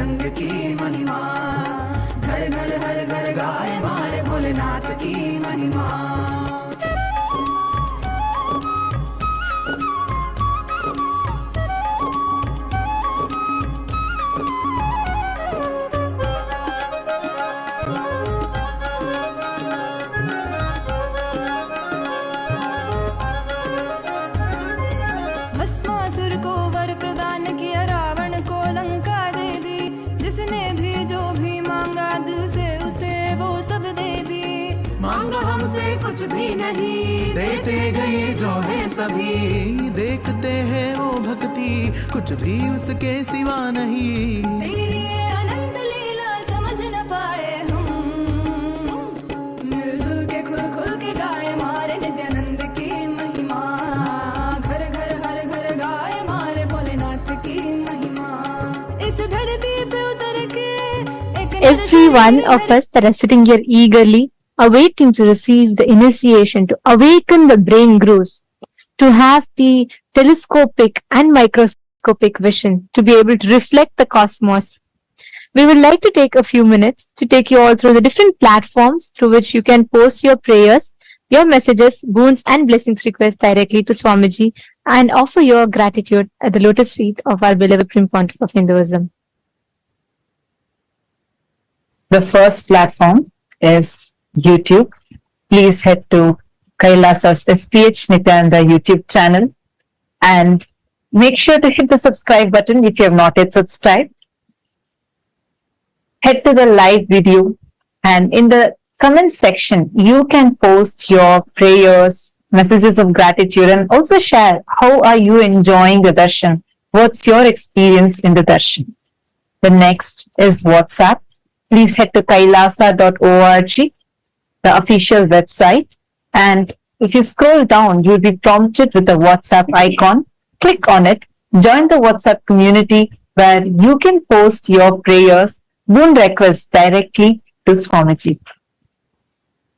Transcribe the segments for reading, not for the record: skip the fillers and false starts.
नित्यानंद की महिमा, घर घर हर घर गाए मारे भोलेनाथ की महिमा। कुछ भी नहीं देते गए जो है सभी, देखते हैं वो भक्ति कुछ भी उसके सिवा नहीं। तेरी अनंत लीला समझ न पाए हम, मिलजुल के खुल खुल के गाए मारे नित्यानंद की महिमा, घर घर हर घर गाए मारे भोलेनाथ की महिमा। इस धरती पे उतर के every one of us that are sitting here eagerly awaiting to receive the initiation, to awaken the brain grooves, to have the telescopic and microscopic vision, to be able to reflect the cosmos. We would like to take a few minutes to take you all through the different platforms through which you can post your prayers, your messages, boons and blessings requests directly to Swamiji and offer your gratitude at the lotus feet of our beloved Supreme Pontiff of Hinduism. The first platform is YouTube. Please head to Kailasa's SPH Nityananda YouTube channel and make sure to hit the subscribe button if you have not yet subscribed. Head to the live video and in the comment section you can post your prayers, messages of gratitude and also share how are you enjoying the darshan. What's your experience in the darshan? The next is WhatsApp. Please head to kailasa.org, the official website, and if you scroll down you'll be prompted with the WhatsApp icon. Click on it, join the WhatsApp community where you can post your prayers, boon requests directly to Swamiji.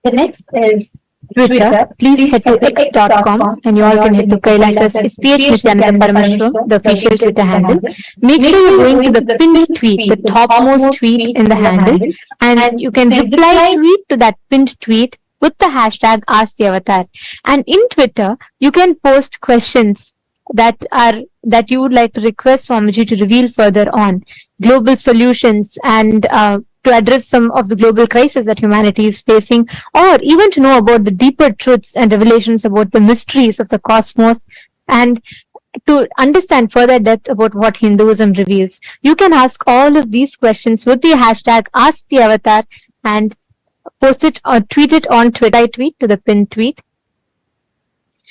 The next is Twitter. Please head to x.com and you all can head to Kailasa's SPH Nityananda Parameshwaram, the official Twitter handle. Make sure you're going to the pinned tweet, the topmost tweet in the handle, and you can reply tweet to that pinned tweet with the hashtag #AskTheAvatar. And in Twitter, you can post questions that you would like to request Swamiji to reveal further on, global solutions and to address some of the global crises that humanity is facing, or even to know about the deeper truths and revelations about the mysteries of the cosmos, and to understand further depth about what Hinduism reveals. You can ask all of these questions with the hashtag #AskTheAvatar and post it or tweet it on Twitter. I tweet to the pinned tweet.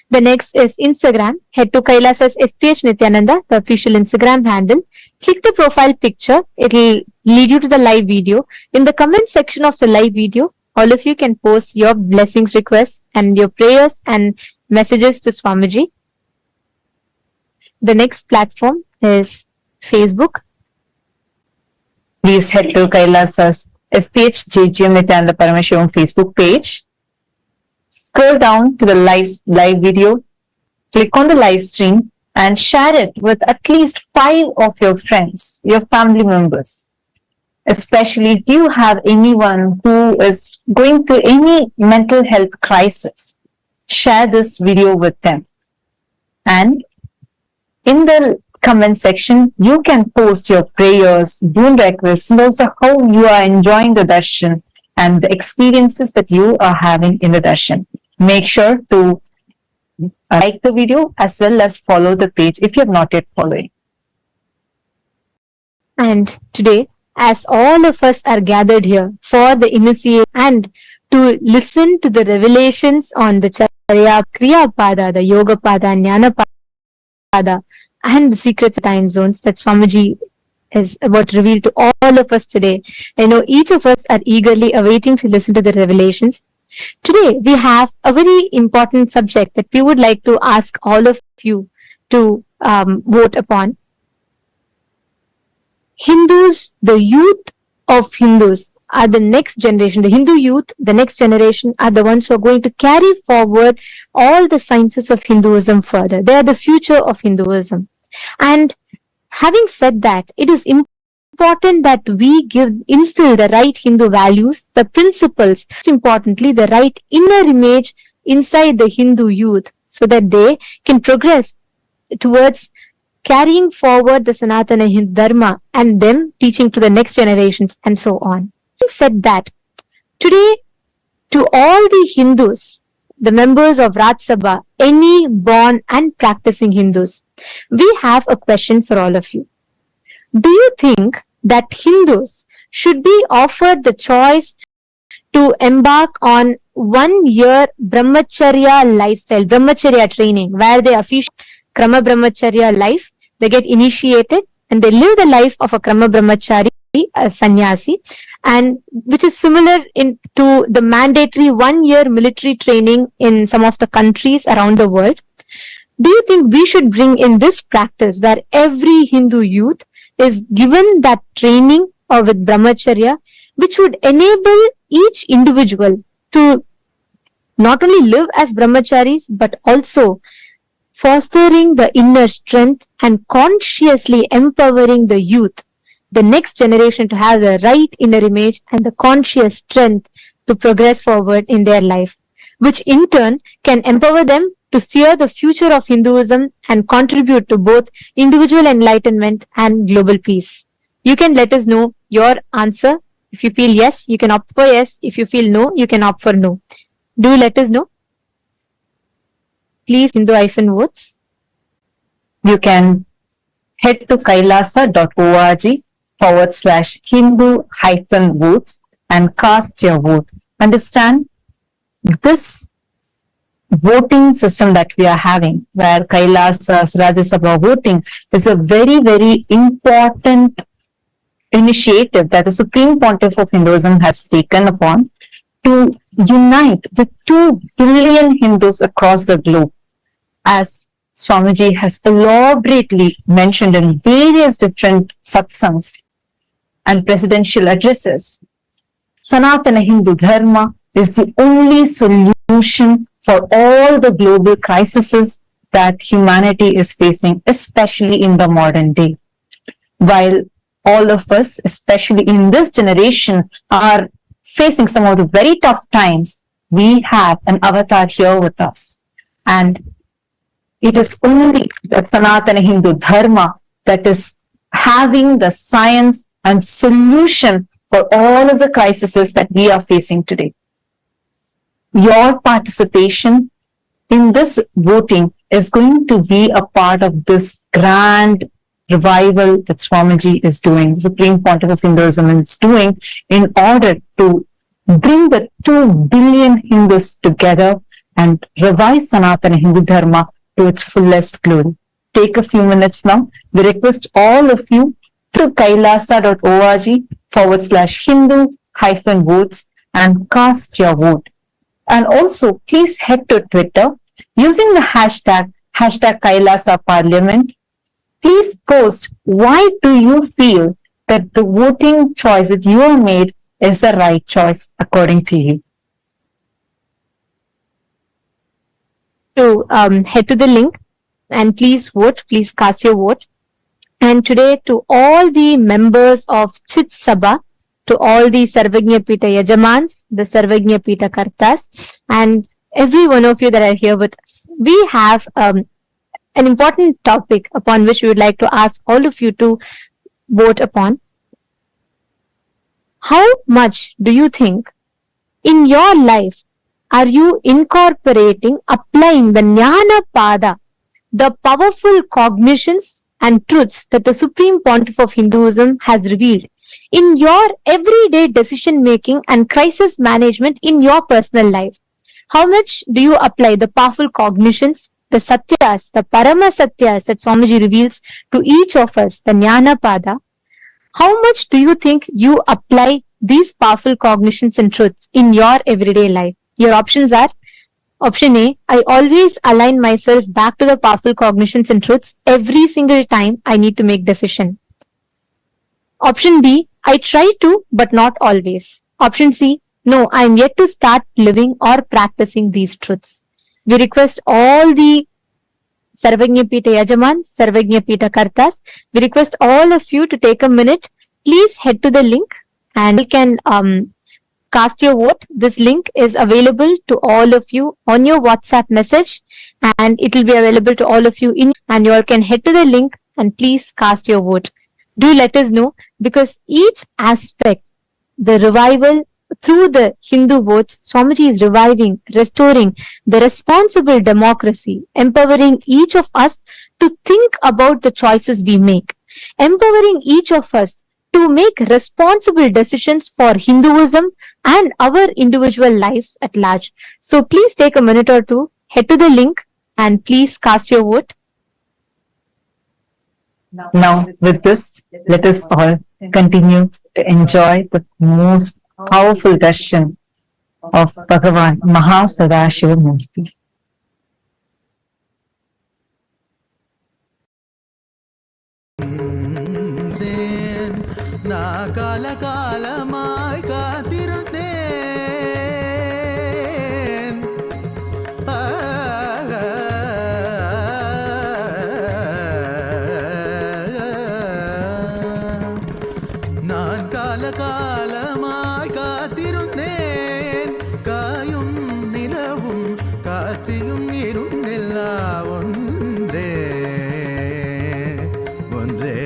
The next is Instagram. Head to Kailasa's SPH Nityananda, the official Instagram handle. Click the profile picture. It will lead you to the live video. In the comment section of the live video, all of you can post your blessings requests and your prayers and messages to Swamiji. The next platform is Facebook. Please head to Kailasa's SPH JGM Nityananda Parameshwaram Facebook page. Scroll down to the live video, click on the live stream and share it with at least 5 of your friends, your family members. Especially if you have anyone who is going through any mental health crisis, share this video with them. And in the comment section, you can post your prayers, boon requests, and also how you are enjoying the darshan and the experiences that you are having in the darshan. Make sure to like the video as well as follow the page if you have not yet followed. And today, as all of us are gathered here for the initiation and to listen to the revelations on the Charya Kriya Pada, the Yoga Pada, Jnana Pada, and the secrets of time zones that Swamiji is about to reveal to all of us today. I know each of us are eagerly awaiting to listen to the revelations. Today, we have a very important subject that we would like to ask all of you to vote upon. Hindus, the youth of Hindus are the next generation. The Hindu youth, the next generation, are the ones who are going to carry forward all the sciences of Hinduism further. They are the future of Hinduism. And having said that, it is important important that we instill the right Hindu values, the principles, importantly, the right inner image inside the Hindu youth so that they can progress towards carrying forward the Sanatana Hindu Dharma and them teaching to the next generations and so on. Having said that, today, to all the Hindus, the members of Raj Sabha, any born and practicing Hindus, we have a question for all of you. Do you think that Hindus should be offered the choice to embark on 1 year brahmacharya lifestyle, brahmacharya training, where they officially Krama brahmacharya life, they get initiated and they live the life of a Krama brahmachari, a sannyasi, and which is similar to the mandatory 1 year military training in some of the countries around the world? Do you think we should bring in this practice where every Hindu youth is given that training with brahmacharya, which would enable each individual to not only live as brahmacharis but also fostering the inner strength and consciously empowering the youth, the next generation, to have the right inner image and the conscious strength to progress forward in their life, which in turn can empower them to steer the future of Hinduism and contribute to both individual enlightenment and global peace. You can let us know your answer. If you feel yes, you can opt for yes. If you feel no, you can opt for no. Do let us know. Please, Hindu-votes. You can head to kailasa.org/Hindu-votes and cast your vote. Understand, this voting system that we are having, where Kailasa's Rajya Sabha voting, is a very, very important initiative that the Supreme Pontiff of Hinduism has taken upon to unite the 2 billion Hindus across the globe. As Swamiji has elaborately mentioned in various different satsangs and presidential addresses, Sanatana Hindu Dharma is the only solution for all the global crises that humanity is facing, especially in the modern day. While all of us, especially in this generation, are facing some of the very tough times, we have an avatar here with us. And it is only the Sanatana Hindu Dharma that is having the science and solution for all of the crises that we are facing today. Your participation in this voting is going to be a part of this grand revival that Swamiji is doing, the Supreme Pontiff of Hinduism is doing, in order to bring the 2 billion Hindus together and revive Sanatana Hindu Dharma to its fullest glory. Take a few minutes now. We request all of you to kailasa.org/Hindu-votes and cast your vote. And also, please head to Twitter using the hashtag Kailasa Parliament. Please post, why do you feel that the voting choice that you have made is the right choice according to you? To head to the link and please vote, please cast your vote. And today, to all the members of Chit Sabha, to all the Sarvagnya Pita Yajamans, the Sarvagnya Pita Kartas, and every one of you that are here with us, we have an important topic upon which we would like to ask all of you to vote upon. How much do you think in your life are you incorporating, applying the Jnana Pada, the powerful cognitions and truths that the Supreme Pontiff of Hinduism has revealed in your everyday decision making and crisis management in your personal life? How much do you apply the powerful cognitions, the Satyas, the Parama Satyas that Swamiji reveals to each of us, the Jnana Pada? How much do you think you apply these powerful cognitions and truths in your everyday life? Your options are: option A, I always align myself back to the powerful cognitions and truths every single time I need to make decision. Option B, I try to, but not always. Option C, no, I am yet to start living or practicing these truths. We request all the Sarvagnya Pita Yajaman, Sarvagnya Pita Kartas, we request all of you to take a minute please head to the link and you can cast your vote. This link is available to all of you on your WhatsApp message, and it will be available to all of you and you all can head to the link and please cast your vote. Do let us know, because each aspect, the revival through the Hindu votes, Swamiji is reviving, restoring the responsible democracy, empowering each of us to think about the choices we make, empowering each of us to make responsible decisions for Hinduism and our individual lives at large. So please take a minute or two, head to the link and please cast your vote. Now, with this, let us all continue to enjoy the most powerful darshan of Bhagavan MahaSadashiva Murthy. கால காலமாய் காத்திருந்தேன் நான் கால காலமாய் காத்திருந்தேன் காயும் நிலவும் காத்தியும் இருந்தெல்லா ஒன்றே ஒன்றே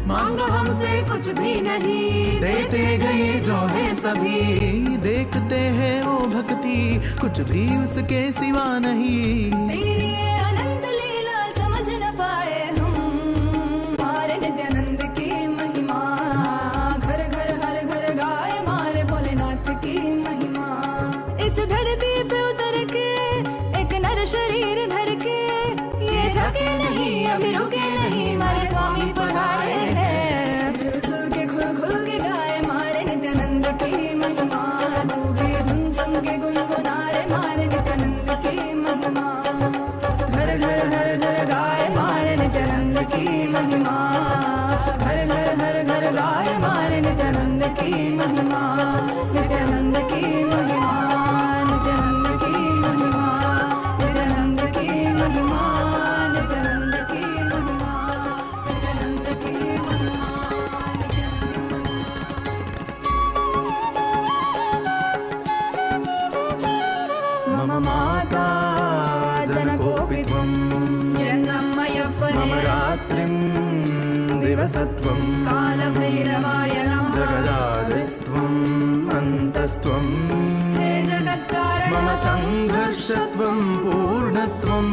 मांगा हमसे कुछ भी नहीं, देते गए जो है सभी। देखते हैं वो भक्ति कुछ भी उसके सिवा नहीं। तेरी ये अनंत लीला समझ न पाए हम, मारे नित्यानंद की महिमा। घर घर हर घर गाए मारे भोलेनाथ की महिमा। इस धरती पे उतर के एक नर शरीर धर के, ये थके नहीं अभी रुके नहीं, मारे स्वामी पधारे हैं। दिल खुल के गाए मारे नित्यानंद की महिमा। तू भी धुन सुन के गुनगुनारे मारे नित्यानंद की महिमा। घर घर हर घर गाए मारे नित्यानंद की महिमा। घर घर हर घर गाए मारे नित्यानंद की महिमा। नित्यानंद की महिमा, नित्यानंद की महिमा, नित्यानंद की महिमा, नित्यानंद की महिमा, नित्यानंद की महिमा। मम माता जनकोऽपि त्वं, यन्नम्मय्यप्पने मम रात्रिं दिवसत्वं, कालभैरवाय नमः। जगदादिस्त्वम् अन्तस्त्वं, हे जगत्कारण मम संघर्षत्वं पूर्णत्वं,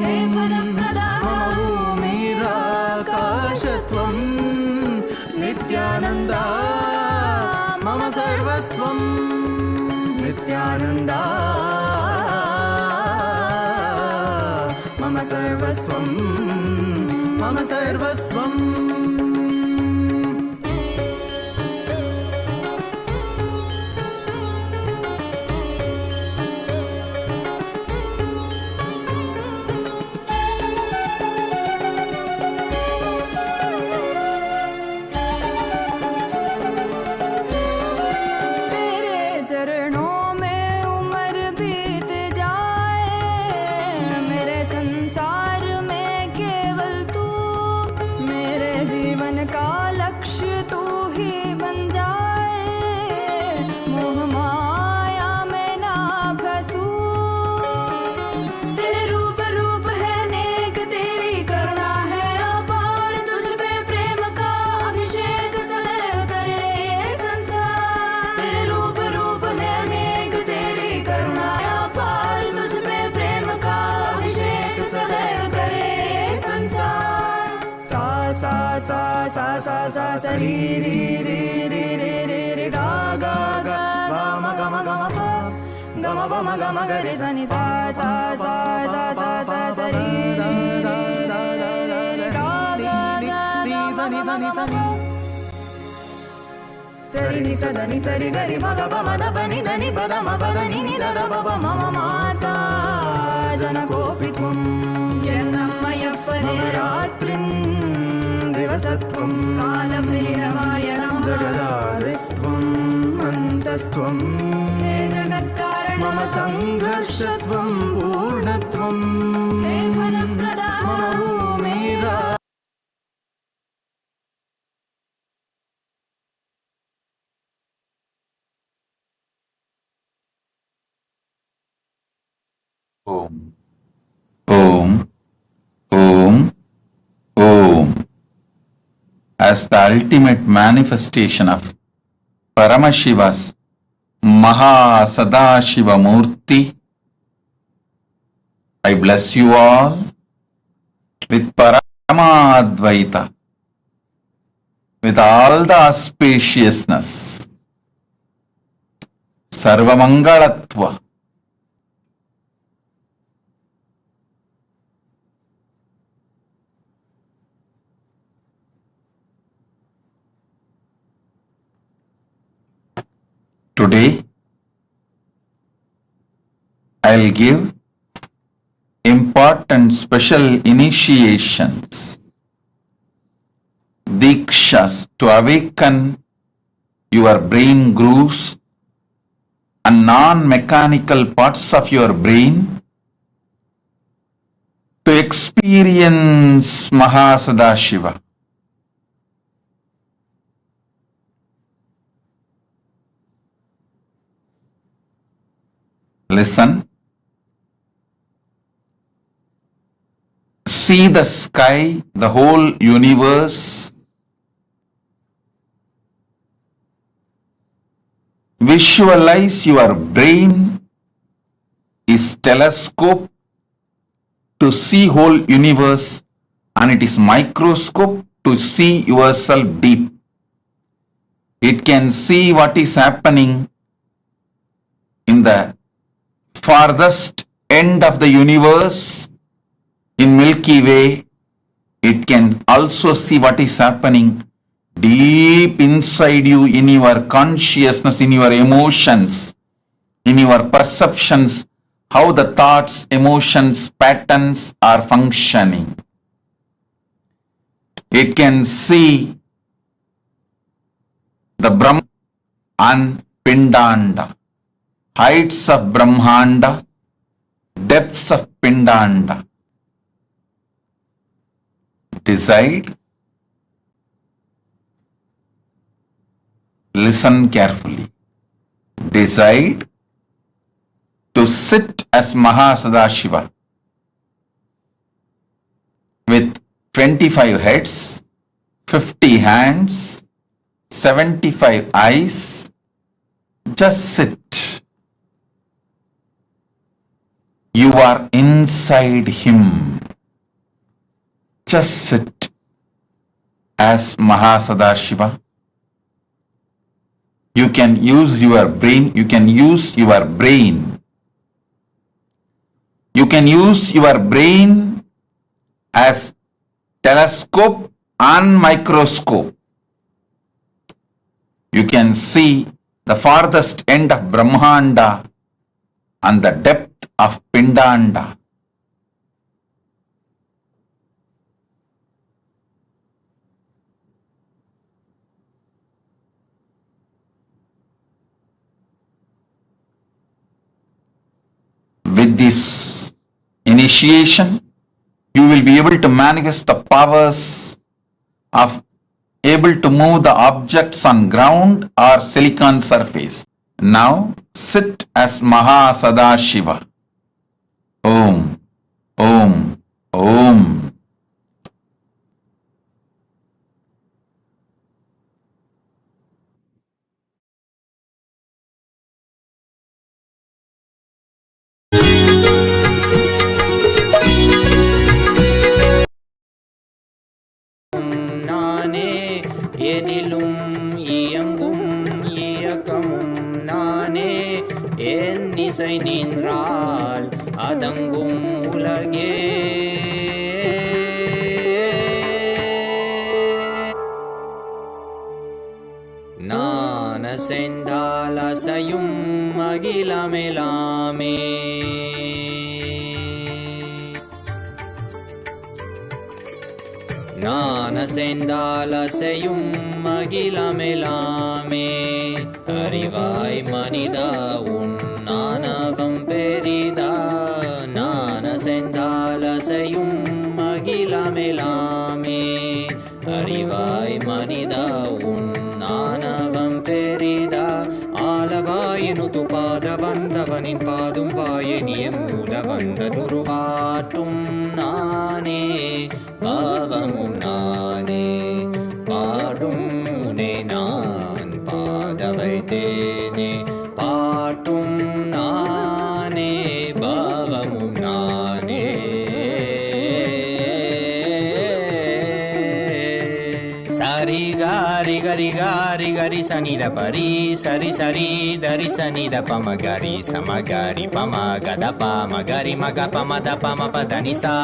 हे फलप्रदा मम भूमिराकाशत्वं, नित्यानन्दा मम सर्वस्वं, नित्यानन्दा मम सर्वस्वं, मम सर्वस्वं। तेरे चरणों में उम्र बीत जाए, मेरे संसार में केवल तू, मेरे जीवन का लक्ष्य तू ही बन जाए। मोह माया में ना फंसूं, तेरे रूप रूप है नेक, तेरी करुणा है अपार। तुझ पे प्रेम का अभिषेक सदैव करे ये संसार। तेरे रूप रूप है नेक, तेरी करुणा अपार। तुझ पे प्रेम का अभिषेक सदैव करे ये संसार। सा सा री री री री री री री गा गा गा गा म ग म ग म प ग म प म ग म ग रे सा नि सा सा सा सा सा सा सा री री री री री री गा गा गा गा म ग म ग म प सरि नि स ध नि सरि ग रि म ग प म द प नि ध नि प द म प द नि नि द द प प मम माता जनकोऽपि त्वं, यन्नम्मय्यप्पने मम रात्रिं दिवसत्वं, कालभैरवाय नमः। जगदादिस्त्वम् अन्तस्त्वं, हे जगत्कारण मम संघर्षत्वं पूर्णत्वं, हे फलप्रदा मम भूमिरा Om. Om. Om. Om. As the ultimate manifestation of Paramashiva's MahaSadashiva Murthy, I bless you all with Paramadvaita, with all the auspiciousness, Sarvamangalatva, today, I'll give important special initiations, dikshas to awaken your brain grooves and non-mechanical parts of your brain to experience MahaSadashiva. Listen. See the sky, the whole universe Visualize your brain is telescope to see whole universe, and it is microscope to see yourself deep. It can see what is happening in the farthest end of the universe in Milky Way. It can also see what is happening deep inside you, in your consciousness, in your emotions, in your perceptions, how the thoughts, emotions, patterns are functioning. It can see the Brahma and Pindanda, heights of Brahmanda, depths of Pindanda. Decide, listen carefully, decide to sit as MahaSadashiva with 25 heads, 50 hands, 75 eyes. Just sit. You are inside him. Just sit as MahaSadashiva. You can use your brain. You can use your brain. You can use your brain as telescope and microscope. You can see the farthest end of Brahmanda and the depth of Pindanda. With this initiation, you will be able to manifest the powers of able to move the objects on ground or silicon surface. Now sit as MahaSadashiva. Om, Om, Om. நானே எதிலும் இயங்கும் இயக்கமும் நானே என் இசை நின்றால் அதங்கும் உலகே நான் அசைந்தால் அசையும் அகிலமெலாமே நான் அசைந்தால் அசையும் அகிலமெலாமே அறிவாய் மனிதா உன் ஆணவம் பெரிதா நான் அசைந்தால் அசையும் அகிலமெலாமே அறிவாய் மனிதா உன் ஆணவம் பெரிதா ஆலவாயினுது பாத வந்தவனின் பாதும் வாயனிய மூல வந்த துருவாட்டும் நானே பாவமும் நானே பாடும் உனை நான் பாத வைத்தேனே பாட்டும் நானே பாவமும் நானே சரி காரி கரி காரி கரி சனித பரி சரி சரி தரி சனித பமகரி சமகரி பம கத பமகரி மக பமத பம பதனிசா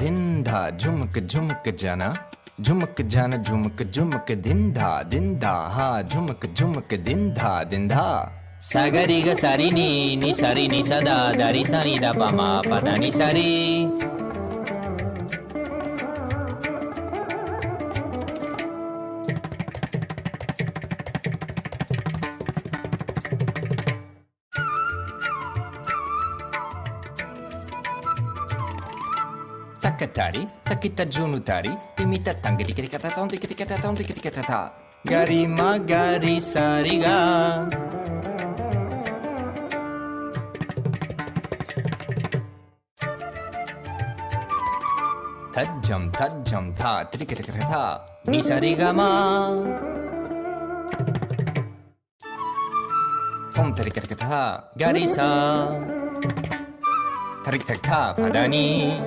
ದಿಂಧಾ ಝುಮಕ್ ಝುಮಕ್ ಜನ ಝುಮಕ್ ಜನ ಝುಮಕ್ ಝುಮಕ್ ದಿಂಧಾ ದಿಂಧಾ ಹಾ ಝುಮಕ್ ಝುಮಕ್ ದಿಂಧಾ ದಿಂಧಾ ಸಗರಿಗ ಸರಿ ನೀ ಸರಿ ನಿ ಸದಾ ದರಿ ಸನಿ ದ ಪಮ ಪದ ನಿ ಸರಿ takatari, takita junutari, timita tangiri kirikata ton tikita ton tikita. Gari ma gari sariga. Tajam tha tikita ni sariga ma. Tom tikita gari sa. Tarik tak tha padani.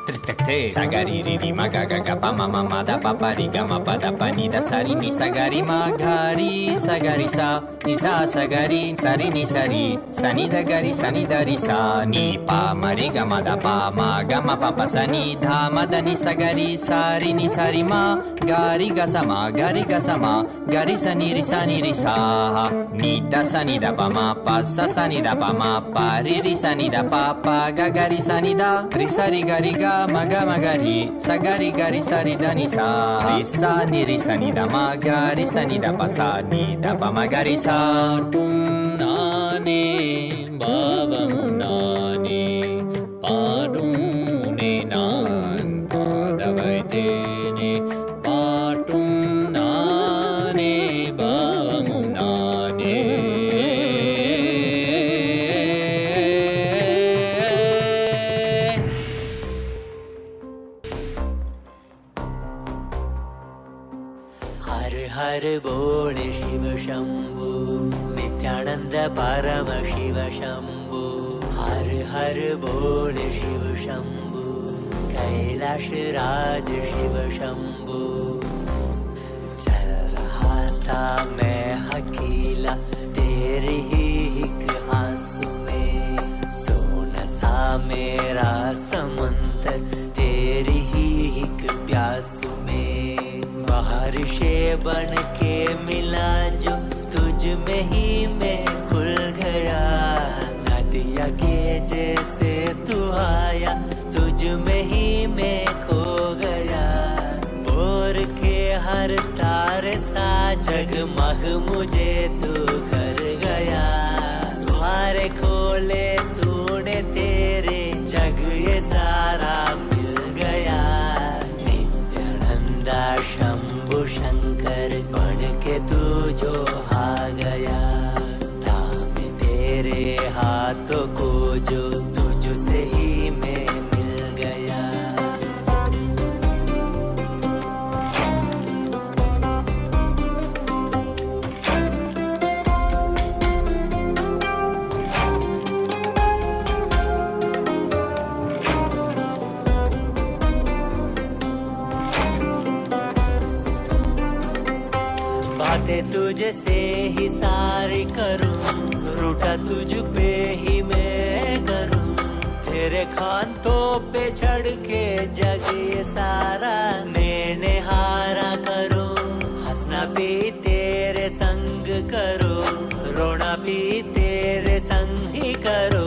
Trik-tak-te Sagari-ri-ri Magaga-ga-pa Ma-ma-ma-da Pa-pa-ri-ga-ma-pa-da-pa-ni da Sari-ni Sagari-ma-gari Sagari-sa Ni-sa-sagari Sari-ni-sari Sani-da-gari Sani-da-ri-sa Ni-pa-ma-ri-ga-ma-da-pa-ma-ga-ma-pa-pa-sa-ni-dha-ma-da-ni Sagari Sari-ni-sari-ma Gari-ga-sa-ma Gari-ga-sa-ma Gari-sa-ni-ri-sa-ni-ri-sa Ni-da-sa-ni-da-pa-ma-pa-sa-sa-ni-da-pa-ma-pa-ri-ri-sa-ni-da-pa-pa-ga-gari-sa-ni-da Ri-sa-ri-gari-ga Maga-magari Sagari-gari Sari-da-ni-sa Ri-sa-ni-ri-sa-ni-da-ma-gari-sa-ni-da-pa-ma-gari-sa Tum-na-ne Bava-mu-na-ne Padum-ne-nan Pa-da-vai-te-ne Patum-na-ne Bava-mu-na-ne हर हर बोल शिव शंभु नित्यानंद परम शिव शंभु हर हर बोल शिव शंभु कैलाश राज शिव शंभु चल रहा था मैं अकेला तेरे ही एक आंसू में सोना सा मेरा समंदर तेरी ही एक प्यासू में बारिशे बन के मिला जो तुझ में ही मैं खुल गया नदिया के जैसे तू आया तुझ में ही मैं खो गया बोर के हर तारे सा जगमग मुझे तू कर गया द्वारे खोले तूने तेरे जग ये सारा मिल गया नित्यानंदा शंभु शंकर बन के तू जो आ गया थामे तेरे हाथों को जो तुझसे ही मैं मिल गया बातें तुझसे ही सारी करूं रूठा तुझ पे ही मैं करूं तेरे खानों पे चढ़ के जग ये सारा मैंने हारा करूं हंसना भी तेरे संग करो रोना भी तेरे संग ही करो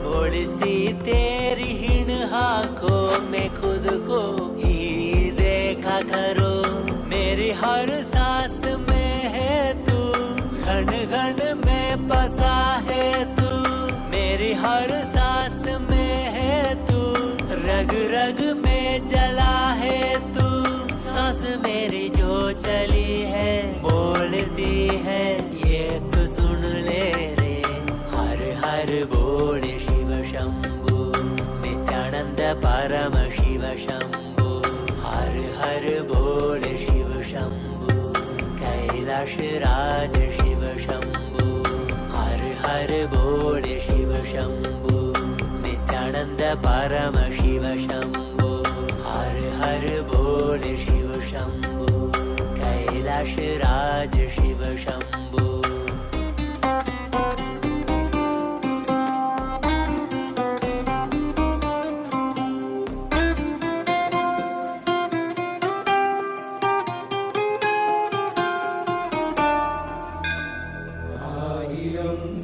बोली सी तेरी हिण आंखों में खुद को ही देखा करो मेरी हर सांस में है तू घन घन में बसा है तू मेरी हर सांस में है तू रग रग में जला है तू सांस मेरी जो चली है बोलती है ये तो सुन ले रे हर हर बोल शिव शंभु नित्यानंद परम शिव शंभु हर हर बोल शिव शंभु कैलाश राज शिव शंभु हर हर बोल शिव शंभु नित्यानंद परम शिव शंभु हर हर बोल शिव शंभु कैलाश राज शिव शंभु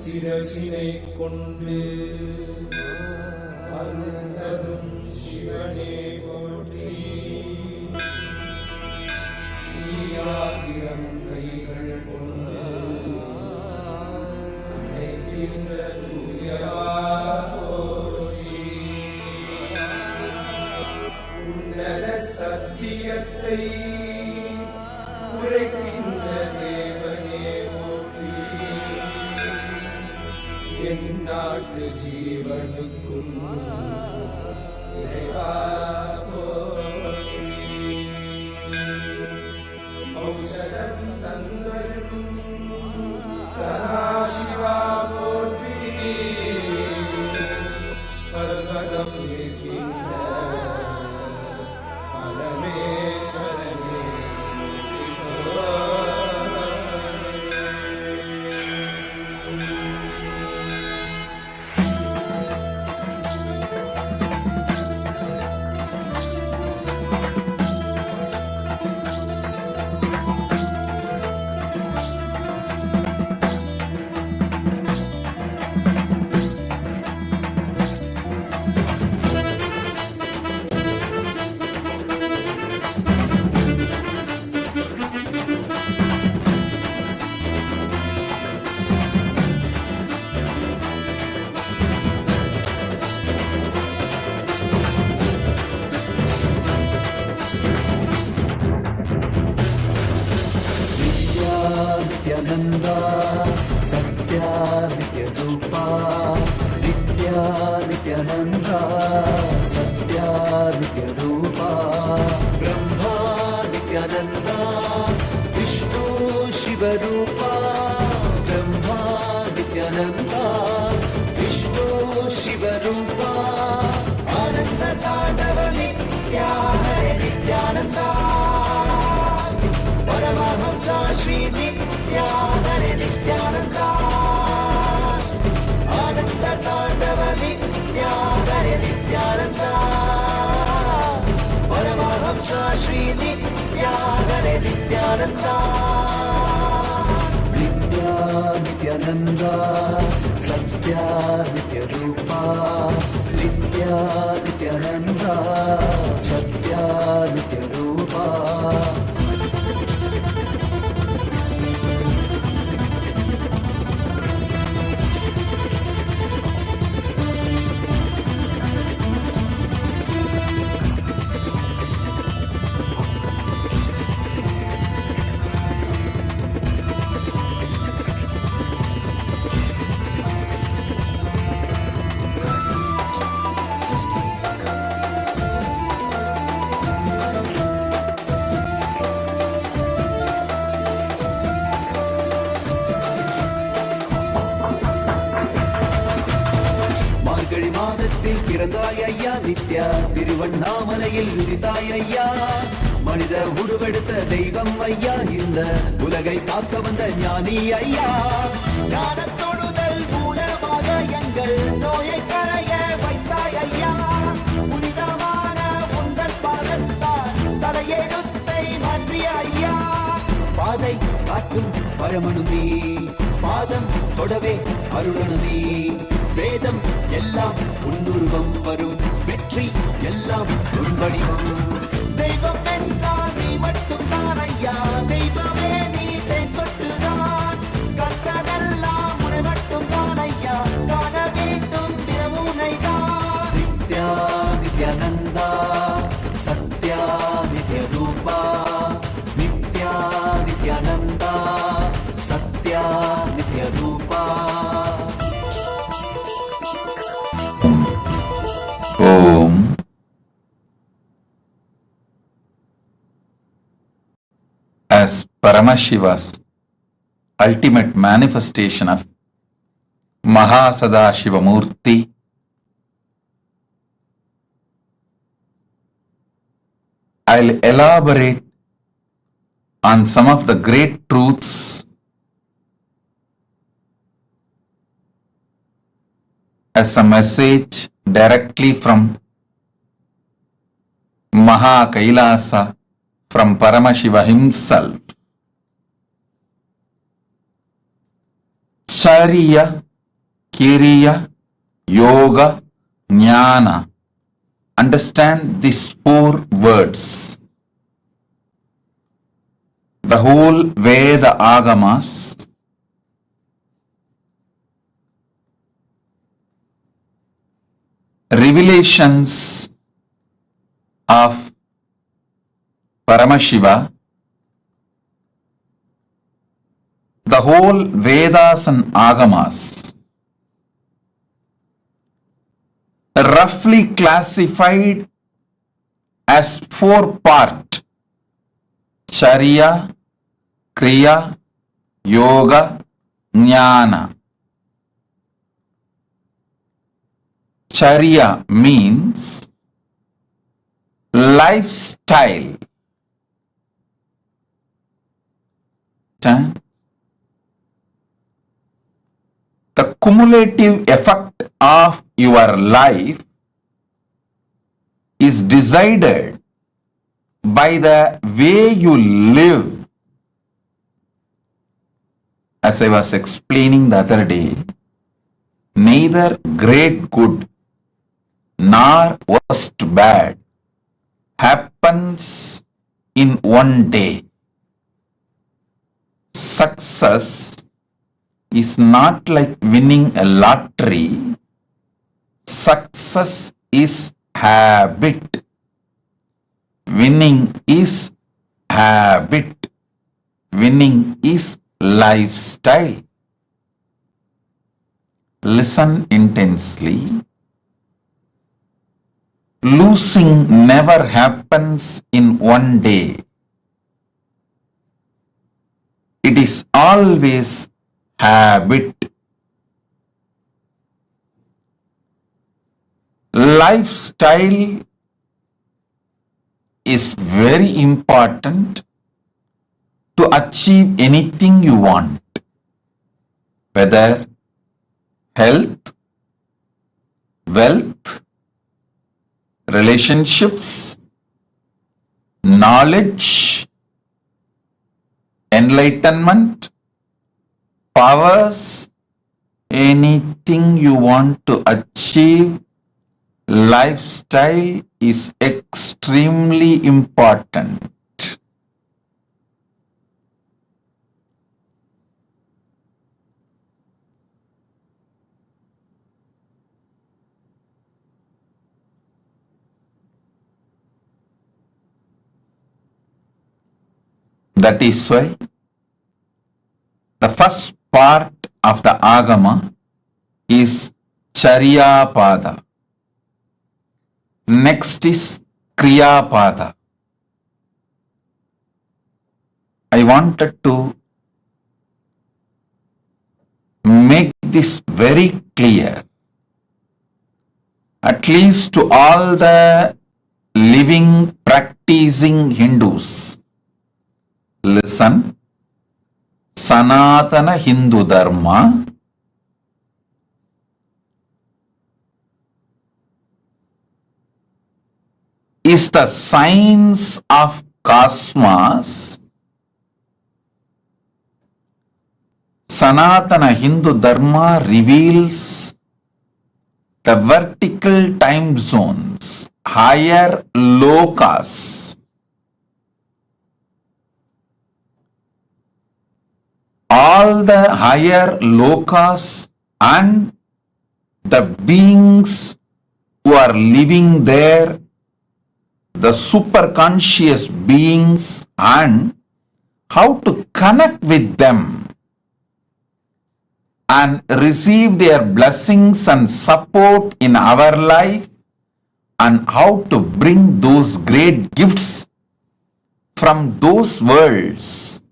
சிரசினை கொண்டு அருந்தரும் சிவனே போற்றி ஆயிரம் கைகள் கொண்டு அழைக்கின்ற தூயவா போற்றி எந்நாட்டு ஜீவனுக்கும் இறைவா போற்றி. ஔஷதம் தந்தருளும் சதாசிவா போற்றி. பர்வதம் நிற்கின்ற பரமேஸ்வரனே नित्यानंदा सत्यादित्य रूपा नित्यानंदा सत्यादित्य रूपा ब्रह्मा नित्यानंदा विष्णु शिव रूपा ब्रह्मा नित्यानंदा विष्णु शिव रूपा आनंद तांडव नित्या हरे नित्यानंदा परमहंसा श्री नित्या हरे नित्यानंदा आनंद तांडव नित्या हरे नित्यानंदा परमहंसा श्री नित्या हरे नित्यानंदा नित्यानंदा सत्या नित्य रूपा नित्यानंदा सत्या नित्य रूपा பிறந்தாய் ஐயா நித்யா திருவண்ணாமலையில் உதித்தாய் ஐயா மனித உருவெடுத்த தெய்வம் ஐயா இந்த உலகை காக்க வந்த ஞானி ஐயா ஞானத்தொடுதல் மூலமாக எங்கள் நோயை களைய வைத்தாய் ஐயா புனிதமான உந்தன் பாதத்தால் தலையெழுத்தை மாற்றிய ஐயா பாதை காட்டும் பரமனுமே பாதம் தொடவே அருளனுமே வேதம் எல்லாம் உன்னுருவம் வரும் வெற்றி எல்லாம் உன்படிவம் தெய்வம் என்றால் நீ மட்டும் தான் ஐயா தெய்வமே நீ தேன் சொட்டுதான் கற்றதெல்லாம் உனை மட்டும் தான் ஐயா காண வேண்டும் தினமுனைதான் நித்யா நித்யானந்தா சத்யா நித்ய ரூபா நித்யா நித்யானந்தா சத்யா நித்ய ரூபா Om. As Paramashiva's ultimate manifestation of MahaSadashiva Murthy, I'll elaborate on some of the great truths as a message directly from Maha Kailasa, from Paramashiva himself. Charya, Kiriya, Yoga, Jnana. Understand these 4 words. The whole Veda Agamas revelations of Paramashiva, the whole Vedas and Agamas roughly classified as 4 parts: Charya, Kriya, Yoga, Jnana. Charya means lifestyle. The cumulative effect of your life is decided by the way you live. As I was explaining the other day, neither great good nor worst bad happens in one day. Success is not like winning a lottery. Success is habit. Winning is habit. Winning is lifestyle. Listen intensely. Losing never happens in one day. It is always habit. Lifestyle is very important to achieve anything you want, whether health, wealth, relationships, knowledge, enlightenment, powers, anything you want to achieve. Lifestyle is extremely important. That is why the first part of the Agama is Charya Pada. Next is Kriya Pada. I wanted to make this very clear, at least to all the living, practicing Hindus. Listen, Sanatana Hindu Dharma is the science of cosmos. Sanatana Hindu Dharma reveals the vertical time zones, higher lokas. All the higher lokas and the beings who are living there, the superconscious beings, and how to connect with them and receive their blessings and support in our life, and how to bring those great gifts from those worlds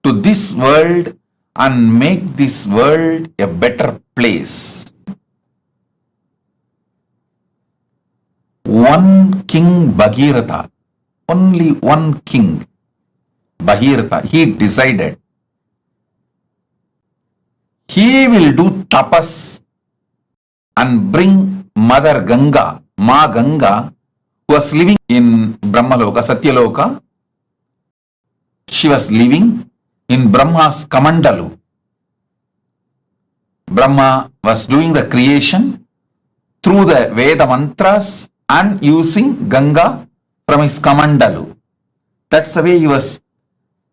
to this world and make this world a better place. One king Bhagirath, only one king Bhagirath, he decided he will do tapas and bring Mother Ganga, Ma Ganga, who was living in Brahmaloka, Satyaloka. She was living in Brahma's Kamandalu. Brahma was doing the creation through the Veda mantras and using Ganga from his Kamandalu. That's the way he was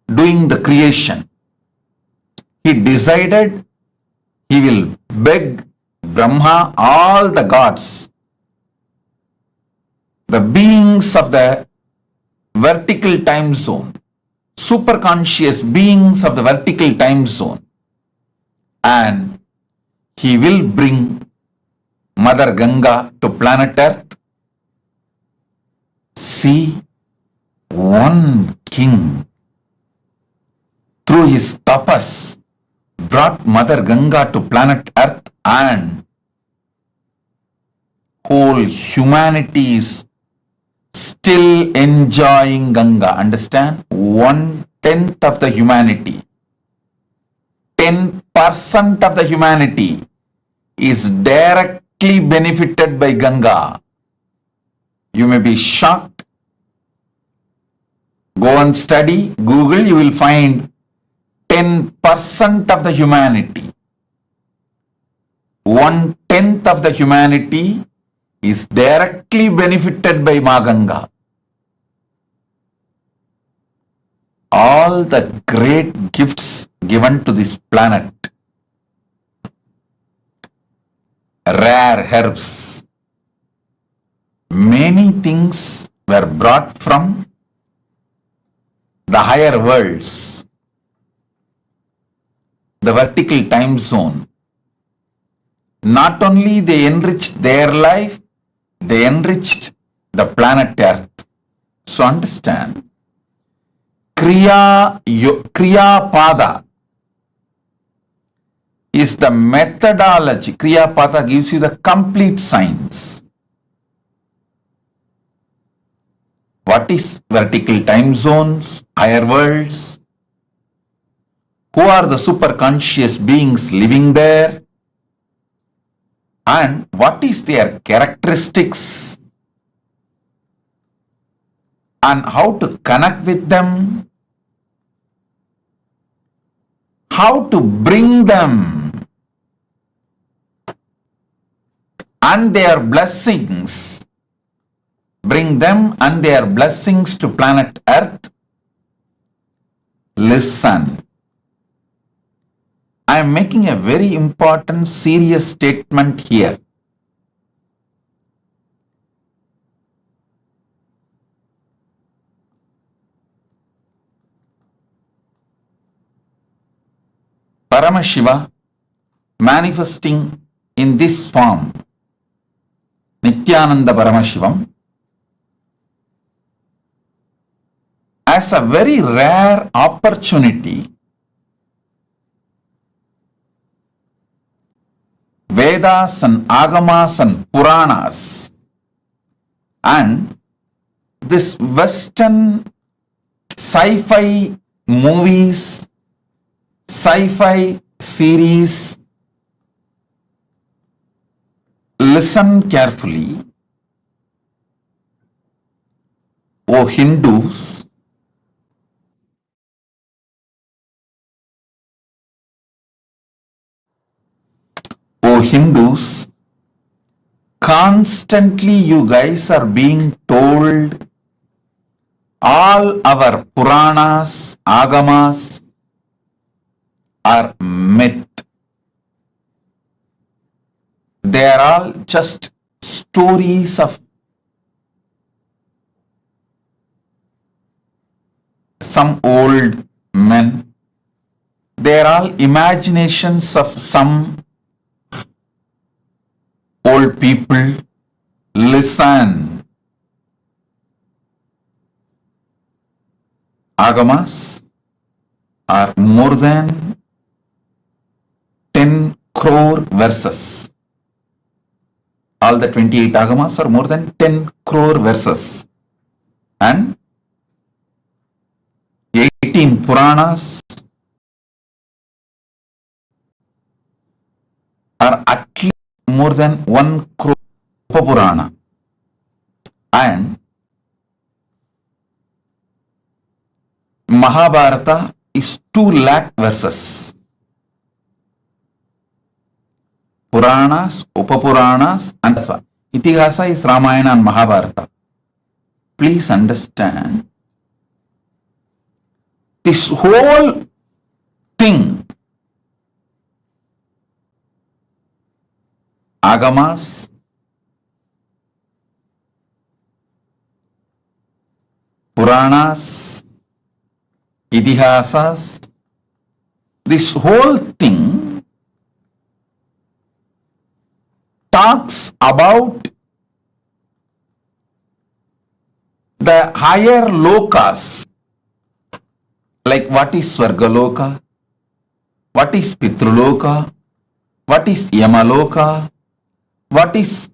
doing the creation. He decided he will beg Brahma, all the gods, the beings of the vertical time zone, superconscious beings of the vertical time zone, and he will bring Mother Ganga to planet Earth? See, one king through his tapas brought Mother Ganga to planet Earth, and whole humanity is still enjoying Ganga. Understand? 1/10 of the humanity, 10% of the humanity is directly benefited by Ganga. You may be shocked. Go and study, Google, you will find 10% of the humanity. 1/10 of the humanity is directly benefited by Ma Ganga. All the great gifts given to this planet, rare herbs, many things were brought from the higher worlds, the vertical time zone. Not only they enriched their life, they enriched the planet Earth. So understand, Kriya Pada is the methodology. Kriya Pada gives you the complete science. What is vertical time zones, higher worlds? Who are the super conscious beings living there? And what is their characteristics? And how to connect with them? How to bring them and their blessings, bring them and their blessings to planet Earth? Listen. I am making a very important, serious statement here. Paramashiva manifesting in this form, Nityananda Paramashivam, as a very rare opportunity, Vedas and Agamas and Puranas and this Western sci-fi movies, sci-fi series, listen carefully. O Hindus, O Hindus, constantly you guys are being told all our Puranas, Agamas are myth. They are all just stories of some old men. They are all imaginations of some old people. Listen. Agamas are more than 10 crore verses. All the 28 Agamas are more than 10 crore verses. And 18 Puranas are at least more than 1 crore Purana. And Mahabharata is 2 lakh verses. Puranas, Upapuranas, and Itihasa is Ramayana and Mahabharata. Please understand, this whole thing, Agamas, Puranas, Itihasas, this whole thing talks about the higher lokas, like what is Swargaloka, what is Pitruloka, what is Yamaloka, what is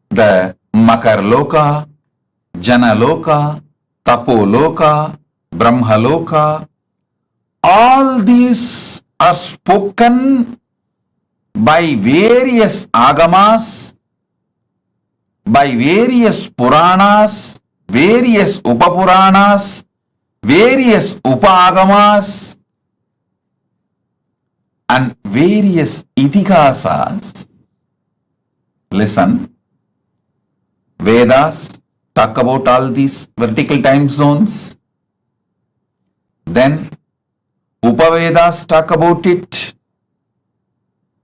the Makarloka, Janaloka, Tapoloka, Brahmaloka. All these are spoken by various agamas, by various Puranas, various Upapuranas, various Upagamas, and various Itihasas. Listen, Vedas talk about all these vertical time zones. Then Upavedas talk about it.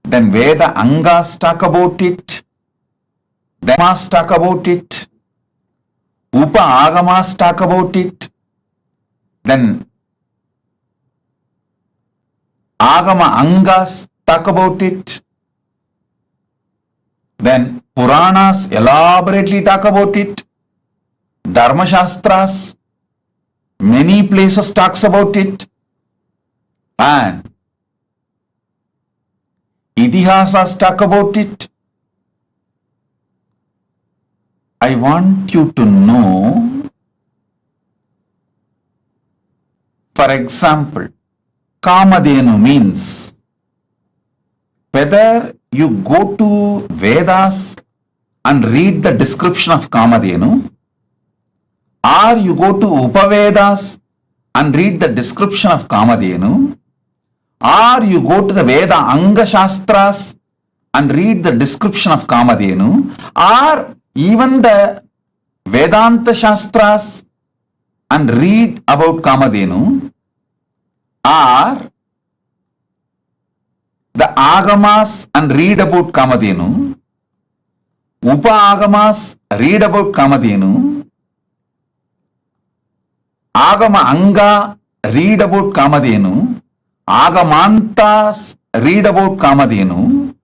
Then Veda Angas talk about it. Then Agamas talk about it. Upa Agamas talk about it. Then Agama Angas talk about it. Then Puranas elaborately talk about it. Dharma Shastras, many places talks about it. And Itihasas talk about it. I want you to know, for example, Kamadhenu means whether you go to Vedas and read the description of Kamadhenu, or you go to Upavedas and read the description of Kamadhenu, or you go to the Veda Anga Shastras and read the description of Kamadhenu, or even the Vedanta Shastras and read about Kamadhenu, or the Agamas and read about Kamadhenu, Upa Agamas read about Kamadhenu, Agama Anga read about Kamadhenu, Agamantas read about Kamadhenu,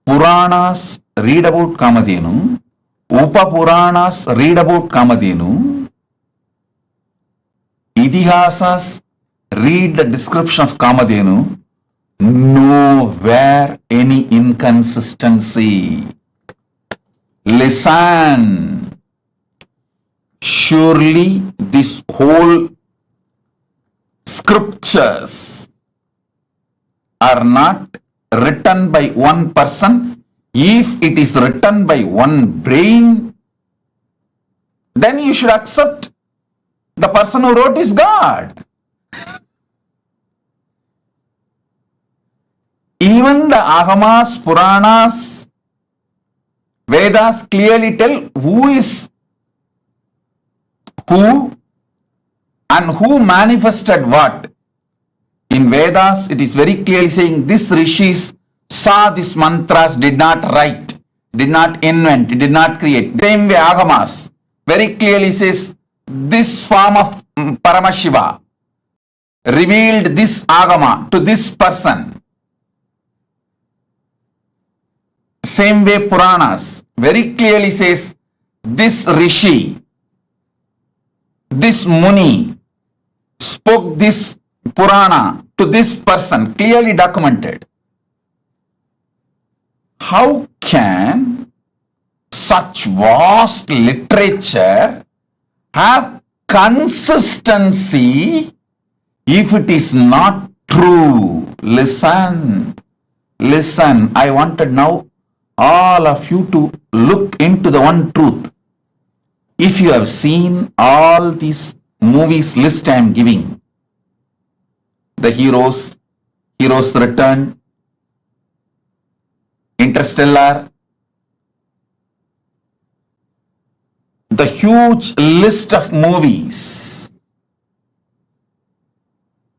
Puranas read about Kamadhenu, Upa Puranas read about Kamadhenu, Itihasas read the description of Kamadhenu. Nowhere any inconsistency. Listen. Surely this whole scriptures are not written by one person. If it is written by one brain, then you should accept the person who wrote is God. Even the Agamas, Puranas, Vedas clearly tell who is who and who manifested what. In Vedas, it is very clearly saying this rishis saw these mantras, did not write, did not invent, did not create. Same way Agamas very clearly says this form of Paramashiva revealed this Agama to this person. Same way Puranas very clearly says this rishi, this Muni spoke this Purana to this person, clearly documented. How can such vast literature have consistency if it is not true? Listen, listen, I wanted now all of you to look into the one truth. If you have seen all these movies list I am giving, the heroes return, Interstellar, the huge list of movies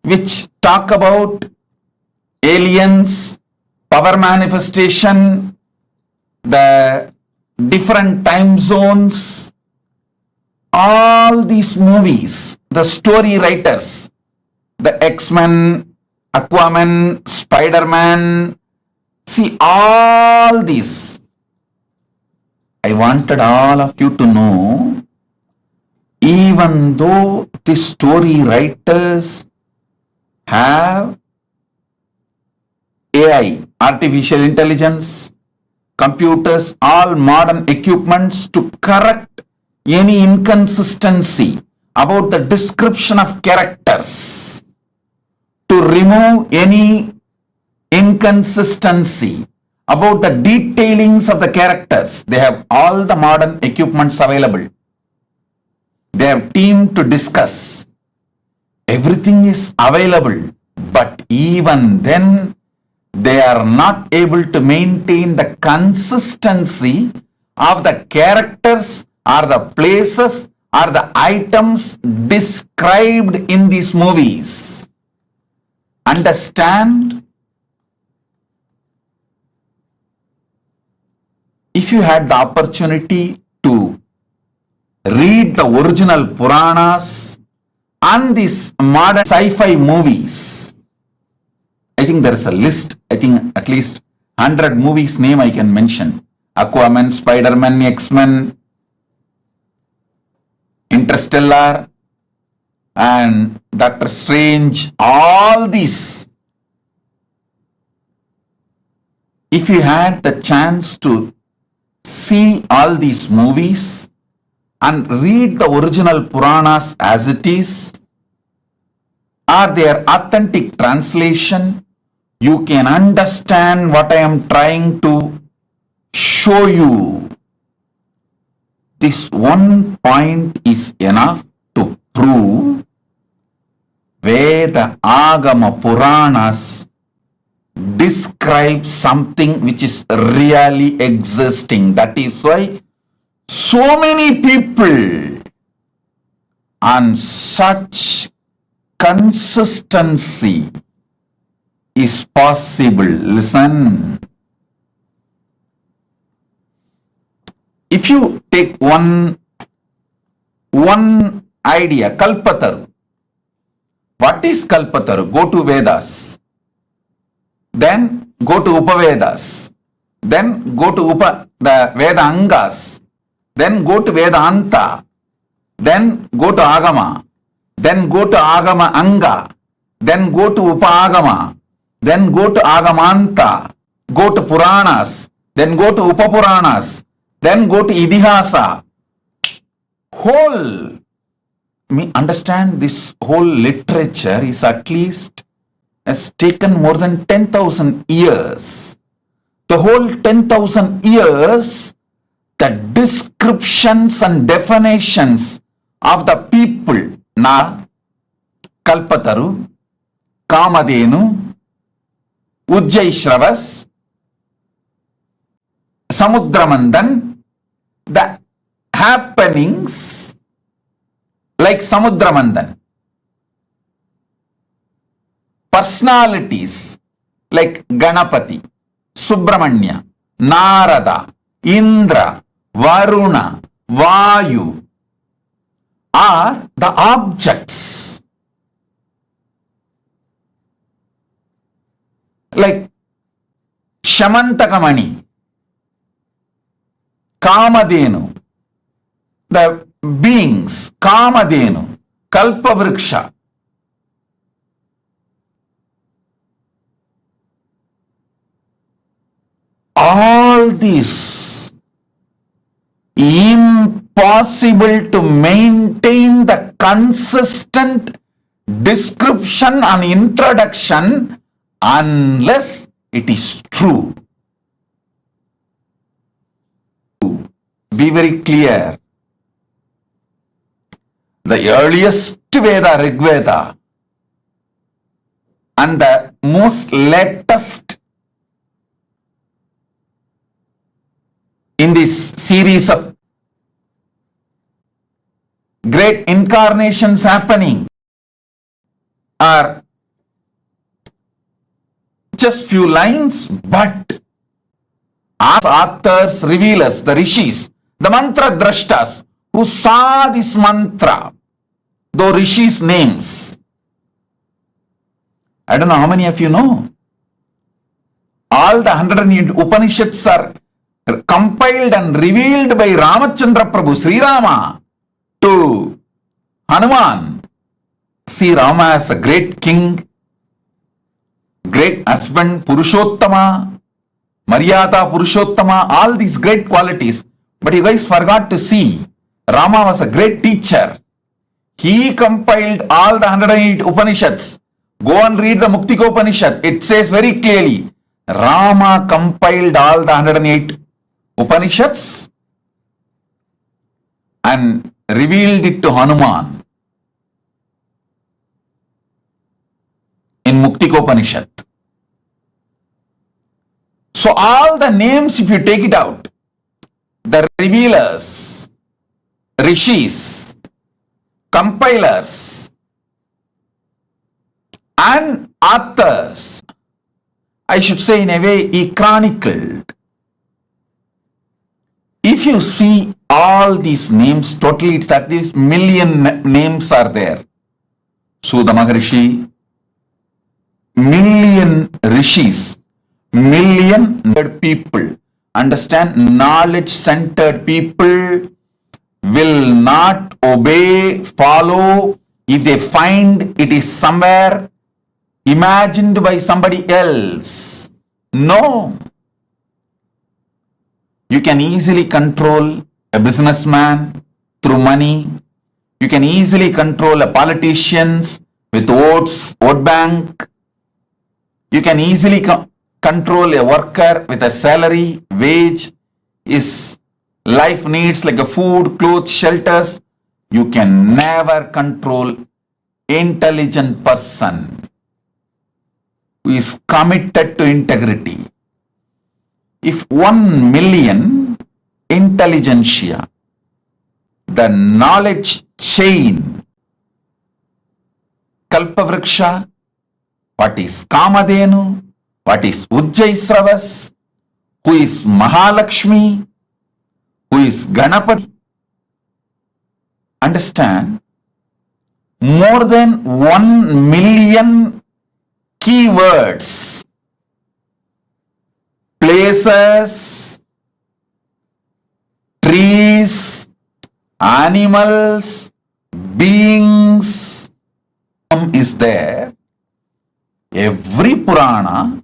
which talk about aliens, power manifestation, the different time zones, all these movies, the story writers, the X-Men, Aquaman, Spider-Man, See, all this, I wanted all of you to know, even though the story writers have AI, artificial intelligence, computers, all modern equipments to correct any inconsistency about the description of characters, to remove any inconsistency about the detailings of the characters. They have all the modern equipments available. They have team to discuss. Everything is available, but even then they are not able to maintain the consistency of the characters or the places or the items described in these movies. Understand? If you had the opportunity to read the original Puranas and these modern sci-fi movies, I think there is a list, I think at least 100 movies name I can mention. Aquaman, Spider-Man, X-Men, Interstellar, and Doctor Strange, all these. If you had the chance to see all these movies and read the original Puranas as it is, or their authentic translation, you can understand what I am trying to show you. This one point is enough to prove Veda, Agama, Puranas describe something which is really existing. That is why so many people on such consistency is possible. Listen. If you take one idea, Kalpataru. What is Kalpataru? Go to Vedas. Then go to Upavedas. Then go to the Veda Angas. Then go to Vedanta. Then go to Agama. Then go to Agama Anga. Then go to Upagama. Then go to Agamanta. Go to Puranas. Then go to Upapuranas. Then go to Idihasa. Understand, this whole literature is at least has taken more than 10,000 years. The whole 10,000 years, the descriptions and definitions of the people, Kalpataru, Kamadenu, Ujjaishravas, Samudramandan, the happenings like Samudramandan, personalities like Ganapati, Subramanya, Narada, Indra, Varuna, Vayu are the objects. Like Shamantakamani, Kamadenu, the beings, Kamadenu, Kalpavriksha. All this impossible to maintain the consistent description and introduction unless it is true. Be very clear. The earliest Veda, Rig Veda, and the most latest in this series of great incarnations happening are just few lines, but as authors, revealers, the rishis, the mantra drashtas who saw this mantra, though rishis' names, I don't know how many of you know. All the 108 Upanishads are compiled and revealed by Ramachandra Prabhu, Sri Rama, to Hanuman. See Rama as a great king, great husband, Purushottama, Maryada Purushottama, all these great qualities. But you guys forgot to see, Rama was a great teacher. He compiled all the 108 Upanishads. Go and read the Muktika Upanishad. It says very clearly, Rama compiled all the 108 Upanishads and revealed it to Hanuman in Muktika Upanishad. So all the names, if you take it out, the revealers, rishis, compilers, and authors, I should say in a way, he chronicled. If you see all these names, totally it's at least million names are there. Sudha Maharishi, million rishis, million people. Understand, knowledge-centered people will not obey, follow if they find it is somewhere imagined by somebody else. No. You can easily control a businessman through money. You can easily control a politicians with votes, vote bank. You can easily control a worker with a salary, wage, his life needs like a food, clothes, shelters. You can never control intelligent person who is committed to integrity. If 1 million intelligentsia, the knowledge chain, Kalpavriksha, what is Kamadhenu, what is Ujjaisravas, who is Mahalakshmi, who is Ganapati. Understand, more than 1 million keywords, places, trees, animals, beings is there. Every Purana,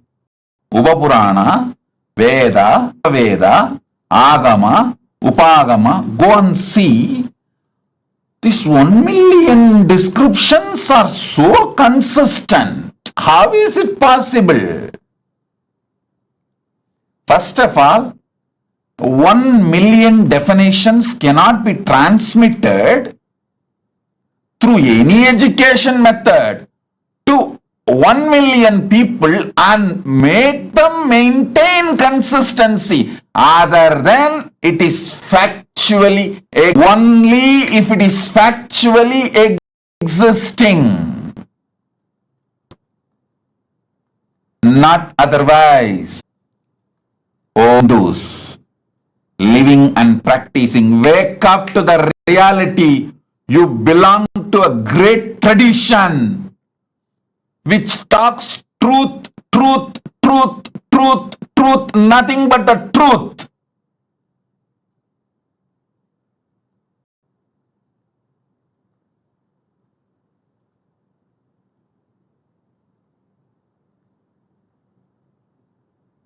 Upapurana, Veda, Agama, Upagama, go and see. These 1 million descriptions are so consistent. How is it possible? First of all, 1 million definitions cannot be transmitted through any education method to 1 million people and make them maintain consistency. Other than it is factually, only if it is factually existing, not otherwise. Oh, those living and practicing, wake up to the reality. You belong to a great tradition which talks truth, truth, truth, truth, truth, nothing but the truth.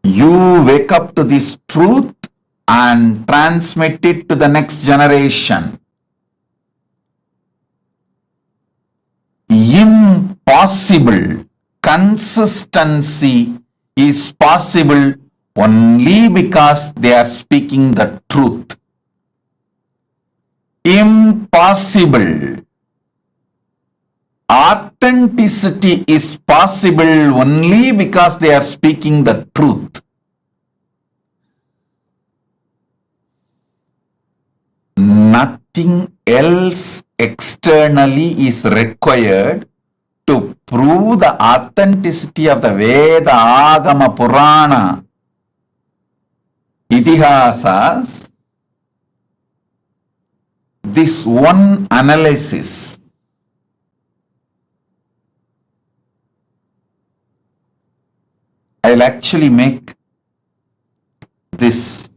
You wake up to this truth and transmit it to the next generation. Impossible. Consistency is possible only because they are speaking the truth. Impossible. Authenticity is possible only because they are speaking the truth. Nothing else externally is required to prove the authenticity of the Veda, Agama, Purana, Itihasas. This one analysis I'll actually make this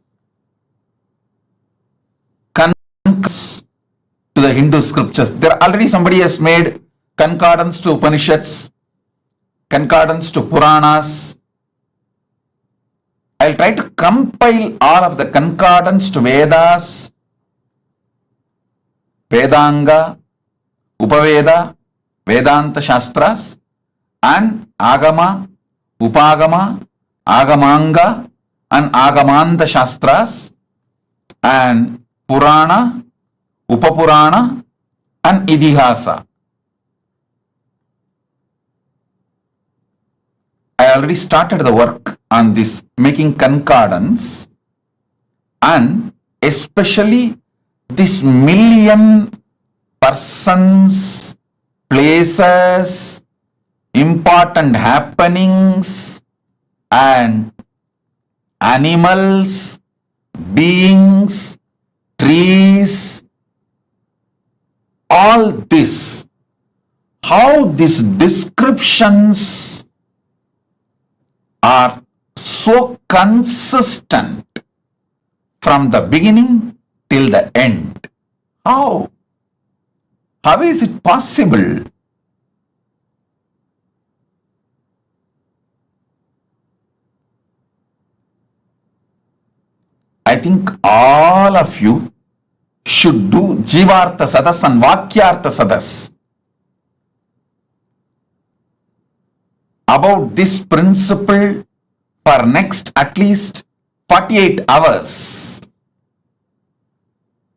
concordance to the Hindu scriptures. There already somebody has made concordance to Upanishads, concordance to Puranas. I'll try to compile all of the concordance to Vedas, Vedanga, Upaveda, Vedanta Shastras, and Agama, Upagama, Agamanga, and Agamanta Shastras, and Purana, Upapurana, and Idihasa. I already started the work on this, making concordance, and especially this million persons, places, important happenings, and animals, beings, trees, all this, how these descriptions are so consistent from the beginning till the end. How? How is it possible? I think all of you should do Jivartha Sadas and Vakyartha Sadas about this principle for next at least 48 hours.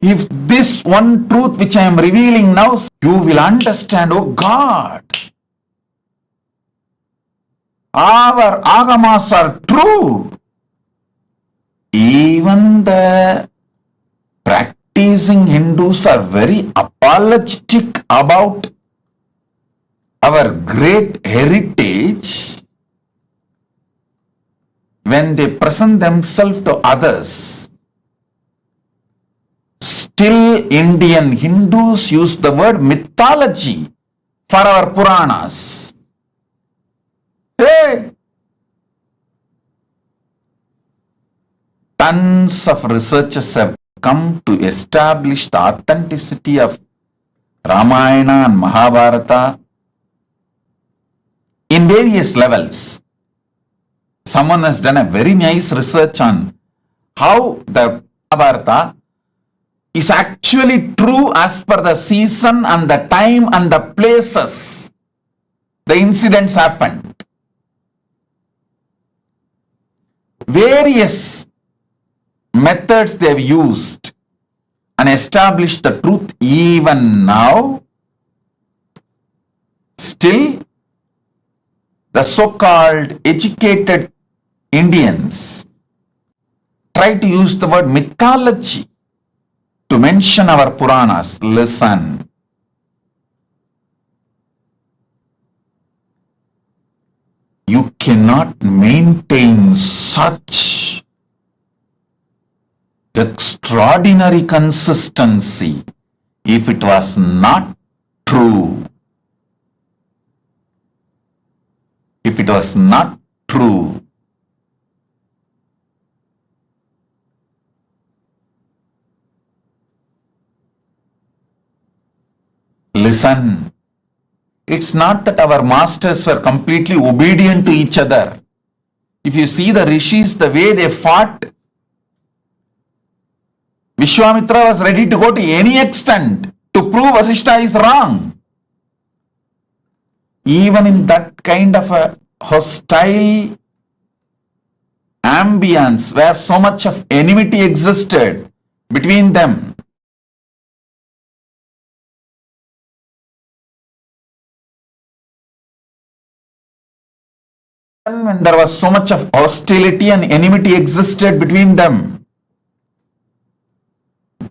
If this one truth which I am revealing now, you will understand, oh God, our agamas are true. Even the practicing Hindus are very apologetic about our great heritage when they present themselves to others. Still, Indian Hindus use the word mythology for our Puranas. Hey! Tons of researchers have come to establish the authenticity of Ramayana and Mahabharata in various levels. Someone has done a very nice research on how the Mahabharata is actually true as per the season and the time and the places the incidents happened. Various methods they have used and established the truth. Even now, still the so-called educated Indians try to use the word mythology to mention our Puranas. Listen. You cannot maintain such extraordinary consistency if it was not true. If it was not true. Listen, it's not that our masters were completely obedient to each other. If you see the rishis, the way they fought, Vishwamitra was ready to go to any extent to prove Vasishtha is wrong. Even in that kind of a hostile ambience where so much of enmity existed between them, when there was so much of hostility and enmity existed between them,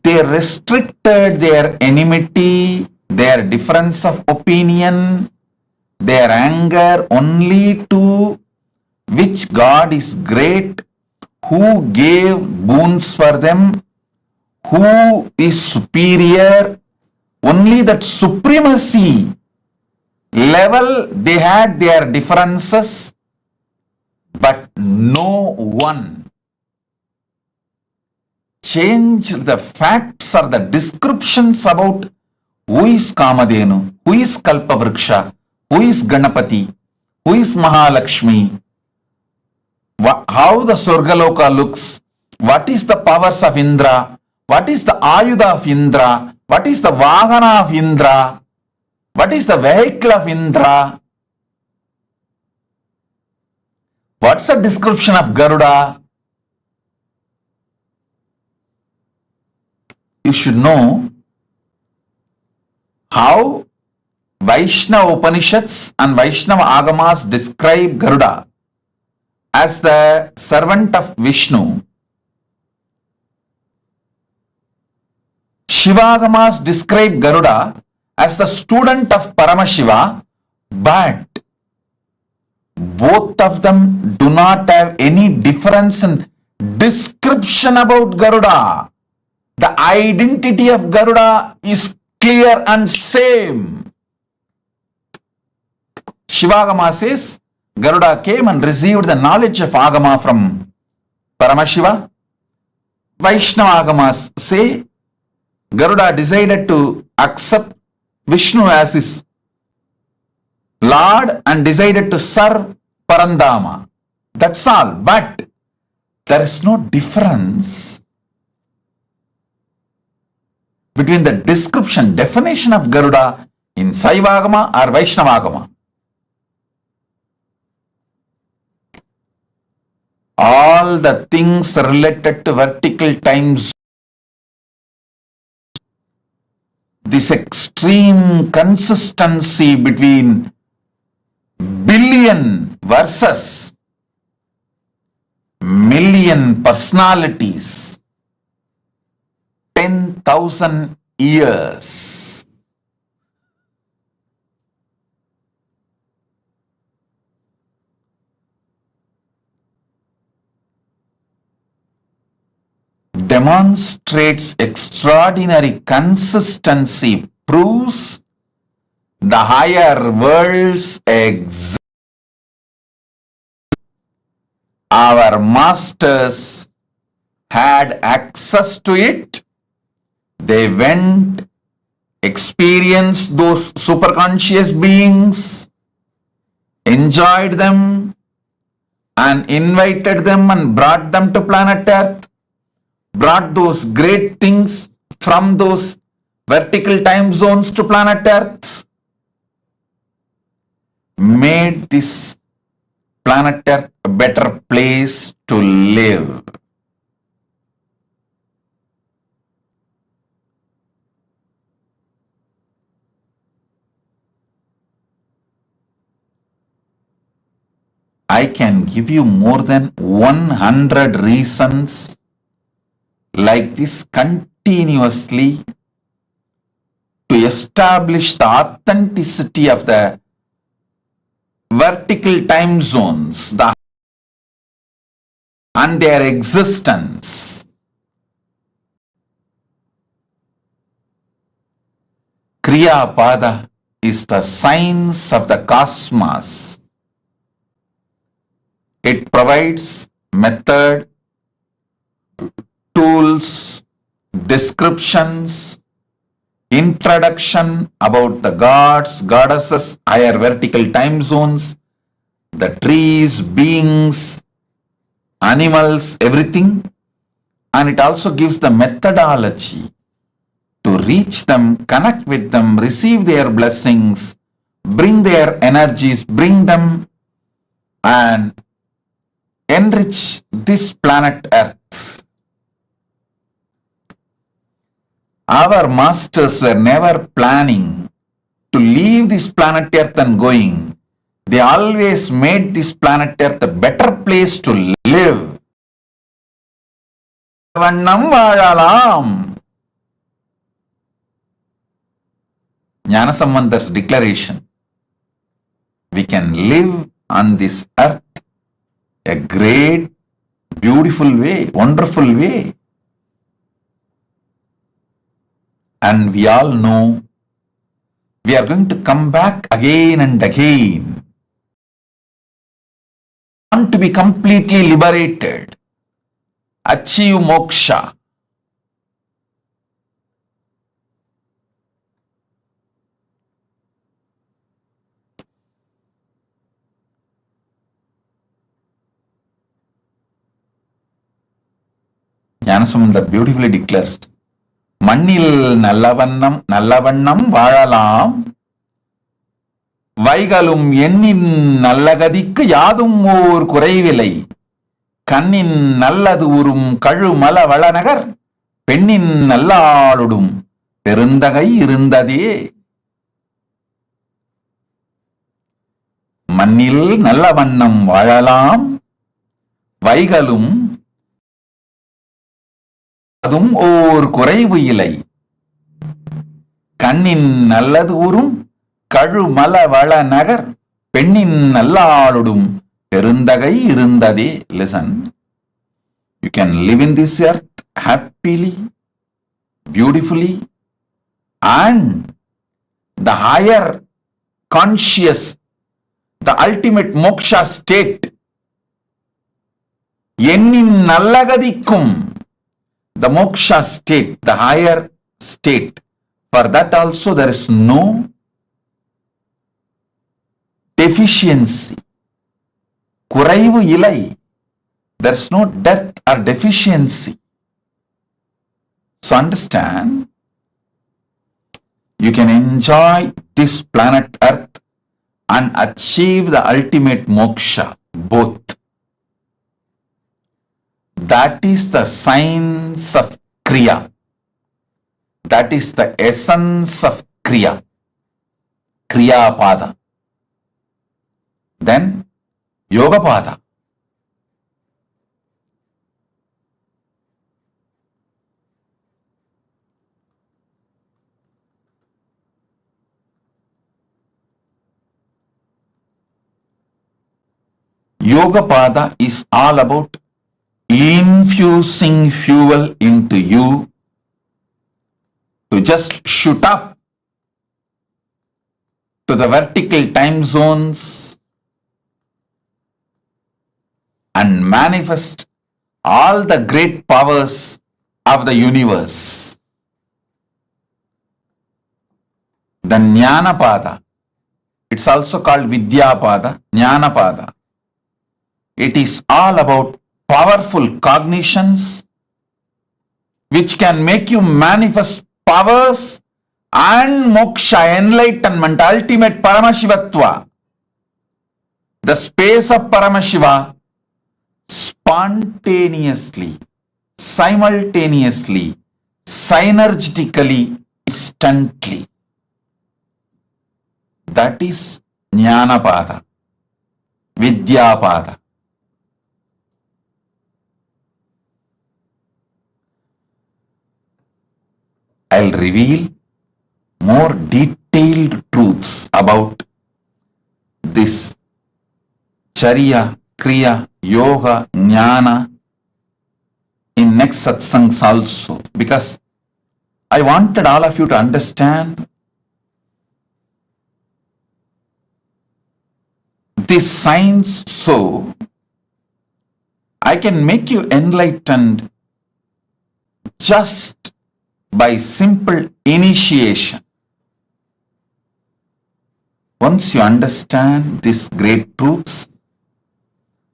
they restricted their enmity, their difference of opinion, their anger only to which God is great, who gave boons for them, who is superior. Only that supremacy level they had their differences. but no one changed the facts or the descriptions about who is Kamadhenu, who is Kalpavriksha, who is Ganapati, who is Mahalakshmi, how the Swargaloka looks, what is the powers of Indra, what is the Ayudha of Indra, what is the Vahana of Indra, what is the vehicle of Indra, what's the description of Garuda. You should know how Vaishnava Upanishads and Vaishnava Agamas describe Garuda as the servant of Vishnu. Shivagamas describe Garuda as the student of Paramashiva, but both of them do not have any difference in description about Garuda. The identity of Garuda is clear and same. Shivagama says Garuda came and received the knowledge of Agama from Paramashiva. Vaishnava Agamas say Garuda decided to accept Vishnu as his Lord and decided to serve Parandama. That's all. But there is no difference between the description, definition of Garuda in Saivagama or Vaishnavagama. All the things related to vertical times, this extreme consistency between billion versus million personalities, 10,000 years. Demonstrates extraordinary consistency, proves the higher worlds exist. Our masters had access to it. They went, experienced those superconscious beings, enjoyed them, and invited them and brought them to planet Earth, brought those great things from those vertical time zones to planet Earth, made this planet Earth a better place to live. I can give you more than 100 reasons like this continuously to establish the authenticity of the vertical time zones and their existence. Kriya Pada is the science of the cosmos. It provides method, tools, descriptions, introduction about the gods, goddesses, higher vertical time zones, the trees, beings, animals, everything. And it also gives the methodology to reach them, connect with them, receive their blessings, bring their energies, bring them and enrich this planet Earth. Our masters were never planning to leave this planet Earth and going. They always made this planet Earth a better place to live. Vannam vaalalam. Jnanasambandar's declaration. We can live on this earth a great, beautiful way, wonderful way. And we all know we are going to come back again and again. want to be completely liberated, achieve moksha, Jnanasambandar beautifully declares, மண்ணில் நல்லவண்ணம் வாழலாம், வைகளும் எண்ணின் நல்லகதிக்கு யாதும் ஓர் குறைவில்லை, கண்ணின் நல்லது உறும் கழுமல வளநகர், பெண்ணின் நல்லாளுடும் பெருந்தகை இருந்ததே. மண்ணில் நல்ல வண்ணம் வாழலாம், வைகளும் அதும் ஓர் குறைவு இல்லை, கண்ணின் நல்லது உறும் கழுமல வள நகர், பெண்ணின் நல்லாளுடும் பெருந்தகை இருந்ததே. Listen, you can live in this earth happily, beautifully, and the higher conscious, the ultimate moksha state, எண்ணின் நல்லகதிக்கும், the moksha state, the higher state, for that also there is no deficiency, குறைவு இல்லை, there is no death or deficiency. So understand, you can enjoy this planet earth and achieve the ultimate moksha, both. That is the science of kriya, that is the essence of kriya, kriya pada, then yoga pada. Yoga pada is all about infusing fuel into you to just shoot up to the vertical time zones and manifest all the great powers of the universe. The Jnana Pada, it's also called Vidya Pada, Jnana Pada. It is all about powerful cognitions which can make you manifest powers and moksha, enlightenment, ultimate Paramashivatva. The space of Paramashiva spontaneously, simultaneously, synergetically, instantly. That is Jnana Pada, Vidya Pada. I'll reveal more detailed truths about this Charya, Kriya, Yoga, Jnana in next satsangs also, because I wanted all of you to understand this science so I can make you enlightened just by simple initiation. Once you understand these great truths,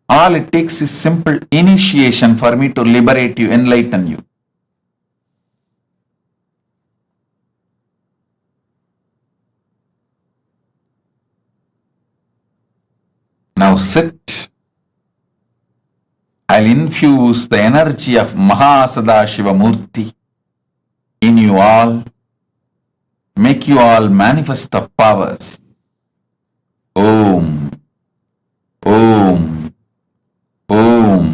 all it takes is simple initiation for me to liberate you, enlighten you. Now sit. I'll infuse the energy of MahaSadashiva Murthy in you all, make you all manifest the powers. Om, Om, Om.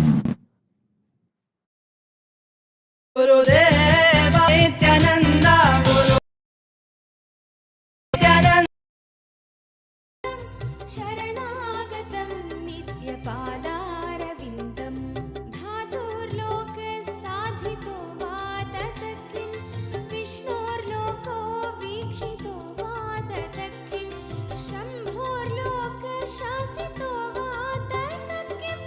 Gurudeva Nityananda, Guru Nityananda. शरणागतं नित्यपादारविन्दं धातुर्लोकसाधितो वा तत् किं विष्णोर्लोको वीक्षितो वा तत् किं शम्भोर्लोकशासितो वा तत् किं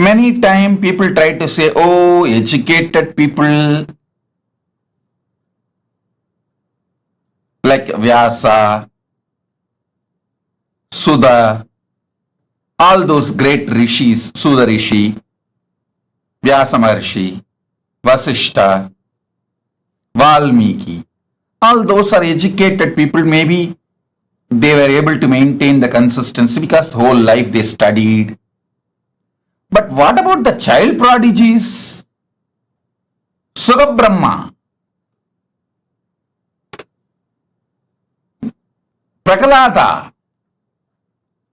Many times people try to say, oh, educated people like Vyasa, Sudha, all those great rishis, Sudha Rishi, Vyasa Maharshi, Vasishta, Valmiki, all those are educated people. Maybe they were able to maintain the consistency because the whole life they studied. But what about the child prodigies? Sugabrahma, Prakalata,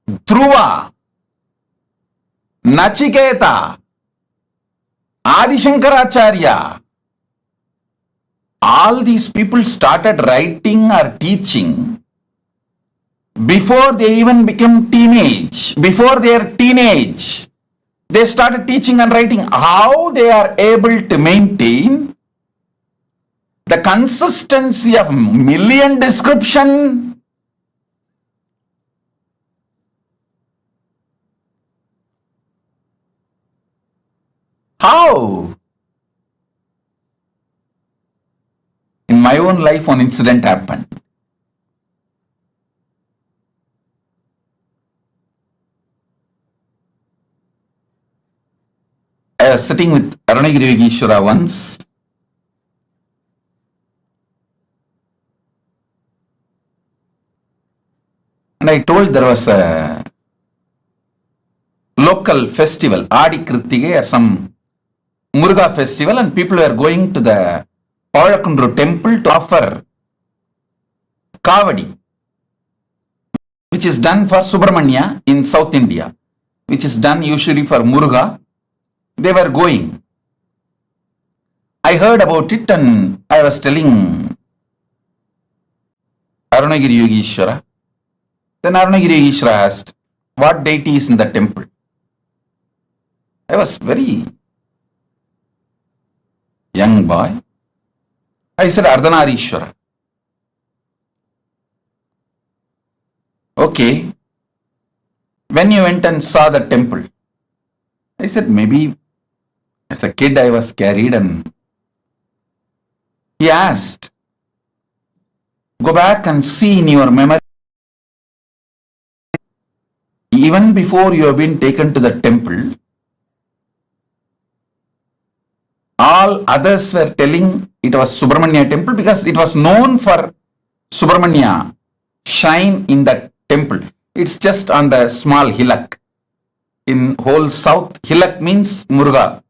Dhruva, Nachiketa, Adi Shankaracharya, all these people started writing or teaching before they even became teenage. Before their teenage, they started teaching and writing. How they are able to maintain the consistency of million description? How? In my own life, one incident happened. I was sitting with Arunagiri Yogeshwara once, and I told there was a local festival, Adi Kritige, some Muruga festival, and people were going to the Pavalakkundru temple to offer Kavadi, which is done for Subramanya in South India, which is done usually for Muruga. They were going. I heard about it and I was telling Arunagiri Yogeshwara. Then Arunagiri Yogeshwara asked, what deity is in the temple? I was very young boy. I said, Ardhanarishwara. Okay. When you went and saw the temple? I said, maybe as a kid I was carried, and he asked, go back and see in your memory, even before you have been taken to the temple, all others were telling it was Subramanya temple because it was known for Subramanya shrine in the temple. It's just on the small hillock. In whole south, hillock means Muruga.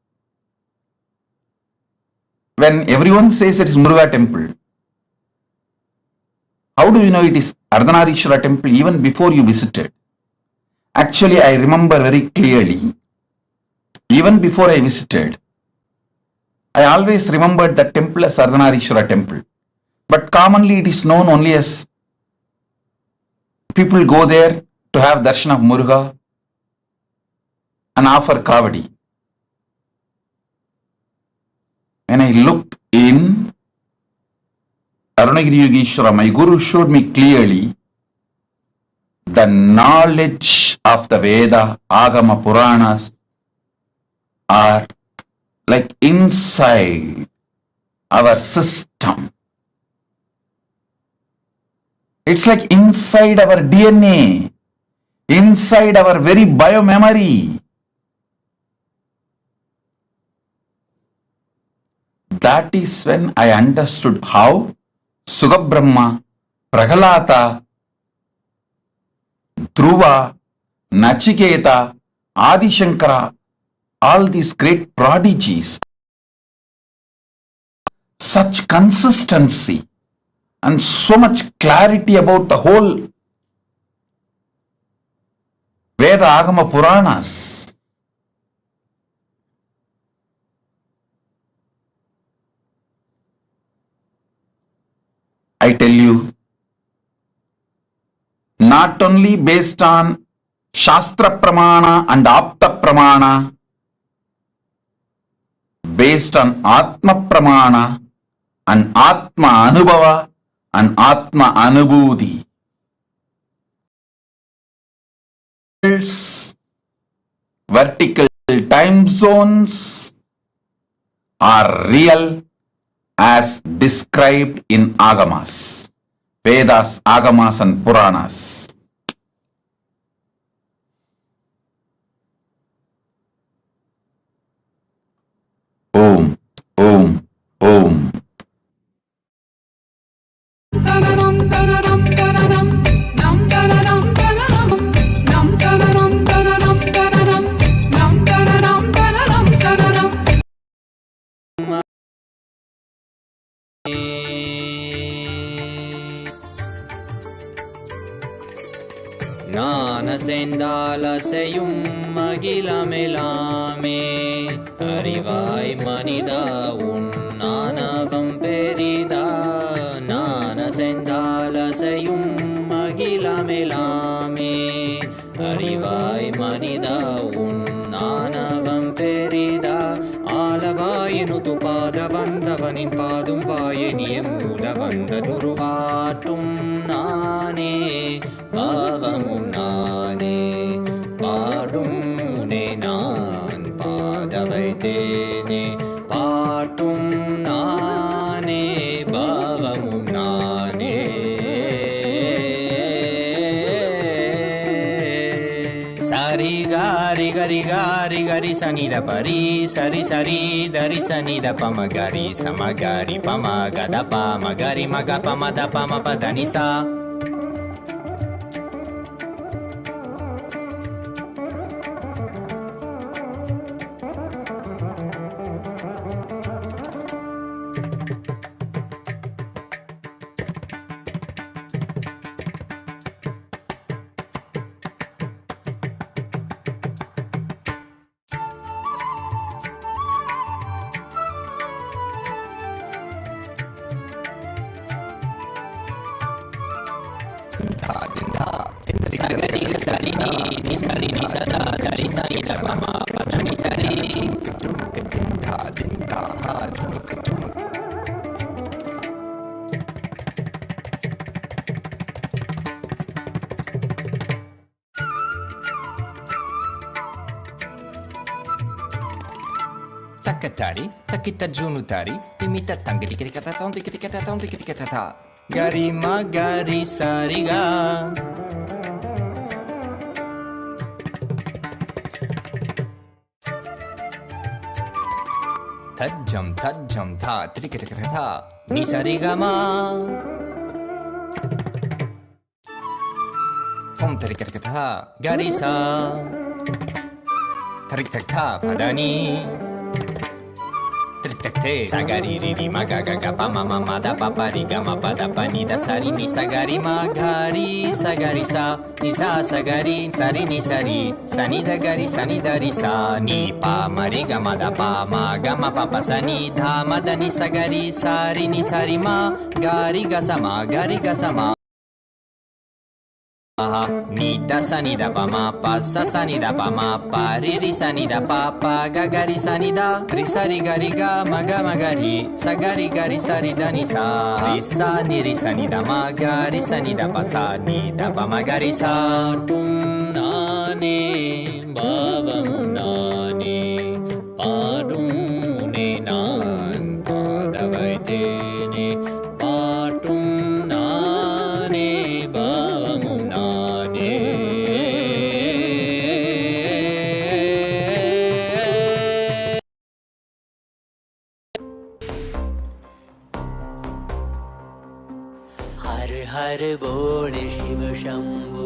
When everyone says it is Muruga temple, how do you know it is Ardhanarishwara temple even before you visited? Actually, I remember very clearly, even before I visited, I always remembered the temple as Ardhanarishwara temple. But commonly it is known only as people go there to have darshan of Muruga and offer Kavadi. When I looked in, Arunagiri Yogeshwara, my guru, showed me clearly the knowledge of the Veda, Agama, Puranas are like inside our system. It's like inside our DNA, inside our very biomemory. That is when I understood how Sugabrahma, Prahalata, Dhruva, Nachiketa, Adi Shankara, all these great prodigies, such consistency and so much clarity about the whole Veda, Agama, Puranas. I tell you, not only based on Shastra Pramana and Apta Pramana, based on Atma Pramana and Atma Anubhava and Atma Anubhuti. Vertical time zones are real as described in Agamas, Vedas, Agamas and Puranas. Om, Om, Om. ஞானசெந்தாலசையும் அகிலமெலாமே அறிவாய் மனிதா உன் ஆணவம் பெரிதா. ஞானசெந்தாலசையும் அகிலமெலாமே அறிவாய் மனிதா உன் ஆணவம் பெரிதா. ஆலவாயினுது பாத வந்தவனின் பாதும் வாயனிய மூல வந்த துருவாட்டும் நானே பாவமும் நானே பாடும் உனை நான் பாத வைத்தேனே. பாட்டும் நானே பாவமும் நானே. சரி காரி கரி காரி கரி சனித பரி சரி சரி தரி சனித பம கரி சமகரி பம கத பம கரி மக பம த பம பதனிசா. Takatari, takita junutari, timita tangri kata tom tikita tom tikita ta. Gari magari sariga. Tajam tha trikita ta. Ni sarigama. Tom trikita ta. Garisa. Tarik tak ta padani. Sagari riri magaga pa mama mada papa riga ma pada pani da sari ni sagari magari sagari sa ni sa sagari sari ni sari sani da gari sani da ri sa ni pa mariga mada pa ma ga ma papa sani dha mada ni sagari sari ni sari ma gari ga sama gari ga sama. Ni da sa ni da pa ma pa sa ni da pa ma pa ri ri sa ni da pa pa ga ga ri sa ni da ri sa ri ga ma ga ri sa ga ri da ni sa ri sa ni da ma ga ri sa ni da pa ma ga ri sa. Tum nane bhavam nane padum ne nan pada vaitene patum nane bhavam nane. हर हर बोल शिव शंभु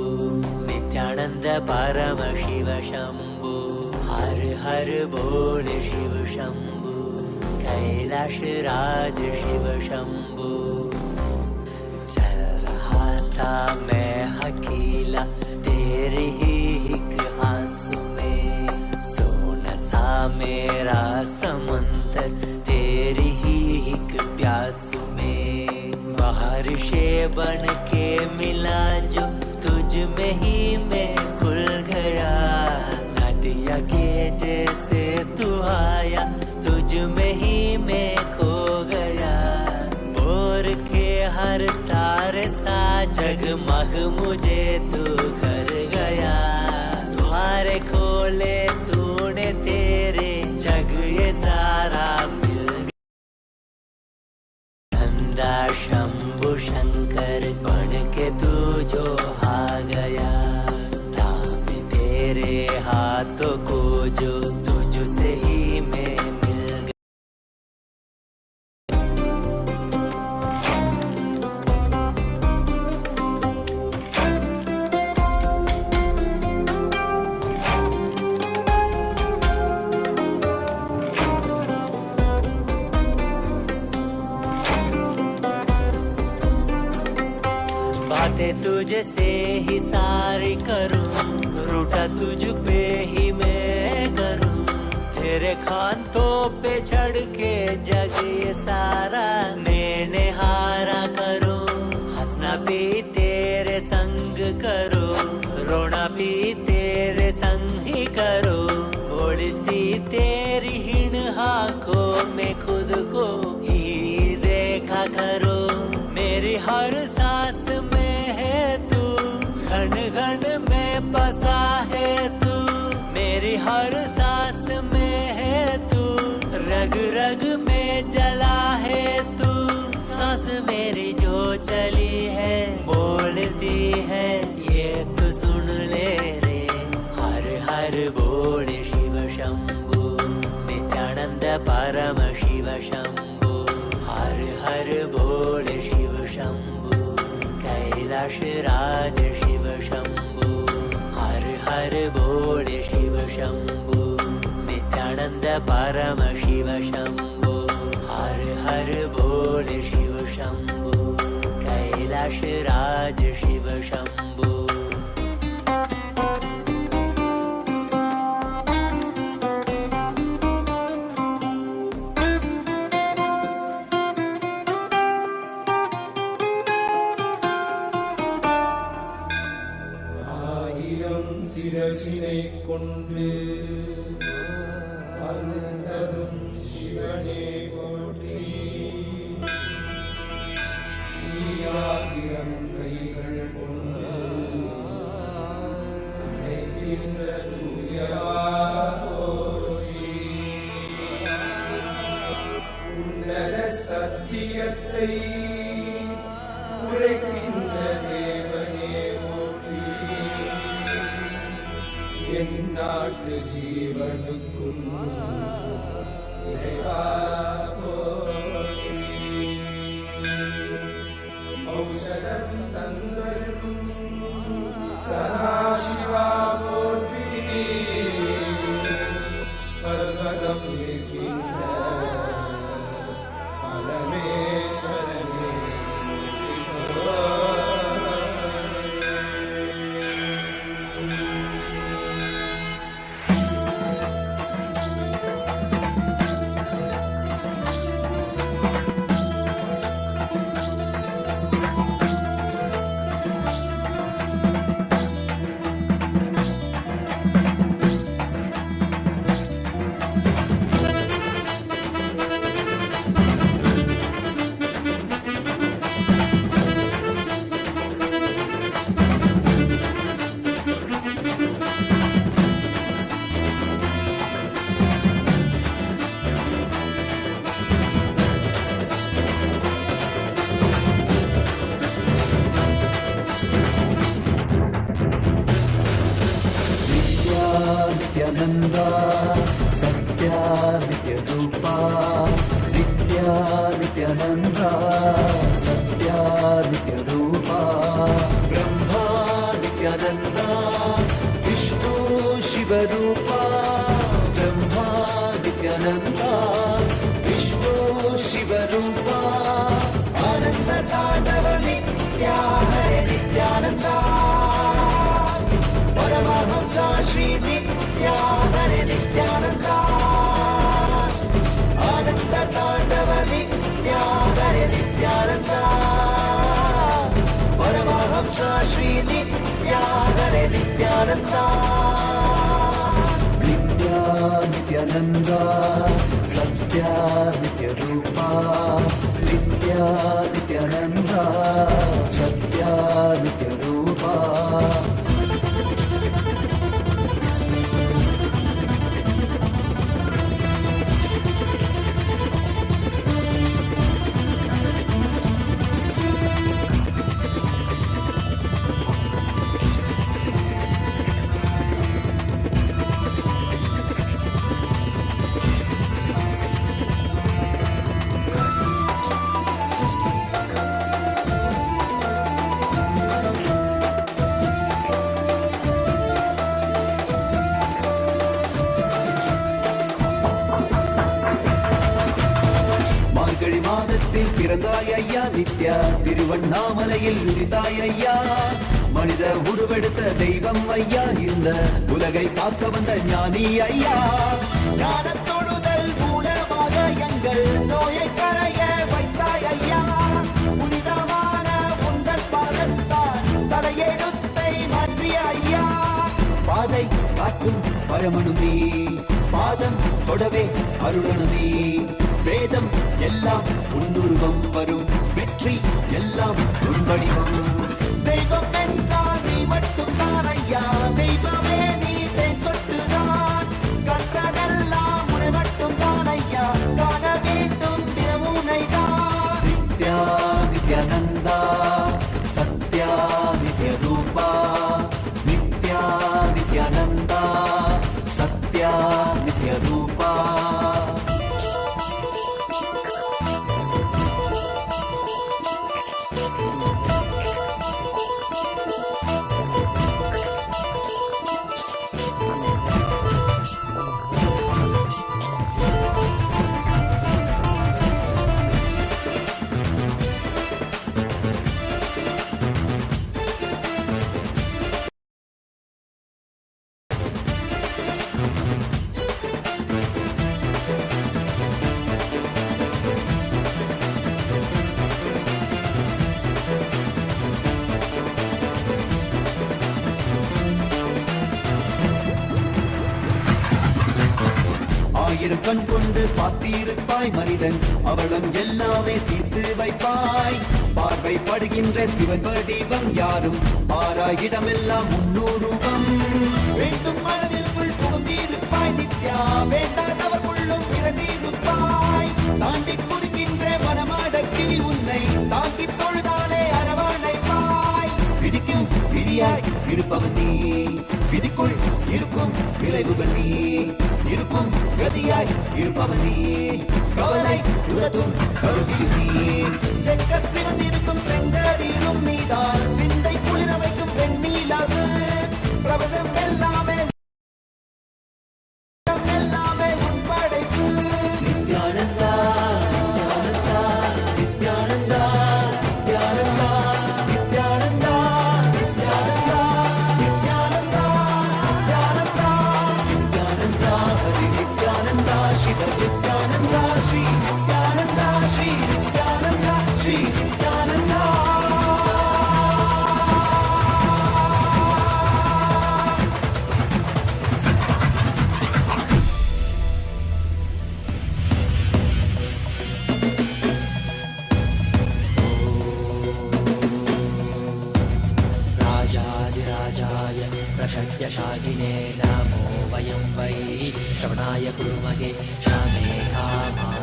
नित्यानंद परम शिव शंभु. हर हर बोल शिव शंभु कैलाश राज शिव शंभु. चल रहा था मैं अकेला तेरे ही एक आंसू में. सोना सा मेरा समंदर तेरी ही एक प्यासू में. बारिशे बन के मिला जो तुझ में ही मैं खुल गया. नदिया के जैसे तू आया तुझ में ही मैं खो गया. बोर के हर तारे सा जगमग मुझे तू कर गया. द्वारे खोले तूने तेरे कर बन के तू जो आ गया, थाम तेरे हाथों को जो तुझसे ही मैं मिल गया। बातें तुझे से ही सारी करूं, रूठा तुझ पे ही मैं करूं, तेरे खानों पे चढ़ के जग ये सारा मैंने हारा करूं, हंसना भी तेरे संग करूं, रोना भी तेरे संग ही करूं, भोली सी तेरी हीन आंखों में खुद को ही देखा करूं, मेरी हर सांस में है तू, घन घन में बसा है तू, मेरी हर सांस में है तू, रग रग में जला है तू, सांस मेरी जो चली है बोलती है ये तो सुन ले रे, हर हर बोल शिव शंभु, नित्यानंद परम शिव शंभु, हर हर बोल शिव शंभु, कैलाश राज शिव शंभु, हर हर बोल शिव शंभु, नित्यानंद परम शिव शंभु, हर हर बोल शिव शंभु, कैलाश राज शिव शंभु। ஆயிரம் சிரசினை கொண்டு அருந்தரும் சிவனே போற்றி, ஈராயிரம் கைகள் கொண்டு நினைக்கின்ற தூயவா போற்றி, உன்னத சத்தியத்தை உரைக்கின்ற தேவனே போற்றி, என் நாட்டு ஜீவனுக்கும் இறைவா போற்றி, ஔஷதம் தந்தருளும் சதாசிவா போற்றி, பர்வதம் இருக்கின்ற பரமேஸ்வரனே नित्यानंदा सत्या नित्य रूपा, नित्या नित्यानंदा सत्या नित्य रूपा, ब्रह्मा नित्यानंदा विष्णु शिव रूपा, ब्रह्मा नित्यानंदा विष्णु शिव रूपा, आनंद तांडव नित्या हरे नित्यानंदा, परमहंसा श्री नित्या हरे नित्यानंदा, आनंद तांडव नित्या हरे नित्यानंदा, परमहंसा श्री नित्या हरे नित्यानंदा, नित्या नित्यानंदा सत्या नित्य रूपा, नित्या नित्यानंदा सत्या नित्य रूपा, பிறந்தாய் ஐயா நித்யா, திருவண்ணாமலையில் உதித்தாய் ஐயா. மனித உருவெடுத்த தெய்வம் ஐயா, இந்த உலகை காக்க வந்த ஞானி ஐயா. ஞான தொழுதல் மூலமாக எங்கள் நோயை கரைய வைத்தாய் ஐயா. புனிதமான உந்தன் பாதத்தால் தலையெழுத்தை மாற்றிய ஐயா. பாதை காட்டும் பரமனுமே, பாதம் தொடவே அருளனுமே. வேதம் எல்லாம் உன்னுருவம் வரும், வெற்றி எல்லாம் உன்வடிவம். தெய்வம் என்றால் நீ மட்டும் தான் ஐயா, தெய்வமே நீ தேன் சொட்டுதான். கற்றதெல்லாம் உனை மட்டும் தான் ஐயா, காண வேண்டும் தினமுனை தான். நித்யா நித்யானந்தா சத்யா நித்ய ரூபா, நித்யா நித்யானந்தா சத்யா நித்ய ரூபா. ஆயிரம் கண் கொண்டு பார்த்திருப்பாய் மனிதன், அவளும் எல்லாமே தீர்த்து வைப்பாய். பார்வைப்படுகின்ற சிவன் வடிவம் யாரும் ஆராயிடமெல்லாம் முன்னூறுவம். வேண்டும் மனதிற்குள் புகுந்திருப்பாய் நித்யா, வேண்டாதவர்களும் இறந்திருப்பாய். தாண்டி குதிக்கின்ற மனமடக்கி உன்னை தாங்கி தொழுதாலே அரவணைப்பாய். விதிக்கும் விதியாய் இருப்பவன் நீ, விதிக்குள் இருக்கும் விளைவுகள் நீ, இருக்கும் கதியாய் இருப்பவன் நீ. கவலை உலதும் கருவியும் நீ, செக்க சிவந்திருக்கும் செங்கதிரும் நீதான். சிந்தை குளிர வைக்கும் பெண்ணீலாது, பிரபதம் எல்லாமே எல்லாமே உன் படைப்பு. நித்யானந்தா நித்யானந்தா நித்யானந்தா நித்யானந்தா நித்யானந்தா நித்யானந்தா நித்யானந்தா நித்யானந்தா நித்யானந்தா ஹரி நித்யானந்தா சிவ நித்யானந்தா ஸ்ரீ நித்யானந்தா ஸ்ரீ நித்யானந்தா ஸ்ரீ நித்யானந்தா. राजाधिराजाय प्रशक्यशागिने नमो वयं वै श्रवणाय कुर्महे. श्यामे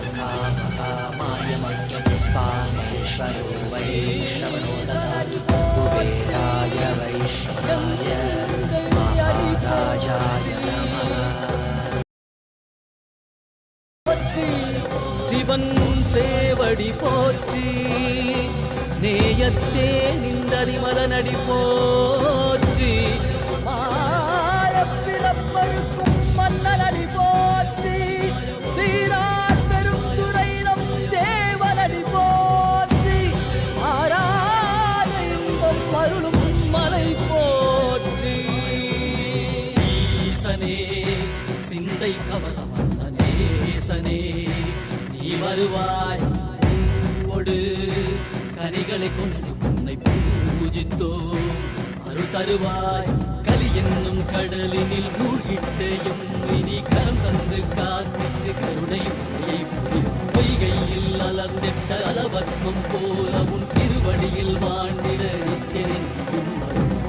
कामाय मह्यं कामेश्वरो वै श्रवणो ददातु. कुबेराय वैश्रवणाय महाराजाय नमः. சிவன் சேவடி போற்றி, நேயத்தே நின்றறிமலனடி போற்றி. மாயப்பிறப்பருக்கும் மன்னனடி போற்றி, சீரார் பெரும் துறை நம் தேவனடி போற்றி. ஆராத இன்பம் அருளும் மலை போற்றி. ஈசனே சிந்தை கவல வந்த நேசனே, நீ வருவாய் பூவோடு கனிகளை கொண்டு உன்னை பூஜித்தோ. அருள் தருவாய் கலி என்னும் கடலினில் மூழ்கிட்டேயும் இனி கரம் தந்து காத்திட்டு கருணை உரையை பொய்கையில் அலர்ந்திட்ட அலபத்மம் போல உன் திருவடியில் வாழ்ந்திட நித்தியனின்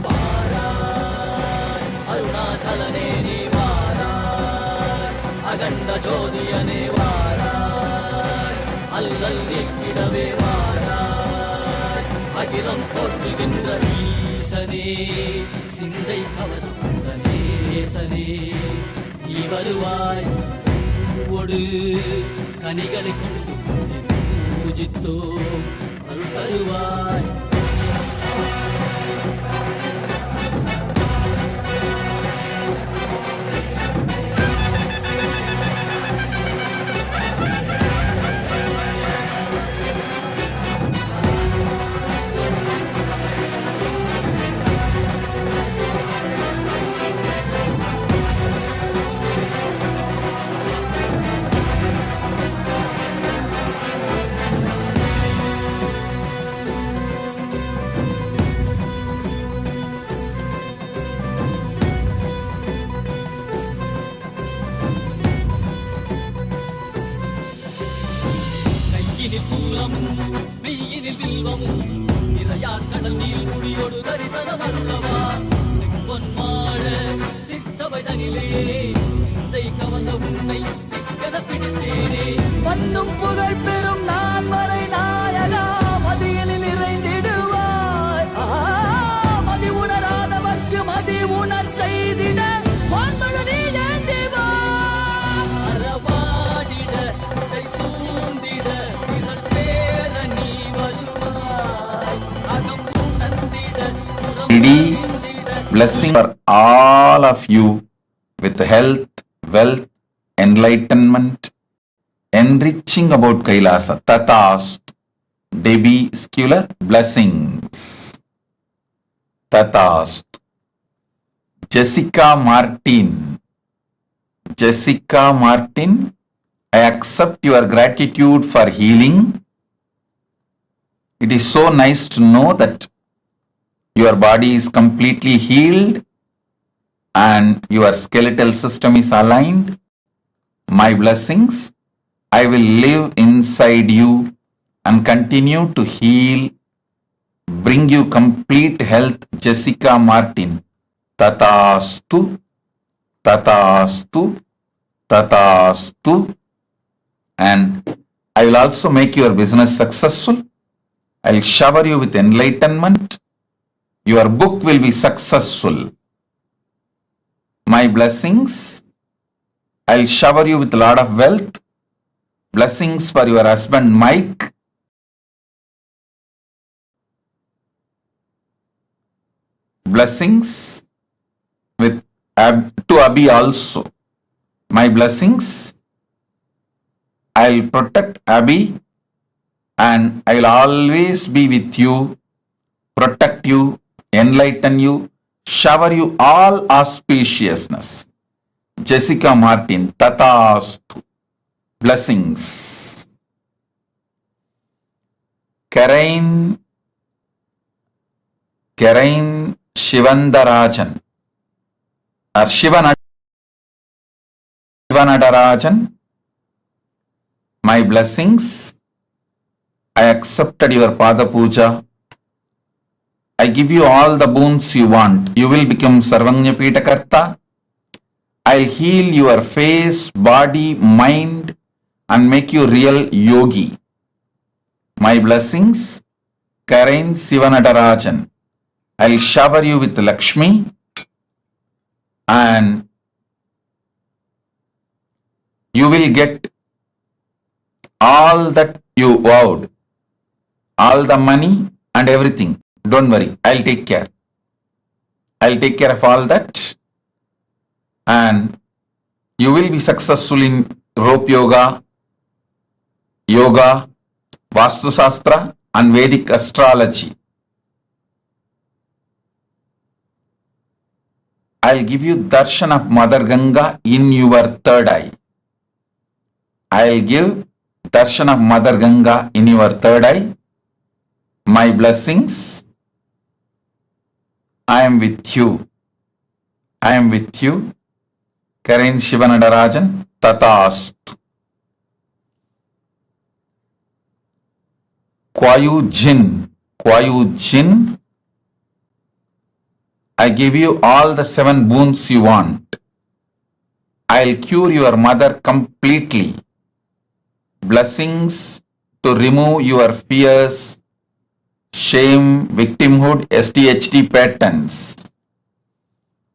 வாராய். அருணாச்சலனே நீ வாராய், அகண்ட ஜோதியனே வாராய், அல்லல் நீக்கிடவே வாராய். அகிலம் போற்றுகின்ற ஈசனே, சிந்தை கவர்ந்த நேசனே, நீ வருவாய் பூவோடு கனிகளை கொண்டு உன்னை பூஜித்தோம். அருள் தருவாய். கடல் நீல் குடியோடு தரிசனம் அருளவா செம்பொன்மாழ சிற்றவை தனிலே சிந்தை கவர்ந்த உன்னை சிக்கன பிடித்தேனே மண்ணும் புகழ் பெறும் நான் வரை நாயகா மதியில் நிறைந்திடுவாய் மதி உணராதவர்க்கு மதி உணர் செய்திட வான்மழு நீ ஏந்திவா அறவாடிட கை சூழ்ந்திட விரல் சேர நீ வருவாய் அகம் உணர்ந்திட Needy blessing for all of you with health, wealth, enlightenment, enriching about Kailasa. Tatast. Debbie Scular blessings. Tatast. Jessica Martin. Jessica Martin, I accept your gratitude for healing. It is so nice to know that your body is completely healed and your skeletal system is aligned. My blessings, I will live inside you and continue to heal, bring you complete health, Jessica Martin. Tatastu, Tatastu, Tatastu. And I will also make your business successful. I will shower you with enlightenment. Your book will be successful. My blessings, I'll shower you with a lot of wealth. Blessings for your husband Mike. Blessings with to Abhi also. My blessings, I'll protect Abhi and I'll always be with you, protect you, enlighten you, shower you all auspiciousness. Jessica Martin, Tatastu. Blessings. Karain Shivandarajan or Shivanadarajan. My blessings. I accepted your Pada Puja. I give you all the boons you want. You will become Sarvanya Pitakarta. I'll heal your face, body, mind and make you real yogi. My blessings, Karain Sivanadarajan. I'll shower you with Lakshmi and you will get all that you vowed, all the money and everything. Don't worry, I'll take care. I'll take care of all that and you will be successful in rope yoga, Vastu Shastra and Vedic astrology. I'll give you darshan of Mother Ganga in your third eye. I'll give darshan of Mother Ganga in your third eye. My blessings, I am with you. I am with you. Karain Shivanadarajan, Tatastu. Kwayu Jin, I give you all the 7 boons you want. I'll cure your mother completely. Blessings to remove your fears, shame, victimhood, SDHD patterns.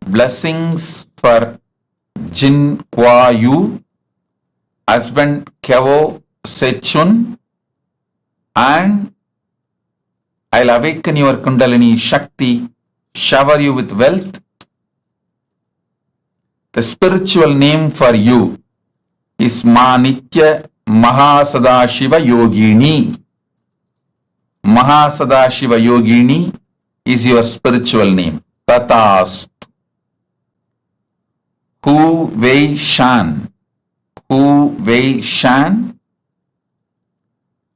Blessings for Jin Kwayu, husband Kevo Sechun, and I'll awaken your Kundalini Shakti, shower you with wealth. The spiritual name for you is Manitya MahaSadashiva Yogini. MahaSadashiva Yogini is your spiritual name. Tatast. Hu Wei Shan.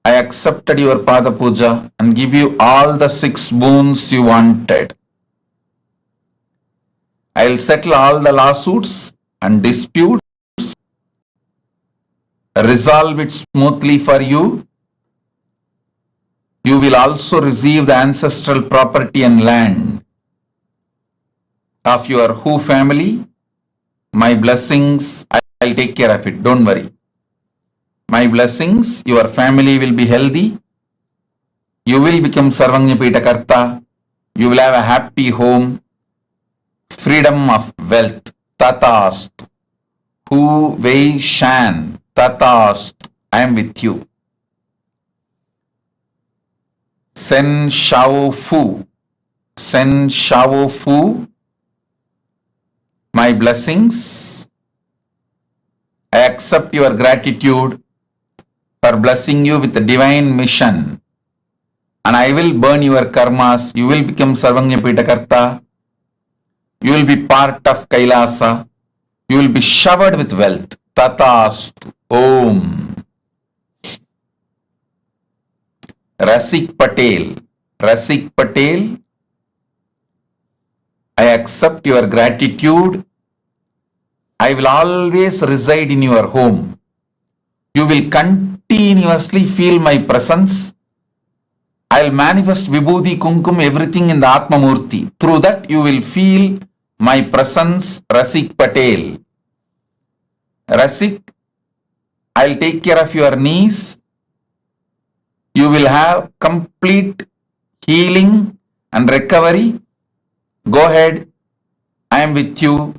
I accepted your Pada Puja and give you all the 6 boons you wanted. I'll settle all the lawsuits and disputes, resolve it smoothly for you. You will also receive the ancestral property and land of your who family. My blessings, I'll take care of it. Don't worry. My blessings, your family will be healthy. You will become Sarvanyapita Karta. You will have a happy home. Freedom of wealth. Tatastu. Hu Wei Shan. Tatastu. I am with you. Sen Shao Fu. Sen Shao Fu. My blessings. I accept your gratitude for blessing you with the divine mission. And I will burn your karmas. You will become Sarvanyapita Karta. You will be part of Kailasa. You will be showered with wealth. Tatastu. Om. Rasik Patel. Rasik Patel. I accept your gratitude. I will always reside in your home. You will continuously feel my presence. I will manifest Vibhuti, Kumkum, everything in the Atma Murthy. Through that you will feel my presence, Rasik Patel. Rasik, I will take care of your knees. You will have complete healing and recovery. Go ahead. I am with you.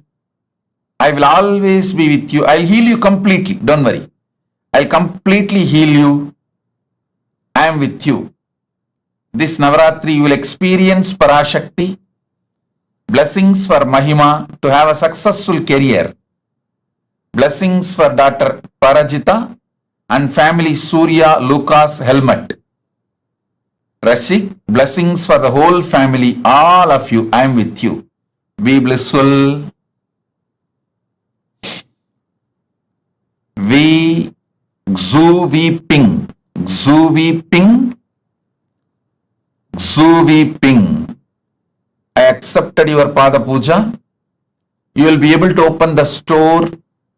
I will always be with you. I will heal you completely. Don't worry. I will completely heal you. I am with you. This Navaratri you will experience Parashakti. Blessings for Mahima to have a successful career. Blessings for daughter Parajita and family Surya Lucas Helmet. Rashik, blessings for the whole family, all of you. I am with you. Be blissful. We Xu Vi Ping. Xu Vi Ping. Xu Vi Ping. I accepted your Pada Puja. You will be able to open the store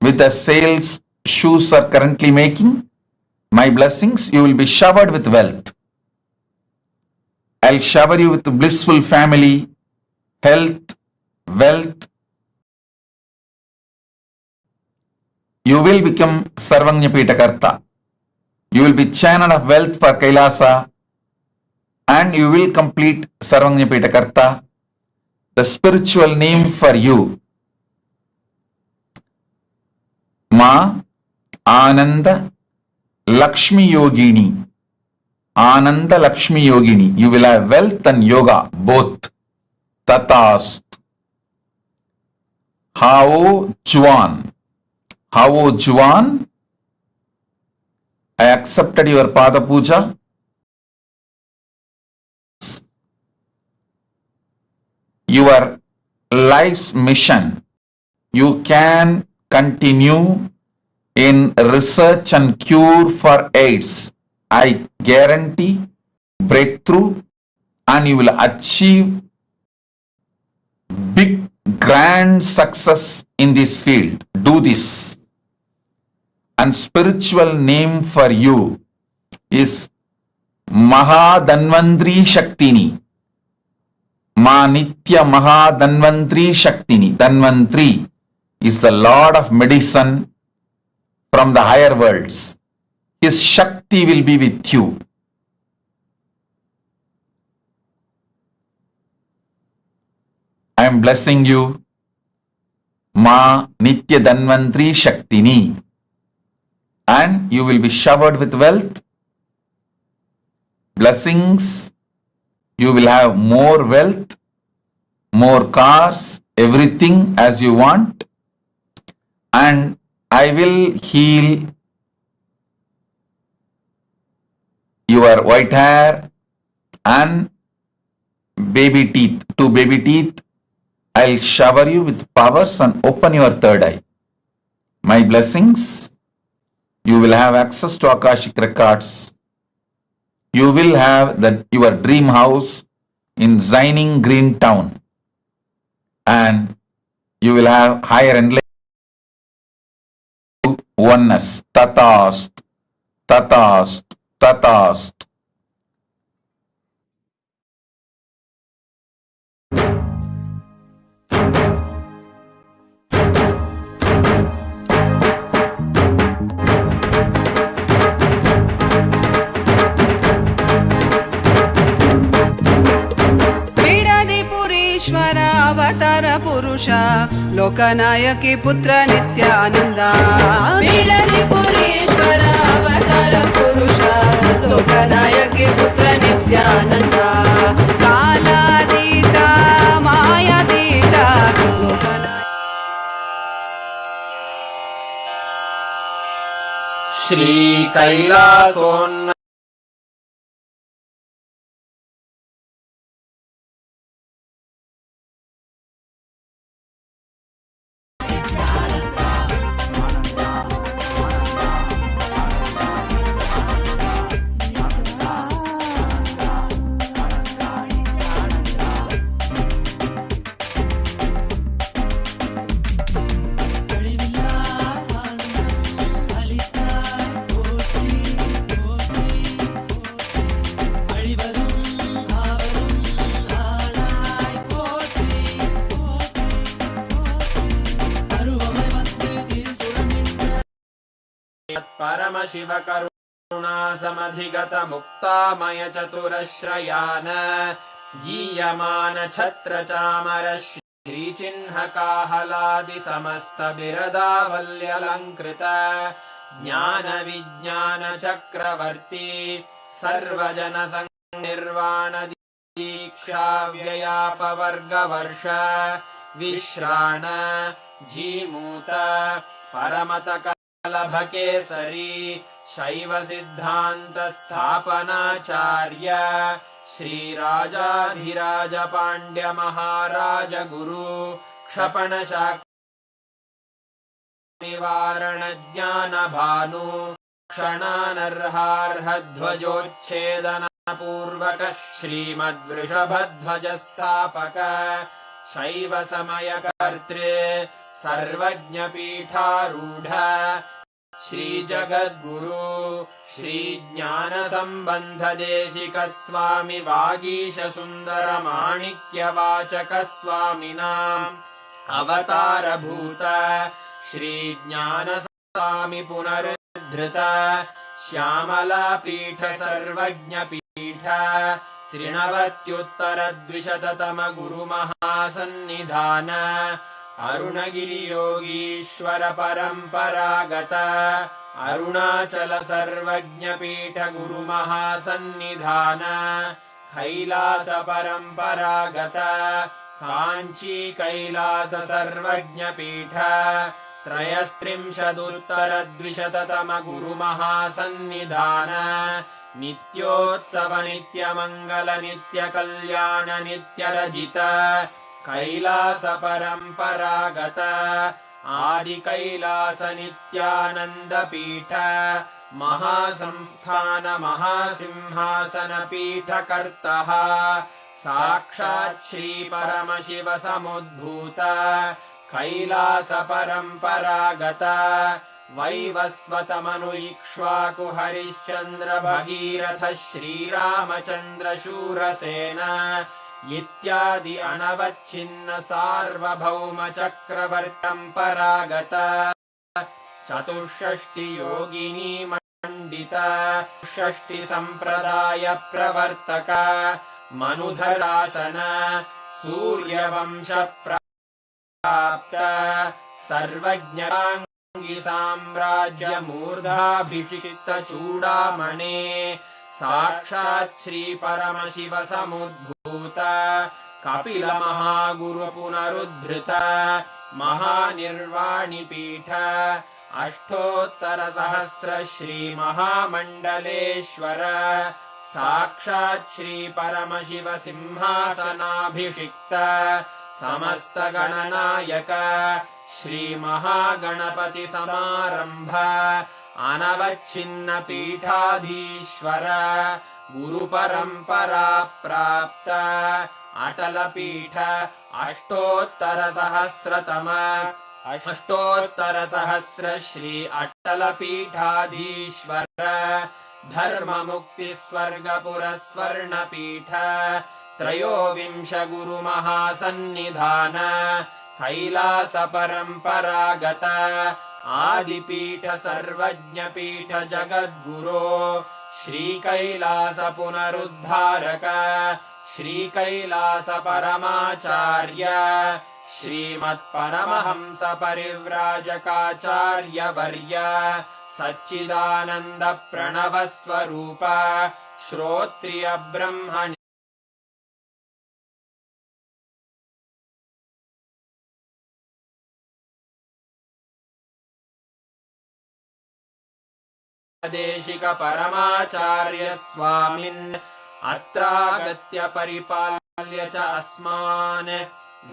with the sales shoes are currently making. My blessings, you will be showered with wealth. I'll shower you with blissful family, health, wealth. You will become Sarvanyapita Karta. You will be channel of wealth for Kailasa and you will complete Sarvanyapita Karta. The spiritual name for you, Ma Ananda Lakshmi Yogini. Ananda Lakshmi Yogini. You will have wealth and yoga both. Tatast. Hao Juan. Hao Juan. I accepted your Pada Puja. Your life's mission. You can continue in research and cure for AIDS. I guarantee breakthrough and you will achieve big grand success in this field. Do this. And spiritual name for you is Mahadanvantri Shaktini. Ma Nitya Mahadanvantri Shaktini. Danvantri is the Lord of medicine from the higher worlds. His Shakti will be with you. I am blessing you. Ma Nitya Danvantri Shaktini. And you will be showered with wealth. Blessings. You will have more wealth, more cars, everything as you want. And I will heal your white hair and baby teeth. 2 baby teeth. I'll shower you with powers and open your third eye. My blessings. You will have access to Akashic records. You will have your dream house in Zining Green Town. And you will have higher enlightenment. Oneness. Tatast. Tatast. Tatast. पुरुष लोकनायकी पुत्र नित्यानंद पुरेश्वर अवतार पुरुष लोकनायकी पुत्र नित्यानंद कालातीता मायातीता श्री कैलासोन्न परमशिव करुणा समधिगत मुक्तामय चतुरश्रयान गीयमान छत्र चामर श्रीचिह्न काहलादि समस्त बिरदावल्यलंकृत ज्ञान विज्ञान चक्रवर्ती सर्वजन निर्वाण दीक्षा व्ययापवर्गवर्ष विश्राण झीमूत परमत लभकेसरी शैव सिद्धांत स्थापनाचार्य श्रीराजाधिराज पांड्य महाराज गुरु क्षपण निवारण ज्ञान भानु क्षणानर्हार्ह ध्वजोच्छेदन पूर्वक श्रीमद्वृषभध्वज स्थापक शैव समय कर्तृ सर्वज्ञ पीठारूढ़ श्री जगद्गुरु श्री ज्ञान संबंध देशिक स्वामी वागीश सुंदर माणिक्य वाचक स्वामिनाम् अवतार भूत श्री ज्ञान स्वामी पुनरुद्धृत श्यामला पीठ सर्वज्ञ पीठ त्रिनवत्युत्तर द्विशततम गुरु महासन्निधान अरुणगिरि योगीश्वर परंपरागत अरुणाचल सर्वज्ञ पीठ गुरु महासन्निधान कैलास परंपरागत कांची कैलास सर्वज्ञ पीठ त्रयस्त्रिंशदुत्तर द्विशततम गुरु महासन्निधान नित्योत्सव नित्य मंगल नित्य कल्याण नित्य रजित कैलास परंपरागत आदि कैलास नित्यानंद पीठ महासंस्थान महासिंहासन पीठ कर्तः साक्षात् श्री परमशिव समुद्भूत कैलास परंपरागत वैवस्वत मनु इक्ष्वाकु हरिश्चंद्र भगीरथ श्रीरामचंद्र शूरसेन इत्यादि अनवच्छिन्न सार्वभौम चक्रवर्तंपरागत चतुष्षष्टि योगिनी मंडित षष्टि संप्रदाय प्रवर्तक मनुधरासन सूर्यवंश प्राप्त सर्वज्ञांगी साम्राज्य मूर्धाभिषिक्त चूड़ामणे साक्षात् श्री परमशिव समुद्भूत कपिल महागुरु पुनरुद्धृत महानिर्वाणि पीठ अष्टोत्तर सहस्र श्री महामंडलेश्वर साक्षात् श्री परमशिव सिंहासनाभिषिक्त समस्त गणनायक श्री महागणपति समारंभ अनवच्छिन्न पीठाधीश्वर गुरु परंपरा प्राप्त अटल पीठ अष्टोत्तर सहस्र श्री अटल पीठाधीश्वर धर्म मुक्ति स्वर्गपुर स्वर्ण पीठ त्रयोविंश गुरु महासन्निधान कैलास परंपरागत आदिपीठ सर्वज्ञ पीठ जगद्गुरो श्री कैलास पुनरुद्धारक श्री कैलास परमाचार्य श्रीमत्परमहंस परिव्राजकाचार्यवर्य सच्चिदानन्द प्रणव स्वरूप श्रोत्रिय ब्रह्म देशिक परमाचार्य स्वामिन् अत्रागत्य परिपाल्य च अस्मान्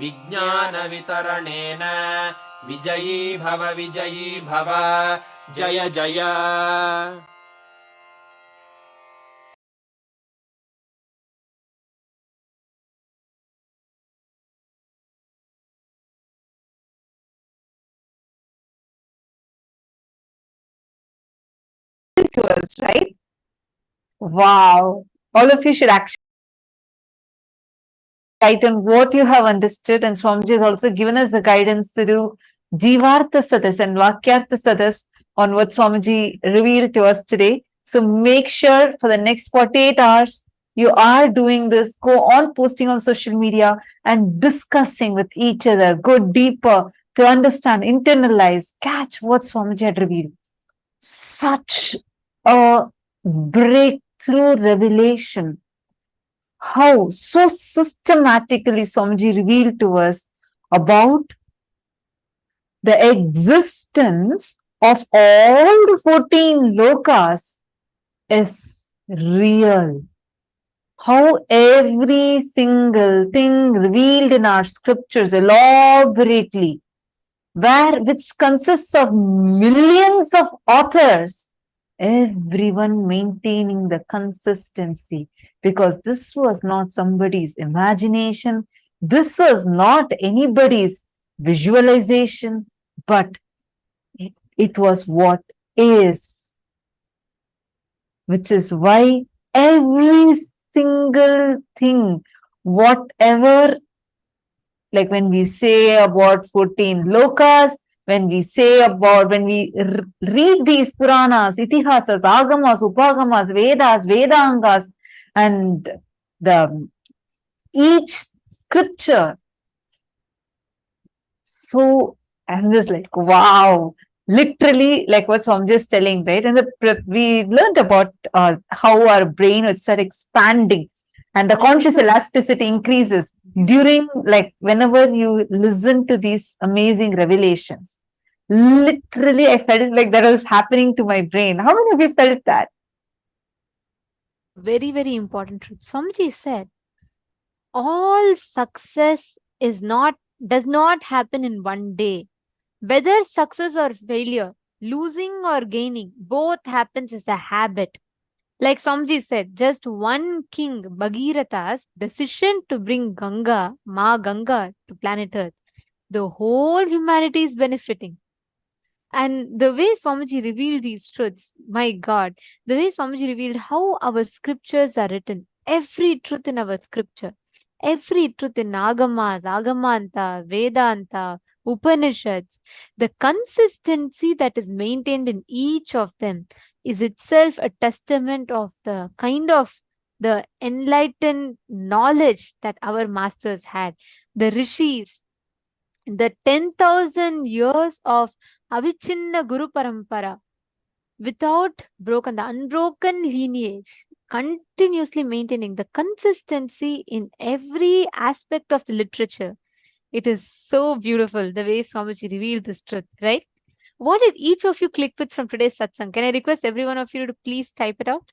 विज्ञान वितरणेन विजयी भव जय जय To us, right? Wow. All of you should actually write on what you have understood, and Swamiji has also given us the guidance to do Jivartha Sadas and Vakyartha Sadas on what Swamiji revealed to us today. So make sure for the next 48 hours, you are doing this. Go on posting on social media and discussing with each other. Go deeper to understand, internalize, catch what Swamiji had revealed. Such a breakthrough revelation. How so systematically Swamiji revealed to us about the existence of all the 14 lokas is real. How every single thing revealed in our scriptures elaborately, which consists of millions of authors, everyone maintaining the consistency, because this was not somebody's imagination, this was not anybody's visualization, but it was what is, which is why every single thing, whatever, like when we say about 14 lokas, when we say about, when we read these Puranas, Itihasas, Agamas, Upagamas, Vedas, Vedangas, and each scripture. So I'm just like, wow, literally like what Swamiji is telling, right? And we learned about how our brain would start expanding and the conscious elasticity increases during, like, whenever you listen to these amazing revelations. Literally, I felt like that was happening to my brain. How many of you felt that? Very, very important truth. Swamiji said, all success does not happen in one day. Whether success or failure, losing or gaining, both happens as a habit. Like Swamiji said, just one king, Bhagiratha's decision to bring Ganga, Ma Ganga, to planet Earth, the whole humanity is benefiting. And the way Swamiji revealed these truths, my God, the way Swamiji revealed how our scriptures are written, every truth in our scripture, every truth in Agamas, Agamanta, Vedanta, Upanishads, the consistency that is maintained in each of them is itself a testament of the kind of the enlightened knowledge that our masters had. The rishis, the 10,000 years of Avichinna Guru Parampara, without broken, the unbroken lineage, continuously maintaining the consistency in every aspect of the literature. It is so beautiful the way Swamiji revealed this truth, right? What did each of you click with from today's satsang? Can I request every one of you to please type it out?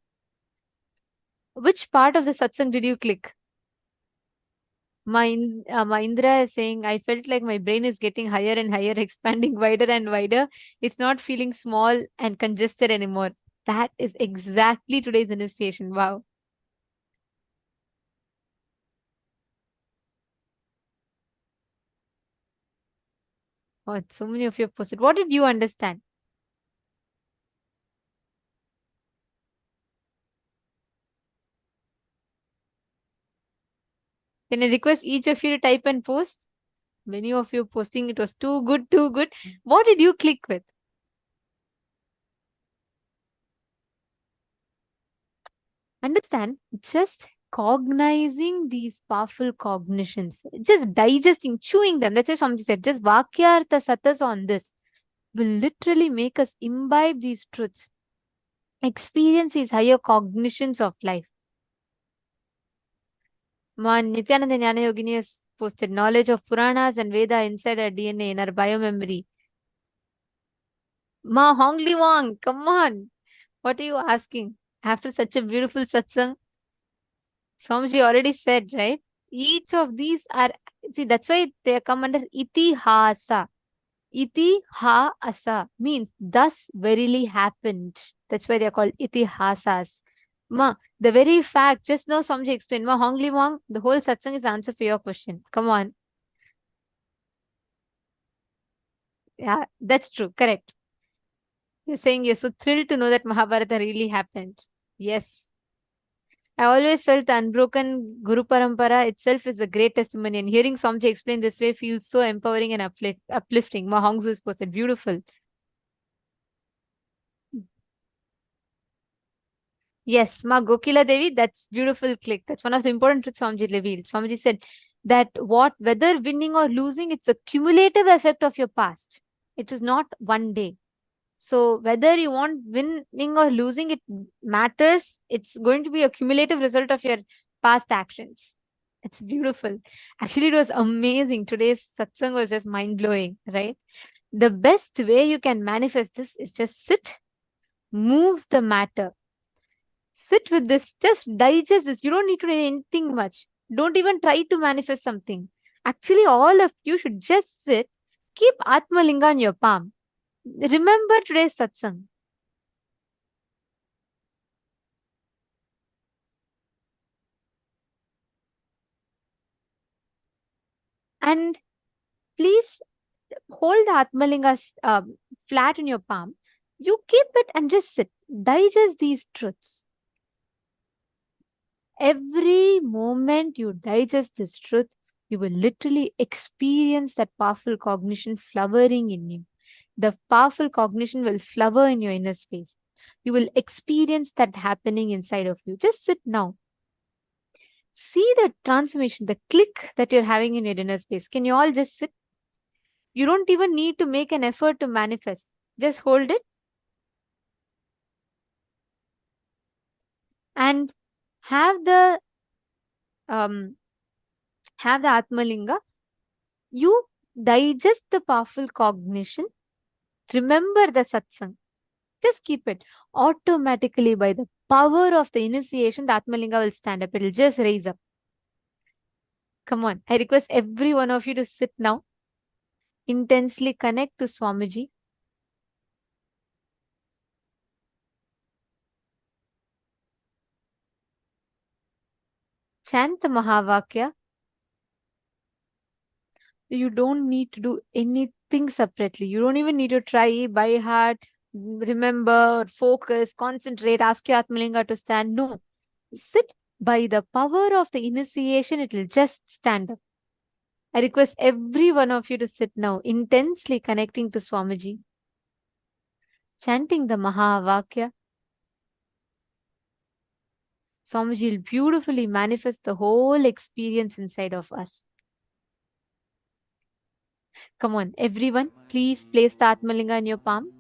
Which part of the satsang did you click? Indra is saying, I felt like my brain is getting higher and higher, expanding wider and wider. It's not feeling small and congested anymore. That is exactly today's initiation. Wow. Oh, so many of you have posted. What did you understand? Can I request each of you to type and post? Many of you posting, it was too good, too good. What did you click with? Understand, just cognizing these powerful cognitions, just digesting, chewing them. That's why Swamiji said, just Vakyartha Satas on this will literally make us imbibe these truths, experience these higher cognitions of life. Ma Nityananda Jnana Yogini has posted knowledge of Puranas and Veda inside our DNA in our biomemory. Ma Hongli Wang, come on. What are you asking? After such a beautiful satsang, Swamiji already said, right? Each of these are, see, that's why they come under itihasa. Itihasa means thus verily happened. That's why they are called itihasas. Ma, the very fact, just now Swamiji explained, Ma Hongli Wang, the whole satsang is answer for your question. Come on. Yeah, that's true. Correct. You're saying you're so thrilled to know that Mahabharata really happened. Yes. I always felt the unbroken Guru Parampara itself is a great testimony, and hearing Swamiji explain this way feels so empowering and uplifting. Ma Hongzu is posted. Beautiful. Yes, Ma Gokila Devi, that's beautiful click. That's one of the important truths Swamiji revealed. Swamiji said that whether winning or losing, it's a cumulative effect of your past. It is not one day. So whether you want winning or losing, it matters. It's going to be a cumulative result of your past actions. It's beautiful. Actually, it was amazing. Today's satsang was just mind-blowing, right? The best way you can manifest this is just sit, move the matter. Sit with this, just digest this. You don't need to do anything much. Don't even try to manifest something. Actually, all of you should just sit, keep Atmalinga on your palm. Remember today's satsang. And please hold the Atmalinga flat in your palm. You keep it and just sit. Digest these truths. Every moment you digest this truth, you will literally experience that powerful cognition flowering in you. The powerful cognition will flower in your inner space. You will experience that happening inside of you. Just sit now. See the transformation, the click that you're having in your inner space. Can you all just sit? You don't even need to make an effort to manifest. Just hold it and have the Atmalinga. You digest the powerful cognition. Remember the satsang. Just keep it. Automatically, by the power of the initiation, the Atmalinga will stand up. It will just raise up. Come on. I request every one of you to sit now. Intensely connect to Swamiji. Chant the Mahavakya. You don't need to do anything separately. You don't even need to try by heart, remember, focus, concentrate, ask your Atmalinga to stand. No. Sit. By the power of the initiation, it will just stand up. I request every one of you to sit now, intensely connecting to Swamiji, chanting the Mahavakya. Swamiji will beautifully manifest the whole experience inside of us. Come on, everyone, please place the Atmalinga in your palm.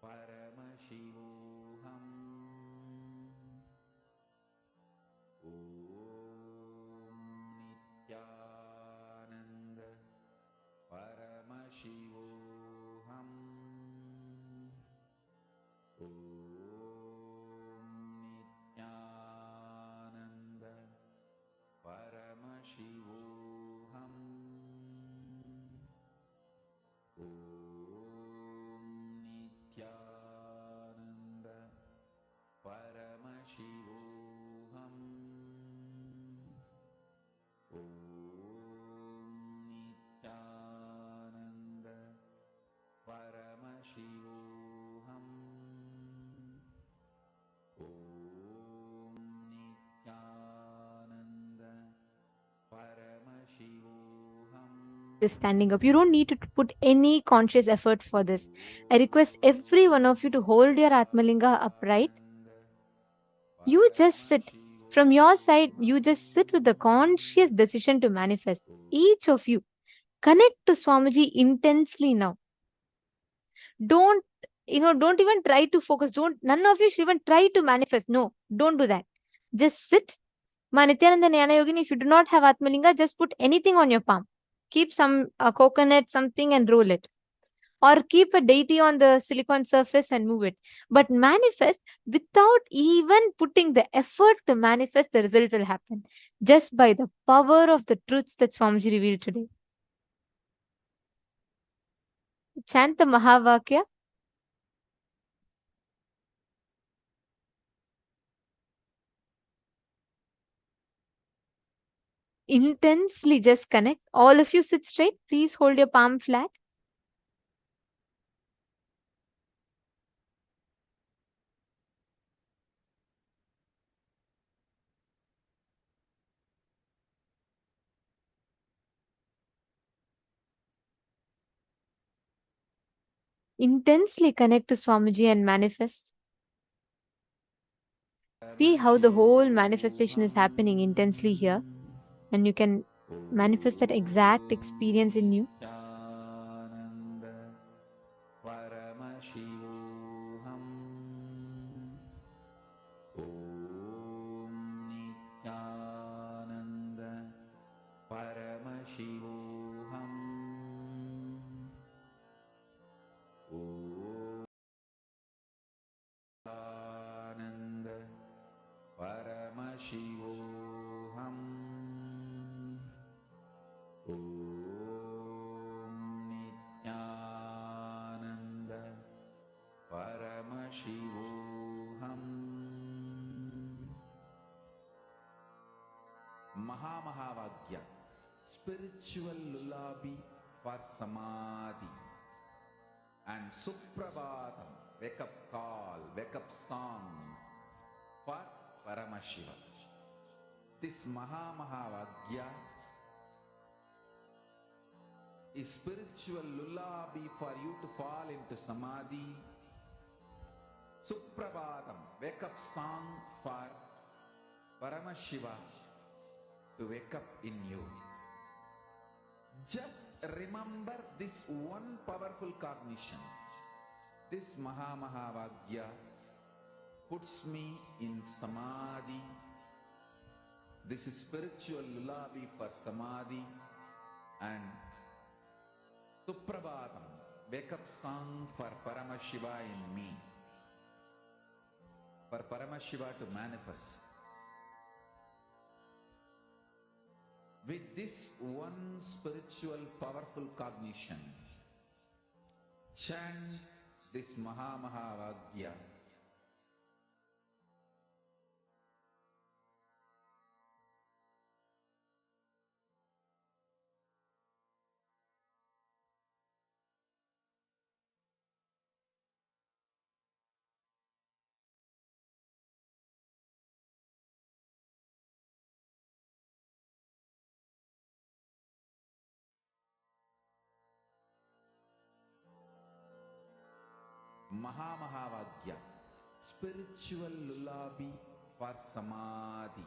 Paramashivoham. Om Nityananda Paramashivoham. Om Nityananda Paramashivoham. Om Nityananda Paramashivoham. Om Nityananda Paramashivoham. Om Nityananda Paramashivoham. Om Nityananda Paramashivoham. Just standing up. You don't need to put any conscious effort for this. I request every one of you to hold your Atmalinga upright. You just sit. From your side, you just sit with the conscious decision to manifest. Each of you, connect to Swamiji intensely now. Don't even try to focus. None of you should even try to manifest. No, don't do that. Just sit. Ma Nityananda Jnana Yogini, if you do not have Atmalinga, just put anything on your palm. Keep some coconut, something, and roll it. Or keep a deity on the silicon surface and move it. But manifest without even putting the effort to manifest, the result will happen. Just by the power of the truths that Swamiji revealed today. Chant the Mahavakya. Intensely just connect. All of you sit straight. Please hold your palm flat. Intensely connect to Swamiji and manifest. See how the whole manifestation is happening intensely here. And you can manifest that exact experience in you. Nityananda Paramashivoham. Om Nityananda Paramashivoham. Om Nityananda Paramashivoham. Om Nityananda Paramashivoham. Mahavagya, spiritual lullaby for Samadhi, and Suprabhatam, wake up call, wake up song for Paramashiva. This Mahavagya is spiritual lullaby for you to fall into Samadhi. Suprabhatam, wake up song for Paramashiva to wake up in you. Just remember this one powerful cognition. This Mahavagya puts me in Samadhi. This is spiritual lullaby for Samadhi, and Suprabhatam, wake up song for Paramashiva in me. For Paramashiva to manifest. With this one spiritual powerful cognition, chant this Mahavagya. Mahavagya, spiritual lullaby for Samadhi,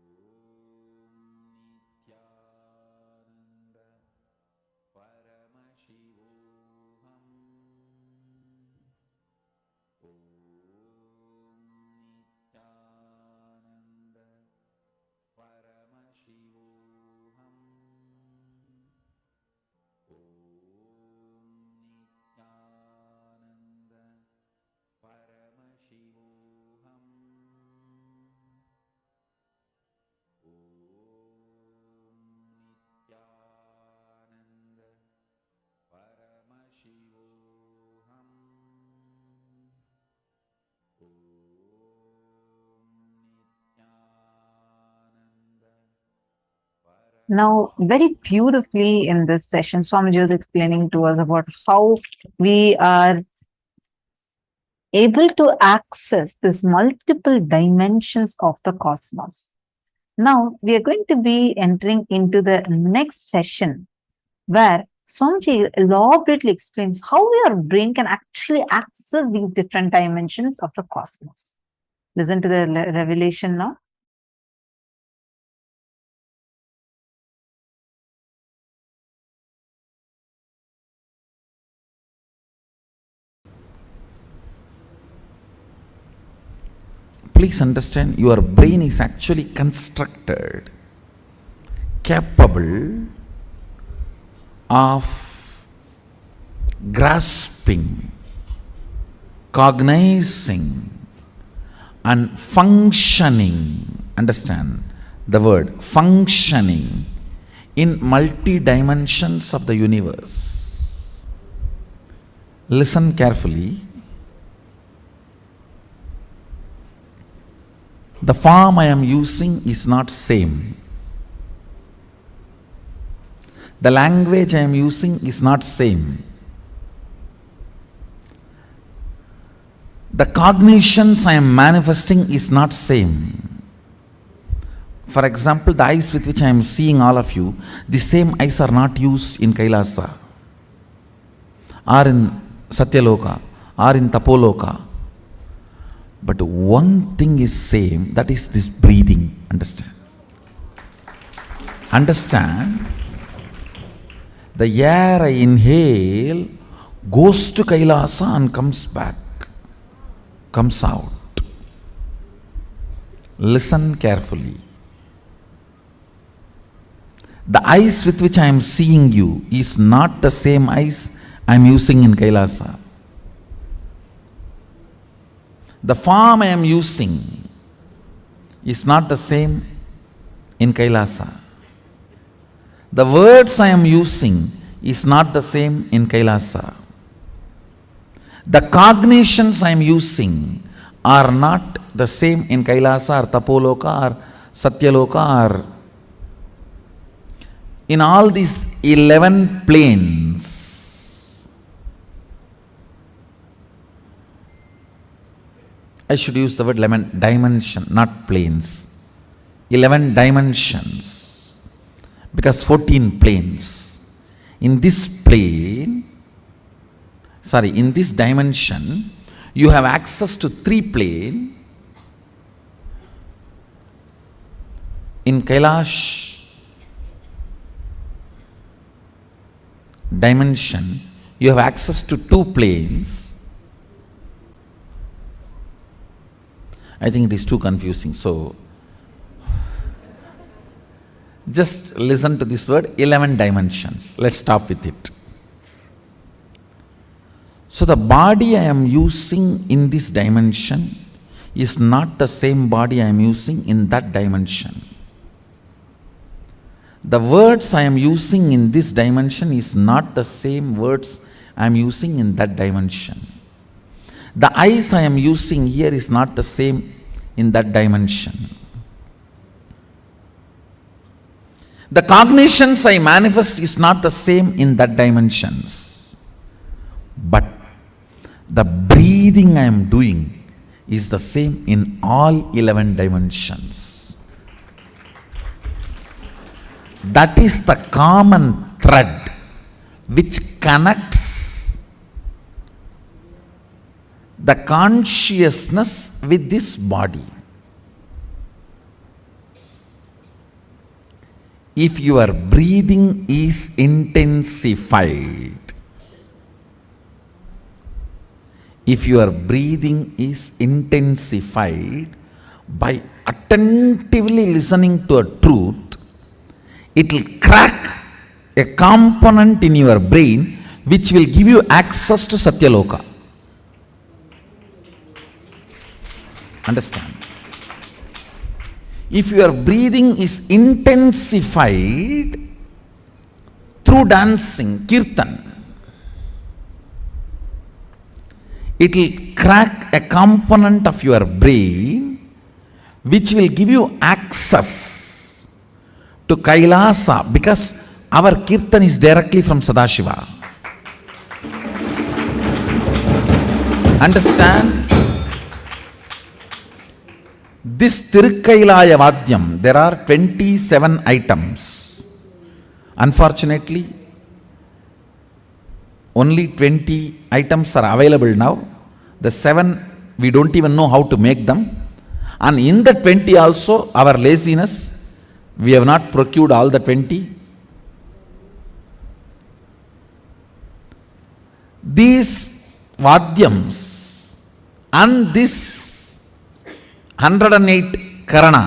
Now, very beautifully in this session, Swamiji was explaining to us about how we are able to access these multiple dimensions of the cosmos. Now, we are going to be entering into the next session where Swamiji elaborately explains how your brain can actually access these different dimensions of the cosmos. Listen to the revelation now. Please understand, your brain is actually constructed, capable of grasping, cognizing, and functioning. Understand the word functioning in multi dimensions of the universe. Listen carefully. The form I am using is not same. The language I am using is not same. The cognitions I am manifesting is not same. For example, the eyes with which I am seeing all of you, the same eyes are not used in Kailasa, or in Satyaloka, or in Tapoloka. But one thing is same, that is this breathing. Understand? Understand? The air I inhale goes to Kailasa and comes back, comes out. Listen carefully. The eyes with which I am seeing you is not the same eyes I am using in Kailasa. The form I am using is not the same in Kailasa. The words I am using is not the same in Kailasa. The cognitions I am using are not the same in Kailasa or Tapoloka or Satyaloka or in all these 11 planes. I should use the word 11 dimension, not planes. 11 dimensions. Because 14 planes. In this plane, in this dimension, you have access to 3 planes. In Kailash dimension, you have access to 2 planes. I think it is too confusing. So, just listen to this word, 11 dimensions. Let's stop with it. So, the body I am using in this dimension is not the same body I am using in that dimension. The words I am using in this dimension is not the same words I am using in that dimension. The eyes I am using here is not the same in that dimension. The cognitions I manifest is not the same in that dimensions. But the breathing I am doing is the same in all 11 dimensions. That is the common thread which connects the consciousness with this body. If your breathing is intensified, by attentively listening to a truth, it will crack a component in your brain which will give you access to Satyaloka. Understand? If your breathing is intensified through dancing, kirtan, it will crack a component of your brain which will give you access to Kailasa, because our Kirtan is directly from Sadashiva. Understand? This Tirukkailaya Vadyam, there are 27 items. Unfortunately, only 20 items are available now. The 7, we don't even know how to make them. And in the 20 also, our laziness, we have not procured all the 20. These Vadyams and this 108 Karana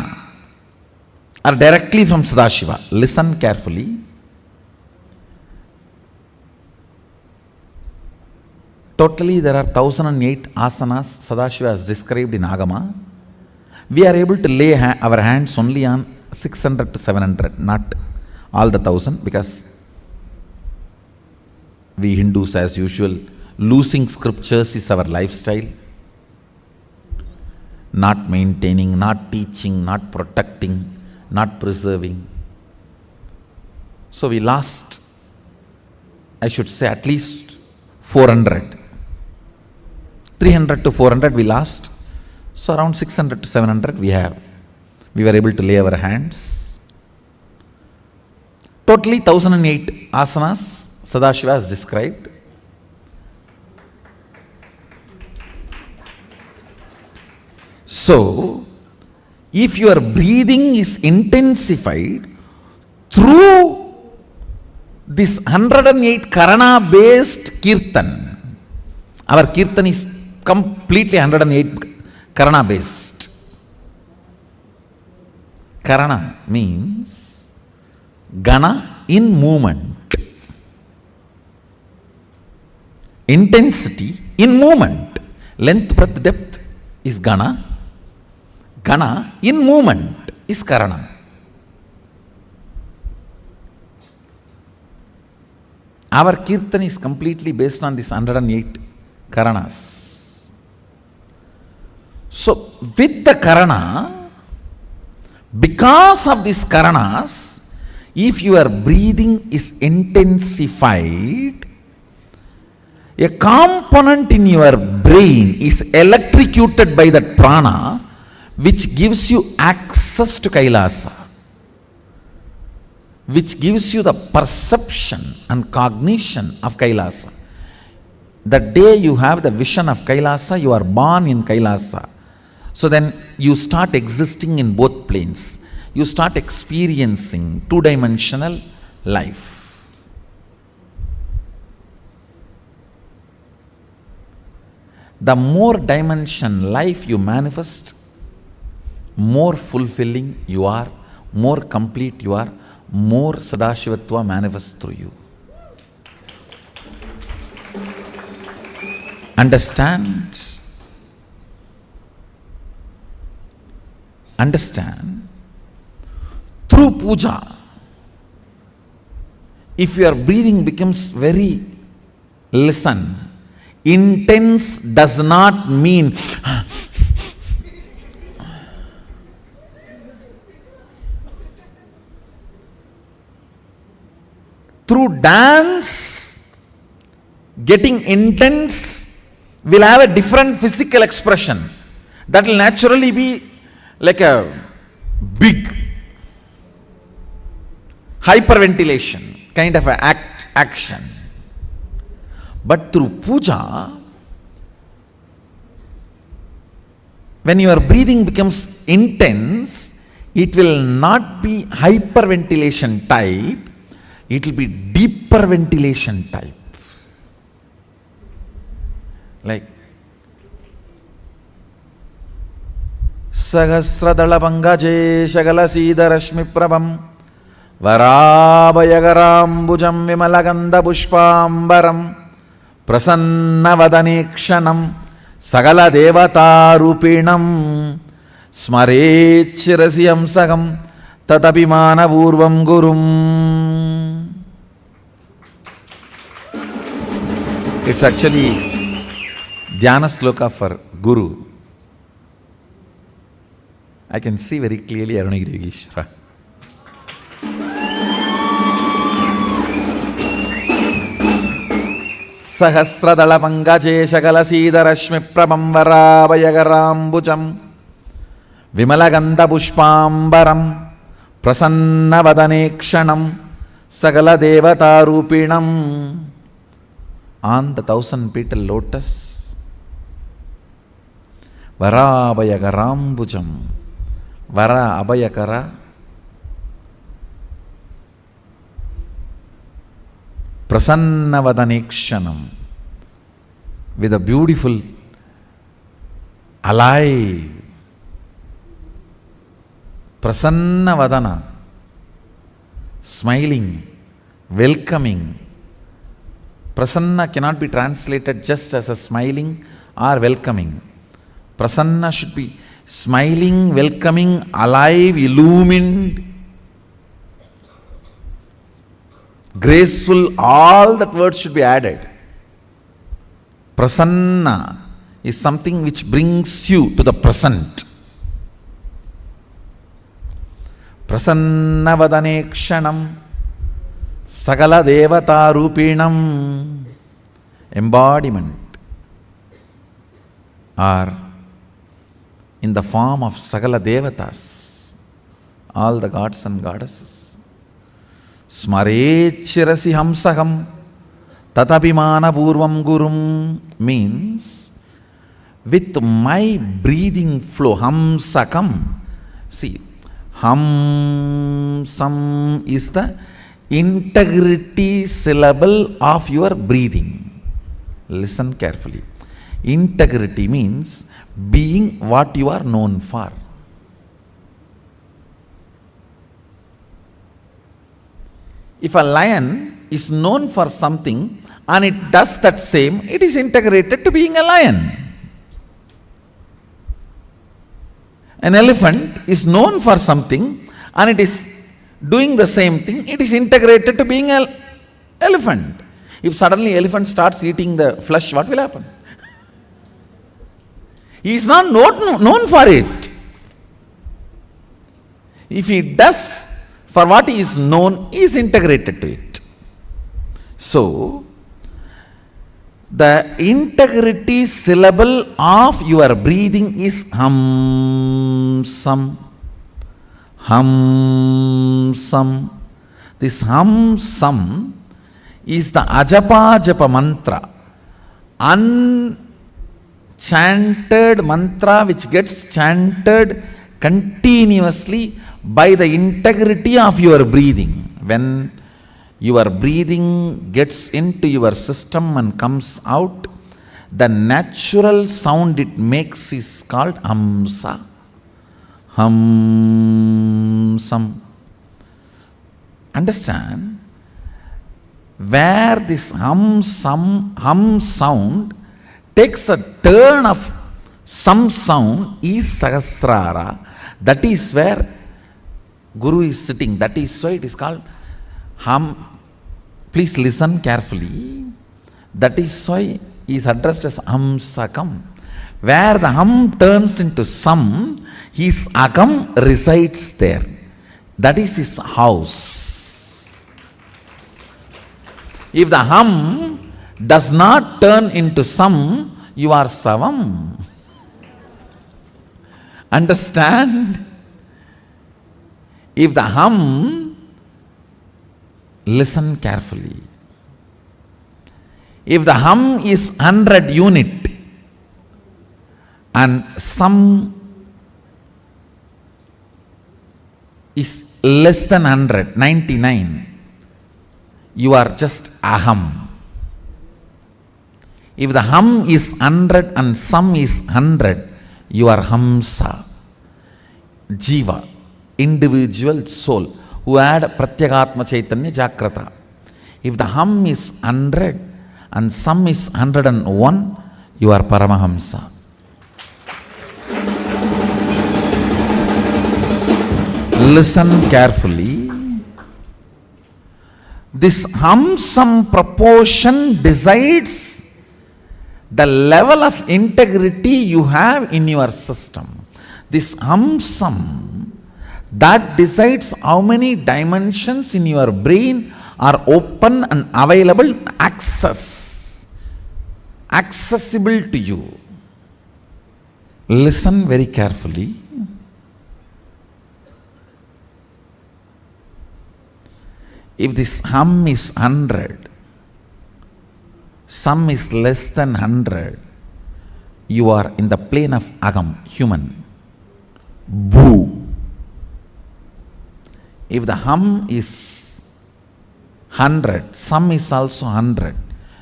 are directly from Sadashiva. Listen carefully. Totally there are 1008 asanas Sadashiva has described in Agama. We are able to lay our hands only on 600 to 700, not all the 1000, because we Hindus as usual, losing scriptures is our lifestyle. Not maintaining, not teaching, not protecting, not preserving. So we lost, I should say, at least 400. 300 to 400 we lost. So around 600 to 700 we were able to lay our hands. Totally 1008 asanas Sadashiva has described. So, if your breathing is intensified through this 108 Karana based Kirtan, our Kirtan is completely 108 Karana based. Karana means Gana in movement. Intensity in movement. Length, breadth, depth is Gana. Gana in movement is Karana. Our Kirtan is completely based on this 108 Karanas. So, with the Karana, because of these Karanas, if your breathing is intensified, a component in your brain is electrocuted by that prana, which gives you access to Kailasa, which gives you the perception and cognition of Kailasa. The day you have the vision of Kailasa, you are born in Kailasa. So then you start existing in both planes. You start experiencing two-dimensional life. The more dimension life you manifest, more fulfilling you are, more complete you are, more Sadashivatva manifests through you. Understand? Understand? Through puja, if your breathing becomes very, listen, intense does not mean through dance, getting intense will have a different physical expression. That will naturally be like a big hyperventilation kind of an action. But through puja, when your breathing becomes intense, it will not be hyperventilation type, it will be deeper ventilation type. Like Sahasradala Pangaje Shagala Sida Rashmi Prabham Varabayagaram Vimalaganda Pushpambaram Prasanna Vadanekshanam Sagala Devata Rupinam Smarechirasiyam Sagam Tatapimana Purvam Gurum. It's actually Dhyana Sloka for Guru. I can see very clearly Arunagiri Yogeshwara. సహస్రదళ పంకజేశకల సీదరశ్మి ప్రభంవరాభయగరాంబుజం విమలగంధ పుష్పాంబరం ప్రసన్నవదనేక్షణం సకల దేవతారూపిణం. On the 1000 petal lotus, వరాభయకరాంబుజం, వర అభయకర, ప్రసన్నవదనేక్షణం, with a beautiful, alive, prasannavadana, smiling, welcoming. Prasanna cannot be translated just as a smiling or welcoming. Prasanna should be smiling, welcoming, alive, illumined, graceful. All that words should be added. Prasanna is something which brings you to the present. Prasannavadanekshanam Sagala Devata Rupinam. Embodiment are in the form of Sagala Devatas, all the gods and goddesses. Smarechirasi Hamsaham Tatapimana Purvam Gurum means with my breathing flow, Hamsakam. See, Hamsam is the integrity syllable of your breathing. Listen carefully. Integrity means being what you are known for. If a lion is known for something and it does that same, it is integrated to being a lion. An elephant is known for something and it is doing the same thing, it is integrated to being an elephant. If suddenly elephant starts eating the flesh, what will happen? He is not known for it. If he does for what he is known, he is integrated to it. So, the integrity syllable of your breathing is hamsam. Hamsam. This hamsam is the ajapa japa mantra, unchanted mantra which gets chanted continuously by the integrity of your breathing. When your breathing gets into your system and comes out, the natural sound it makes is called hamsa. Hamsam. Understand? Where this hum sound takes a turn of some sound is Sahasrara. That is where Guru is sitting. That is why it is called hum. Please listen carefully. That is why he is addressed as Hamsakam. Where the hum turns into sam, his akam resides there. That is his house. If the hum does not turn into sam, you are savam. Understand? If the hum, listen carefully. If the hum is 100 unit and some is less than 100, 99, you are just aham. If the hum is 100 and some is 100, you are hamsa, jiva, individual soul who had pratyagatma chaitanya jagrata. If the hum is 100 and some is 101, you are paramahamsa. Listen carefully. This hum-sum proportion decides the level of integrity you have in your system. This hum-sum, that decides how many dimensions in your brain are open and available access accessible to you. Listen very carefully. If this hum is 100, sum is less than 100, you are in the plane of agam, human. Boo. If the hum is 100, sum is also 100,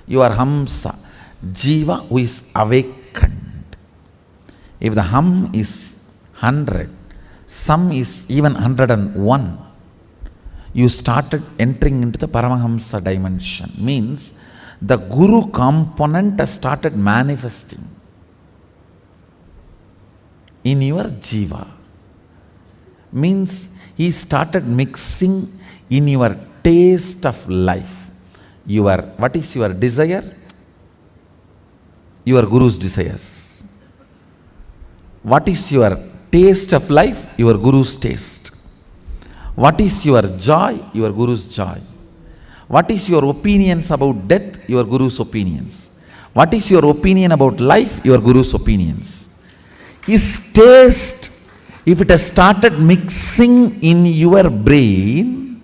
you are hamsa, jiva who is awakened. If the hum is 100, sum is even 101, you started entering into the Paramahamsa dimension. Means the Guru component has started manifesting in your jiva. Means he started mixing in your taste of life. What is your desire? Your Guru's desires. What is your taste of life? Your Guru's taste. What is your joy? Your Guru's joy. What is your opinions about death? Your Guru's opinions. What is your opinion about life? Your Guru's opinions. His taste, if it has started mixing in your brain,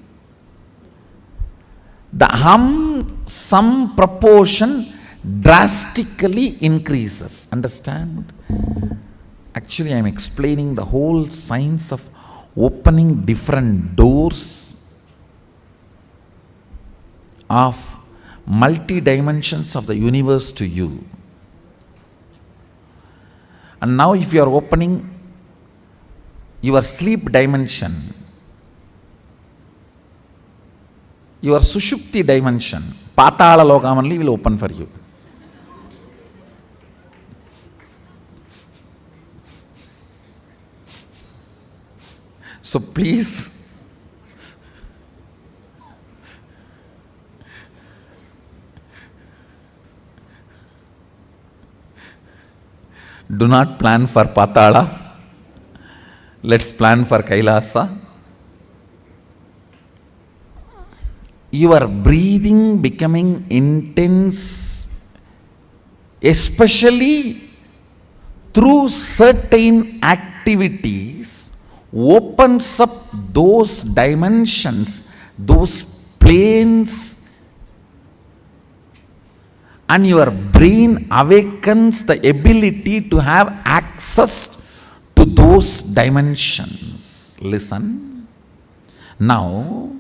the hum, some proportion drastically increases. Understand? Actually, I am explaining the whole science of opening different doors of multi-dimensions of the universe to you. And now if you are opening your sleep dimension, your sushupti dimension, patala lokam only will open for you. So please, do not plan for Patala. Let's plan for Kailasa. Your breathing becoming intense, especially through certain activities, opens up those dimensions, those planes, and your brain awakens the ability to have access to those dimensions. Listen. Now,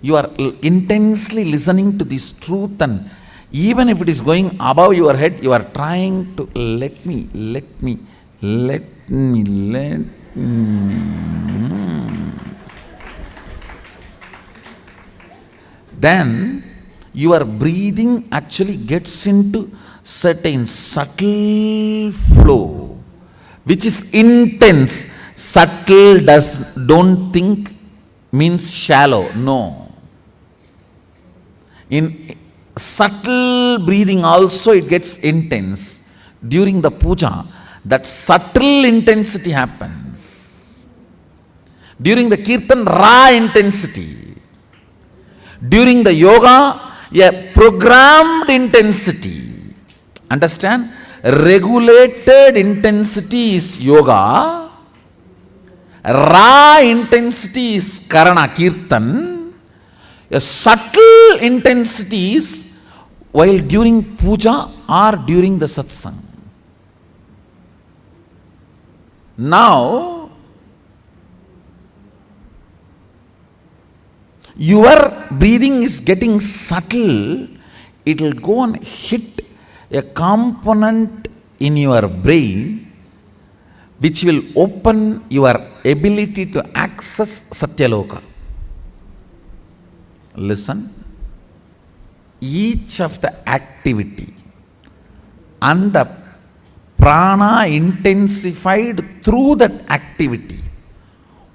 you are intensely listening to this truth, and even if it is going above your head, you are trying to let me. Then your breathing actually gets into certain subtle flow, which is intense. Subtle don't think means shallow. No. In subtle breathing also it gets intense. During the puja, that subtle intensity happens. During the kirtan, raw intensity. During the yoga, a programmed intensity. Understand? Regulated intensity is yoga. Raw intensity is karana, kirtan. A subtle intensity is while during puja or during the satsang. Now, your breathing is getting subtle. It will go and hit a component in your brain which will open your ability to access Satyaloka. Listen. Each of the activity and the prana intensified through that activity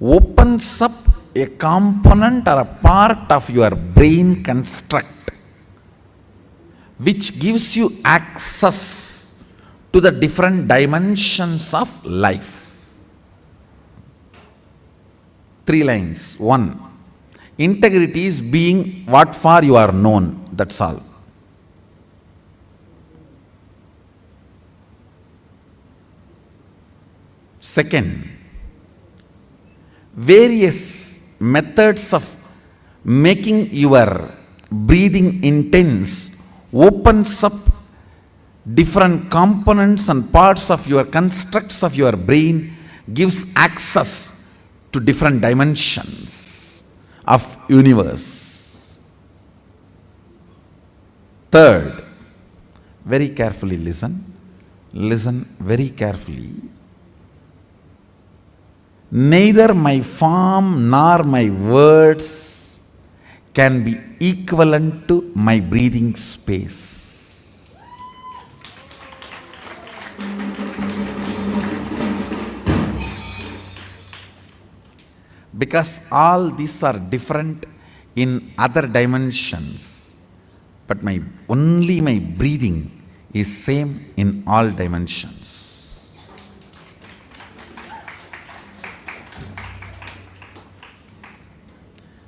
opens up a component or a part of your brain construct which gives you access to the different dimensions of life. 3 lines. 1. Integrity is being what for you are known. That's all. Second, various methods of making your breathing intense opens up different components and parts of your constructs of your brain, gives access to different dimensions of universe. Third, very carefully listen very carefully. Neither my form nor my words can be equivalent to my breathing space. Because all these are different in other dimensions, but only my breathing is same in all dimensions.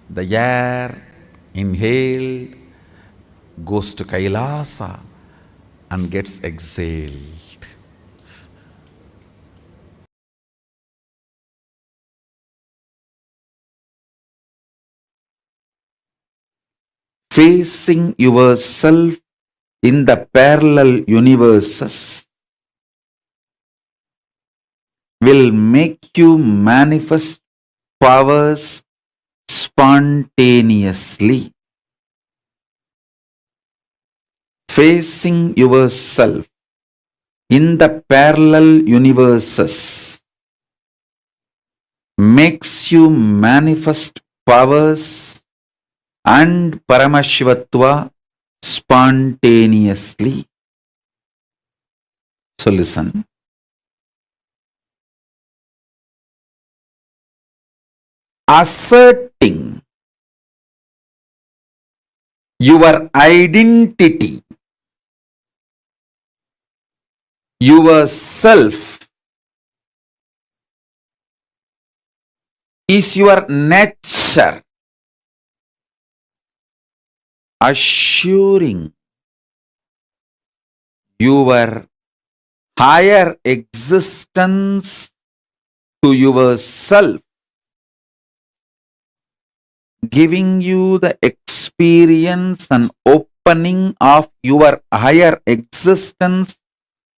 The air inhaled goes to Kailasa and gets exhaled. Facing yourself in the parallel universes will make you manifest powers spontaneously. Facing yourself in the parallel universes makes you manifest powers and Paramashivatva spontaneously. So listen. Asserting your identity, yourself, is your nature. Assuring your higher existence to yourself, giving you the experience and opening of your higher existence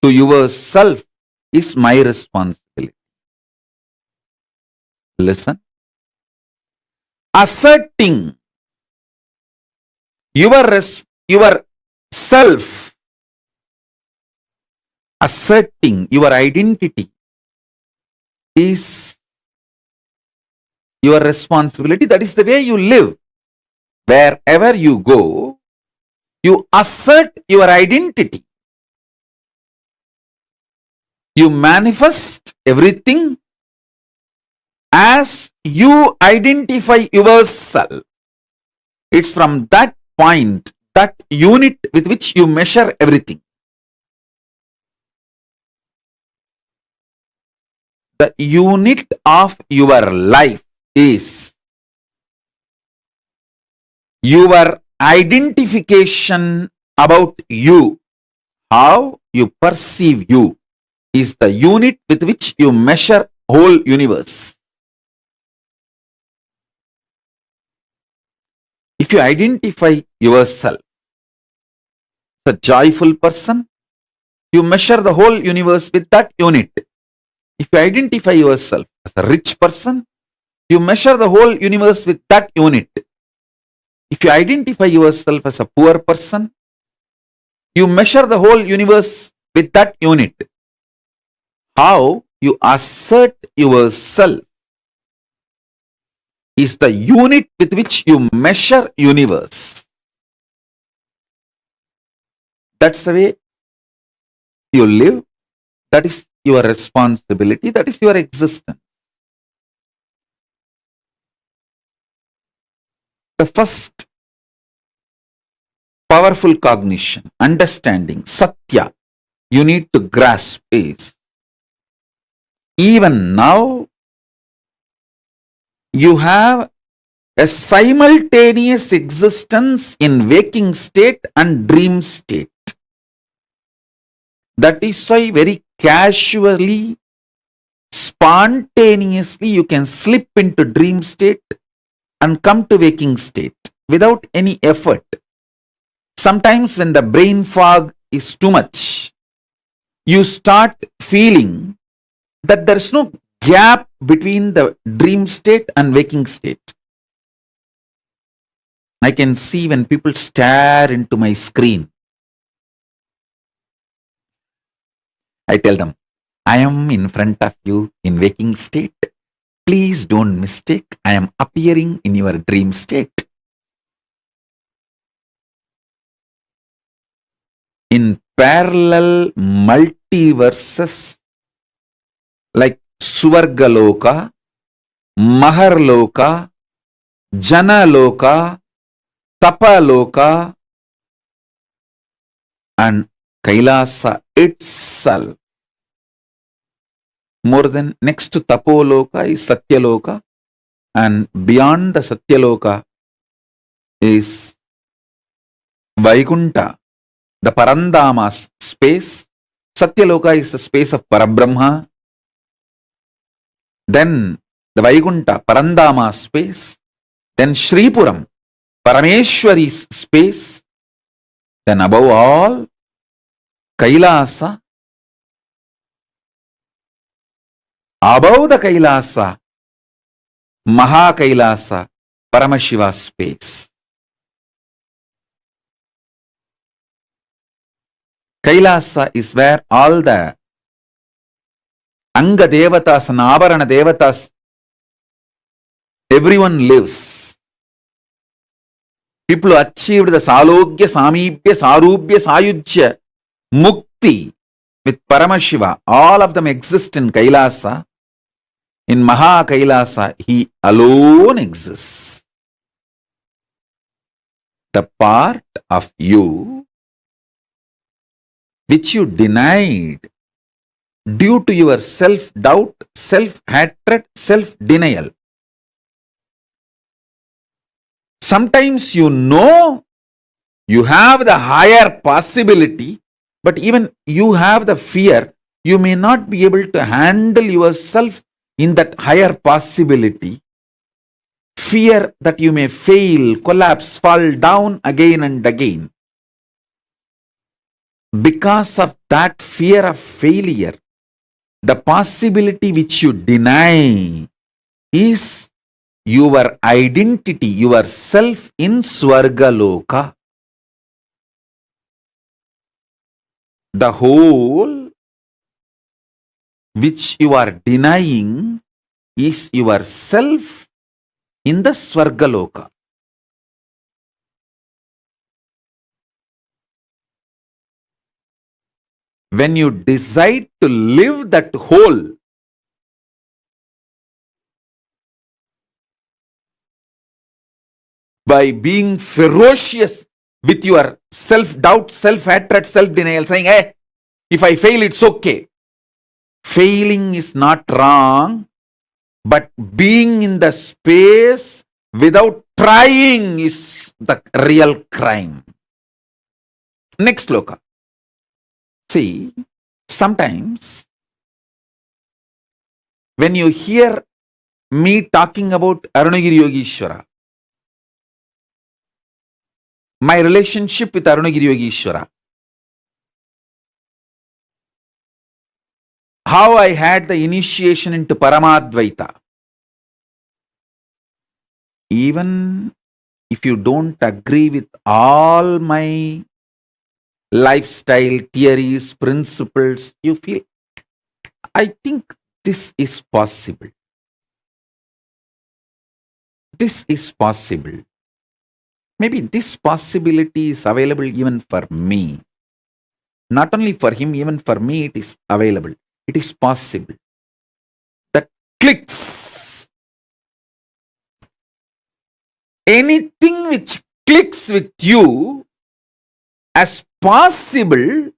to yourself is my responsibility. Listen. Asserting your self, asserting your identity is your responsibility. That is the way you live. Wherever you go, you assert your identity. You manifest everything as you identify yourself. It's from that point, that unit with which you measure everything. The unit of your life is your identification about you. How you perceive you is the unit with which you measure whole universe. If you identify yourself as a joyful person, you measure the whole universe with that unit. If you identify yourself as a rich person, you measure the whole universe with that unit. If you identify yourself as a poor person, you measure the whole universe with that unit. How you assert yourself is the unit with which you measure universe. That's the way you live. That is your responsibility. That is your existence. The first powerful cognition, understanding, satya, you need to grasp is, even now, you have a simultaneous existence in waking state and dream state. That is why very casually spontaneously you can slip into dream state and come to waking state without any effort. Sometimes when the brain fog is too much, you start feeling that there is no gap between the dream state and waking state. I can see when people stare into my screen, I tell them, I am in front of you in waking state. Please don't mistake, I am appearing in your dream state. In parallel multiverses like Swargaloka, Maharloka, Janaloka, Tapaloka, and Kailasa itself. More than next to Tapoloka is Satyaloka, and beyond the Satyaloka is Vaikunta, the Parandama space. Satyaloka is the space of Parabrahma. Then the Vaikunta, Parandama space. Then Shripuram, Parameshwari's space. Then above all, Kailasa. Above the Kailasa, Mahakailasa, Paramashiva space. Kailasa is where all the Anga Devatas and Avarana Devatas, everyone lives. People who achieved the Salogya, Samipya, Sarubhya, Sayujya, Mukti with Paramashiva, all of them exist in Kailasa. In Maha Kailasa, he alone exists. The part of you which you denied due to your self-doubt, self-hatred, self-denial. Sometimes you know you have the higher possibility, but even you have the fear, you may not be able to handle yourself in that higher possibility. Fear that you may fail, collapse, fall down again and again. Because of that fear of failure, the possibility which you deny is your identity, your self in Swargaloka. The whole which you are denying is yourself in the Swargaloka. When you decide to live that whole, by being ferocious with your self-doubt, self-hatred, self-denial, saying, hey, if I fail, it's okay. Failing is not wrong, but being in the space without trying is the real crime. Next sloka. See, sometimes when you hear me talking about Arunagiri Yogeshwara, my relationship with Arunagiri Yogeshwara, how I had the initiation into Paramadvaita. Even if you don't agree with all my lifestyle, theories, principles, you feel, I think this is possible. This is possible. Maybe this possibility is available even for me. Not only for him, even for me it is available. It is possible. That clicks. Anything which clicks with you as possible,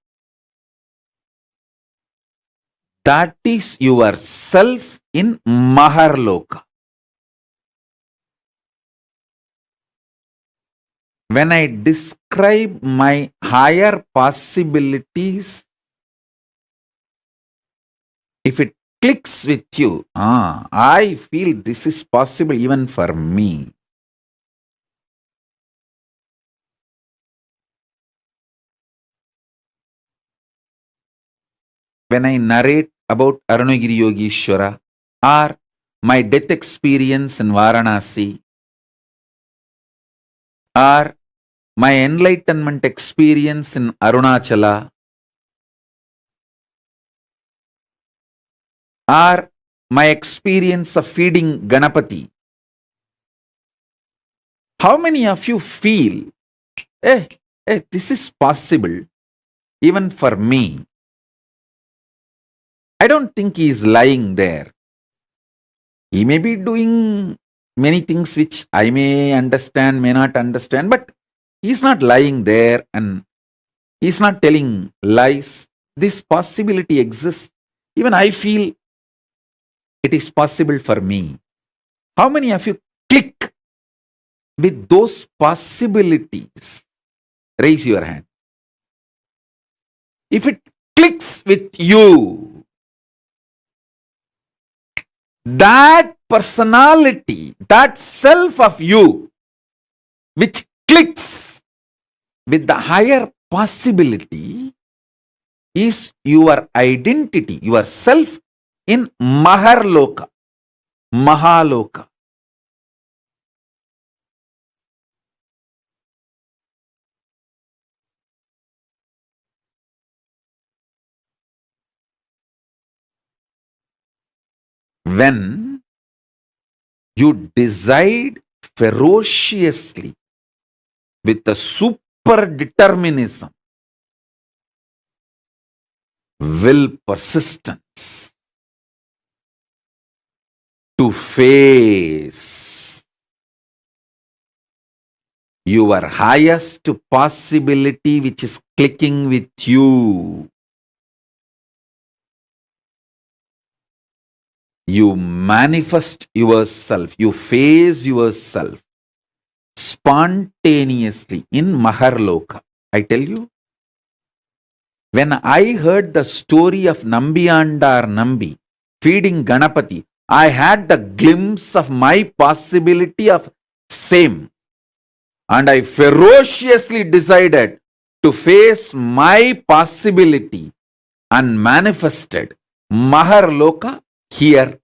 that is yourself in Maharloka. When I describe my higher possibilities, if it clicks with you. I feel this is possible even for me. When I narrate about Arunagiri Yogeshwara or my death experience in Varanasi or my enlightenment experience in Arunachala or my experience of feeding Ganapati, how many of you feel, this is possible even for me? I don't think he is lying there. He may be doing many things which I may understand, may not understand, but he's not lying there and he's not telling lies. This possibility exists. Even I feel it is possible for me. How many of you click with those possibilities? Raise your hand. If it clicks with you, that personality, that self of you, which clicks with the higher possibility, is your identity, your self in Maharloka, Mahaloka. When you decide ferociously with a super determinism, will persistence to face your highest possibility which is clicking with you, you manifest yourself, you face yourself spontaneously in Maharloka. I tell you, when I heard the story of Nambiyandar Nambi feeding Ganapati, I had the glimpse of my possibility of same. And I ferociously decided to face my possibility and manifested Maharloka here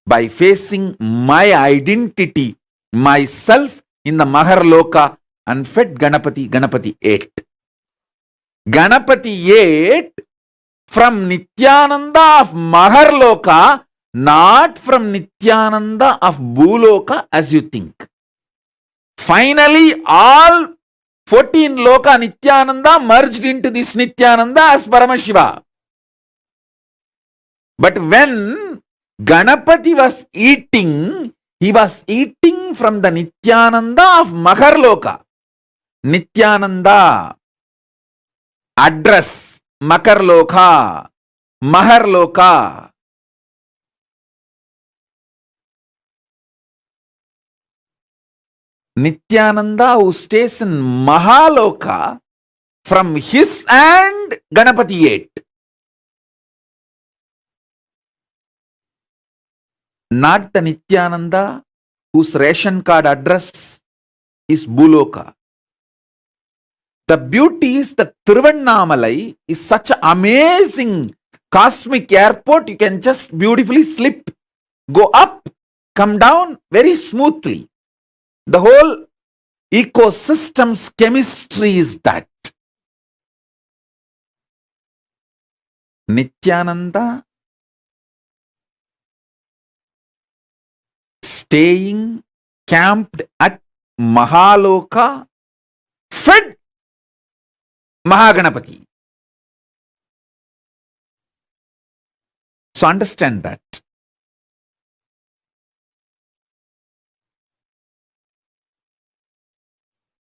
by facing my identity, myself in the Maharloka, and fed Ganapati. Ganapati ate. Ganapati ate from Nityananda of Maharloka, not from Nityananda of Bhuloka as you think. Finally, all 14 Loka Nityananda merged into this Nityananda as Paramashiva. But when Ganapati was eating, he was eating from the Nityananda of Maharloka. Nityananda, address, Makarloka, Maharloka. Nityananda who stays in Mahaloka, from his hand Ganapati ate. Not the Nityananda whose ration card address is Bhuloka. The beauty is that Tiruvannamalai is such an amazing cosmic airport. You can just beautifully slip, go up, come down very smoothly. The whole ecosystem's chemistry is that. Nityananda staying camped at Mahaloka, fed Mahaganapati. So understand that.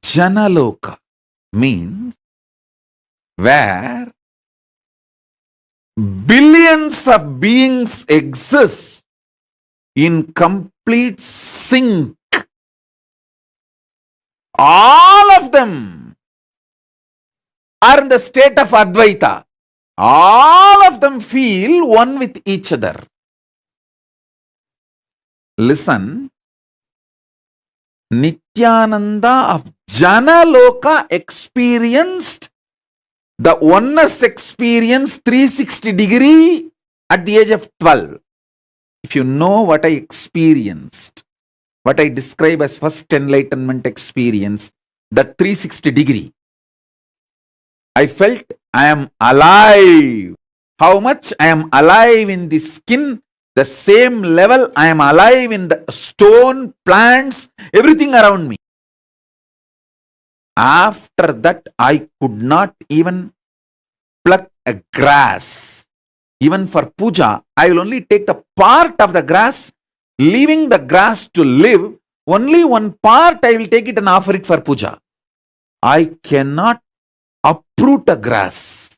Janaloka means where billions of beings exist in complete sync. All of them are in the state of Advaita. All of them feel one with each other. Listen. Nityananda of Janaloka experienced the oneness experience 360 degree at the age of 12. If you know what I experienced, what I describe as first enlightenment experience, that 360 degree, I felt I am alive. How much I am alive in the skin, the same level I am alive in the stone, plants, everything around me. After that, I could not even pluck a grass. Even for puja, I will only take the part of the grass, leaving the grass to live. Only one part I will take it and offer it for puja. I cannot uproot a grass.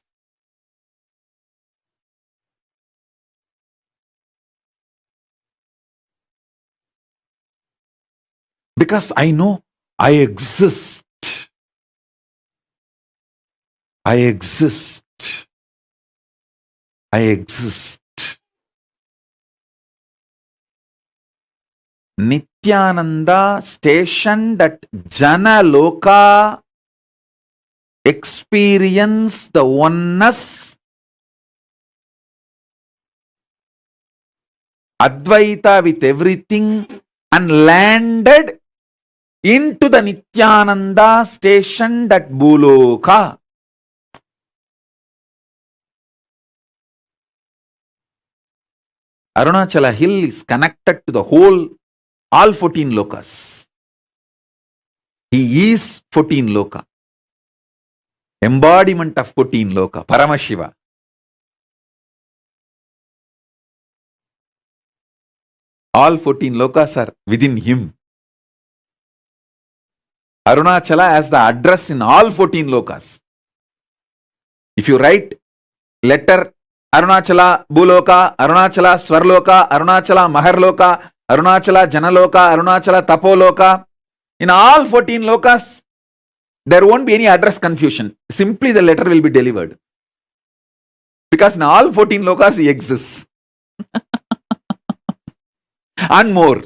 Because I know I exist. I exist. I exist. Nityananda stationed at Janaloka experienced the oneness, Advaita with everything, and landed into the Nityananda stationed at Bhuloka. Arunachala hill is connected to the whole, all 14 lokas. He is 14 loka. Embodiment of 14 loka, Paramashiva. All 14 lokas are within him. Arunachala has the address in all 14 lokas. If you write letter Arunachala Bhuloka, Arunachala Swarloka, Arunachala Maharloka, Arunachala Janaloka, Arunachala Tapoloka, in all 14 lokas, there won't be any address confusion. Simply the letter will be delivered. Because in all 14 lokas he exists. And more.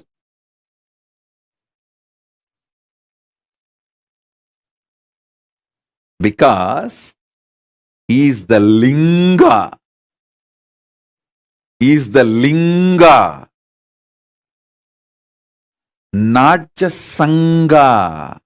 Because he is the Linga. He is the Linga. Not just Sangha.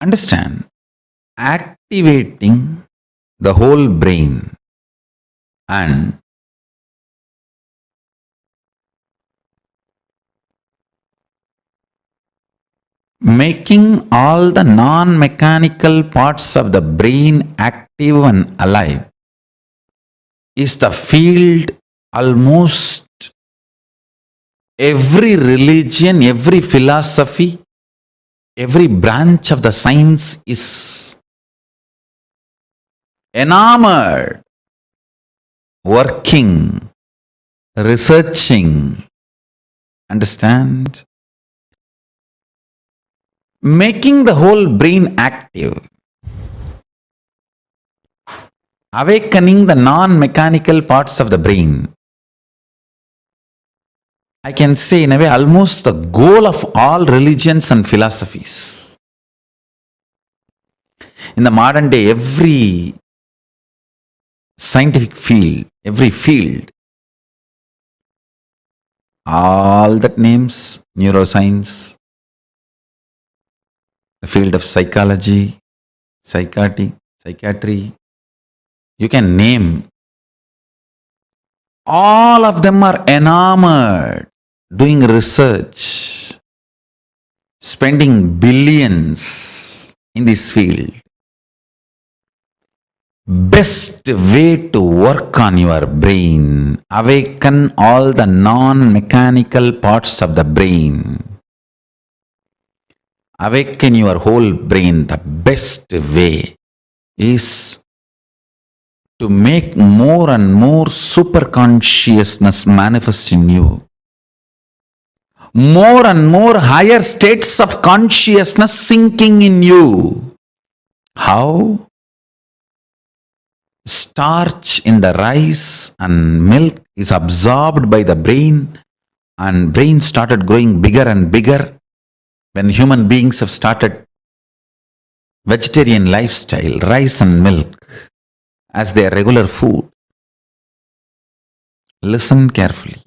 Understand? Activating the whole brain and making all the non-mechanical parts of the brain active and alive, is the field almost every religion, every philosophy, every branch of the science is enamored, working, researching. Understand? Making the whole brain active, awakening the non-mechanical parts of the brain. I can say in a way almost the goal of all religions and philosophies. In the modern day, every scientific field, every field, all that names, neuroscience, the field of psychology, psychiatry, you can name. All of them are enamored, doing research, spending billions in this field. Best way to work on your brain, awaken all the non-mechanical parts of the brain. Awaken your whole brain. The best way is to make more and more super consciousness manifest in you. More and more higher states of consciousness sinking in you. How? Starch in the rice and milk is absorbed by the brain, and brain started growing bigger and bigger when human beings have started vegetarian lifestyle, rice and milk as their regular food. Listen carefully.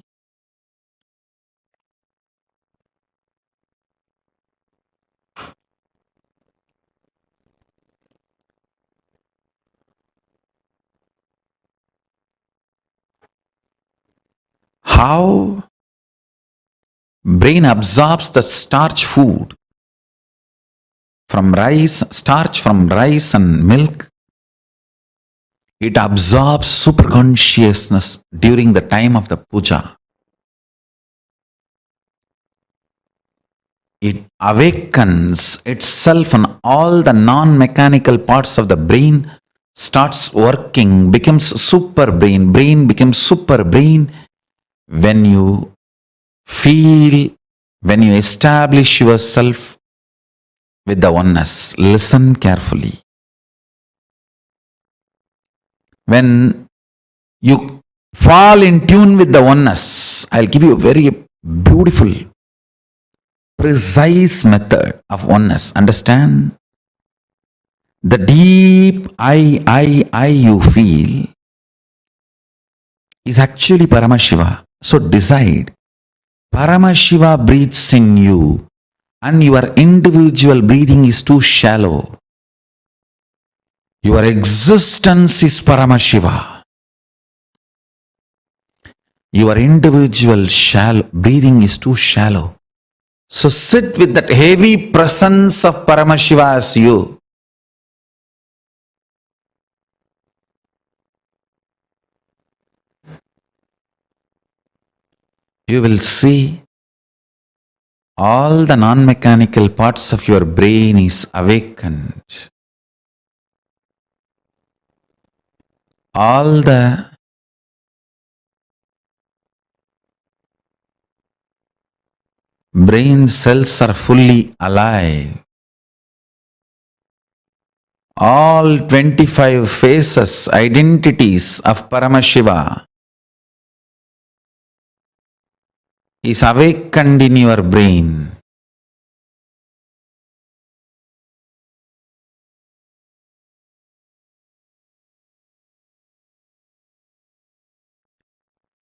How brain absorbs the starch food from rice, starch from rice and milk. It absorbs super consciousness during the time of the puja. It awakens itself and all the non-mechanical parts of the brain starts working, becomes super brain. Brain becomes super brain when you feel, when you establish yourself with the oneness. Listen carefully. When you fall in tune with the oneness, I'll give you a very beautiful, precise method of oneness. Understand? The deep I you feel is actually Paramashiva. So decide, Paramashiva breathes in you and your individual breathing is too shallow. Your existence is Paramashiva. Your individual breathing is too shallow. So sit with that heavy presence of Paramashiva as you. You will see all the non-mechanical parts of your brain is awakened. All the brain cells are fully alive. All 25 faces, identities of Paramashiva is awakened in your brain.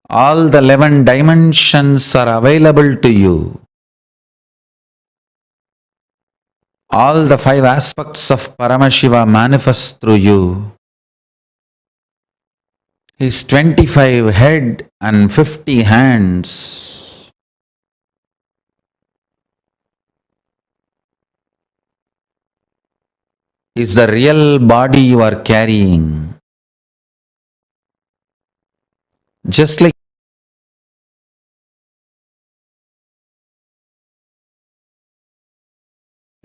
All the 11 dimensions are available to you. All the 5 aspects of Paramashiva manifest through you. His 25 head and 50 hands. is the real body you are carrying. Just like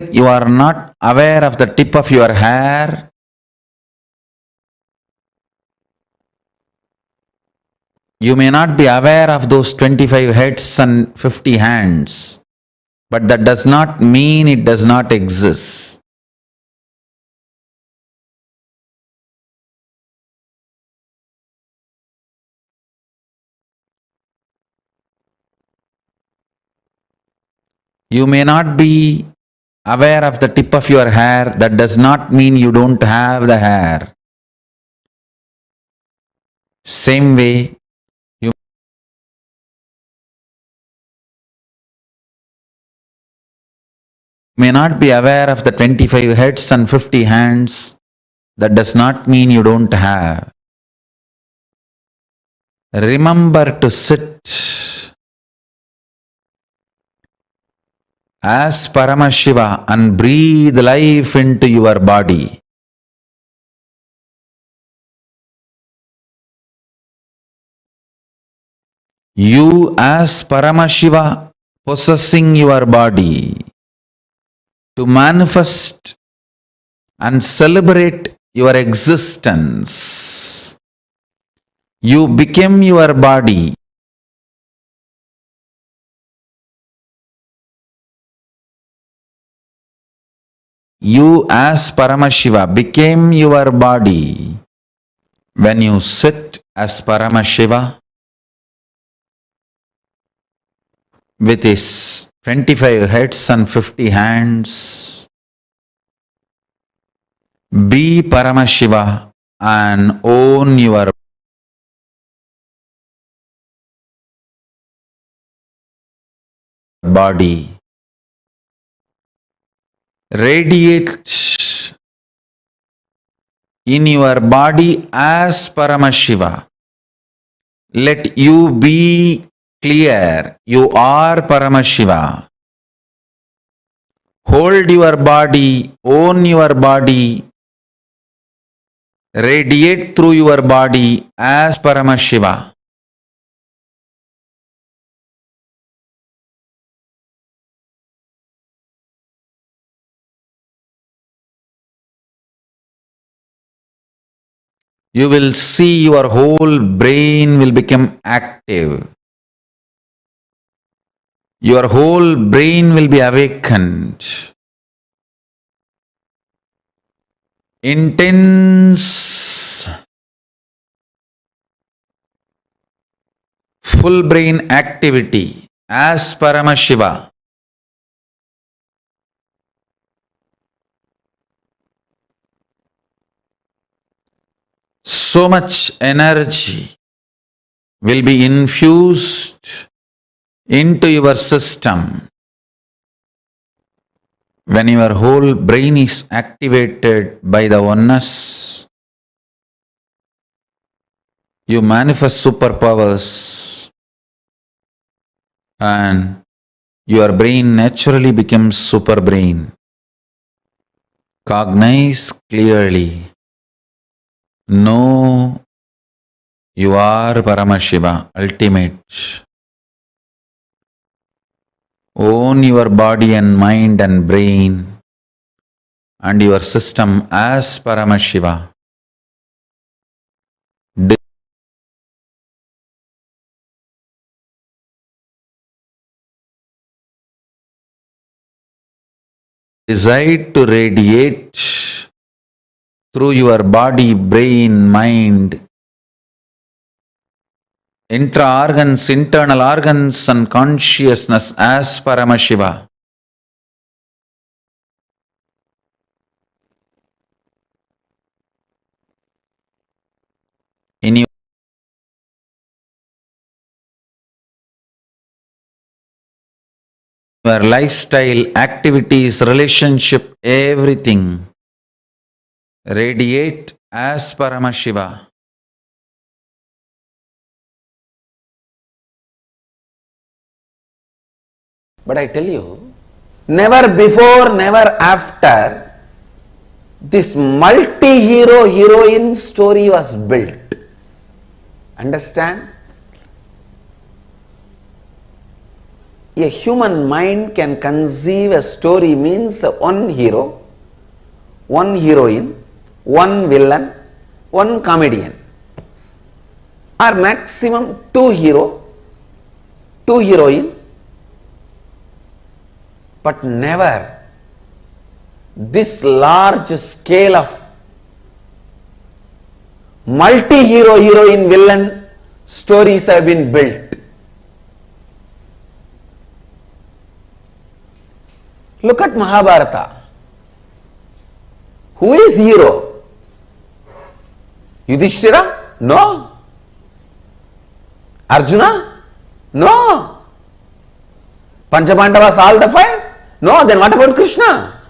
you are not aware of the tip of your hair, you may not be aware of those 25 heads and 50 hands, but that does not mean it does not exist. You may not be aware of the tip of your hair, that does not mean you don't have the hair. Same way, you may not be aware of the 25 heads and 50 hands, that does not mean you don't have. Remember to sit as Paramashiva and breathe life into your body. You as Paramashiva possessing your body to manifest and celebrate your existence. You became your body. You as Paramashiva became your body. When you sit as Paramashiva with his 25 heads and 50 hands, be Paramashiva and own your body. Radiate in your body as Paramashiva. Let you be clear, you are Paramashiva. Hold your body, own your body, radiate through your body as Paramashiva. You will see your whole brain will become active. Your whole brain will be awakened. Intense, full brain activity as Paramashiva. So much energy will be infused into your system when your whole brain is activated by the oneness. You manifest superpowers and your brain naturally becomes super brain. Cognize clearly. Know you are Paramashiva, ultimate. Own your body and mind and brain and your system as Paramashiva. Decide to radiate through your body, brain, mind, intra-organs, internal organs and consciousness as Paramashiva. In your lifestyle, activities, relationship, everything, radiate as Paramashiva. But I tell you, never before, never after, this multi-hero heroine story was built. Understand? A human mind can conceive a story means one hero, one heroine, one villain, one comedian, or maximum two hero, two heroine, but never this large scale of multi-hero heroine villain stories have been built. Look at Mahabharata. Who is hero? Yudhishthira? No. Arjuna? No. Panchabandavas all the five? No. Then what about Krishna?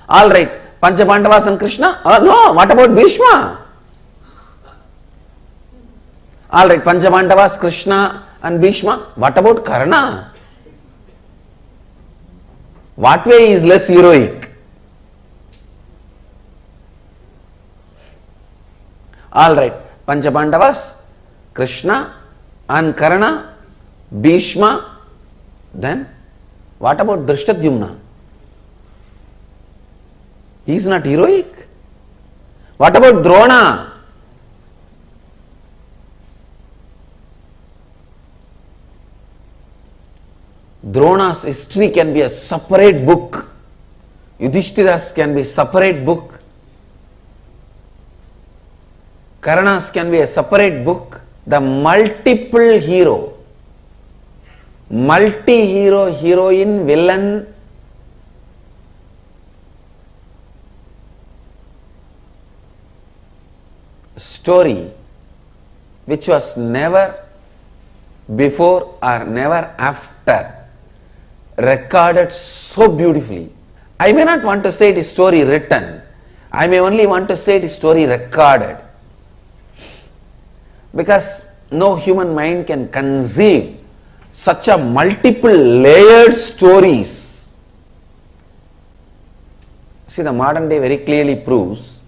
All right. Panchabandavas and Krishna? No. What about Bhishma? All right. Panchabandavas, Krishna and Bhishma. What about Karna? What way is less heroic? All right, Panchabandavas, Krishna and Karna, Bhishma. Then what about Drishtadyumna? He is not heroic. What about Drona? Drona's history can be a separate book. Yudhishthira's can be a separate book. Karna's can be a separate book. The multiple hero, multi-hero, heroine, villain, story which was never before or never after recorded so beautifully. I may not want to say it is story written. I may only want to say it is story recorded. Because no human mind can conceive such a multiple layered stories. See, the modern day very clearly proves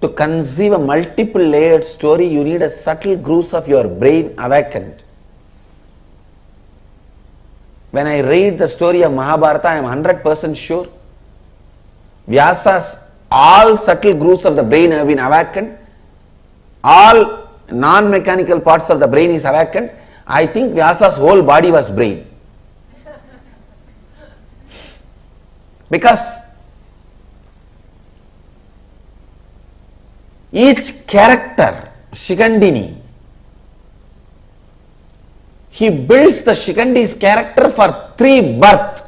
to conceive a multiple layered story, you need a subtle grooves of your brain awakened. When I read the story of Mahabharata, I am 100% sure Vyasa's all subtle grooves of the brain have been awakened. All non-mechanical parts of the brain is awakened. I think Vyasa's whole body was brain. Because each character, Shikandini, he builds the Shikandi's character for 3 births.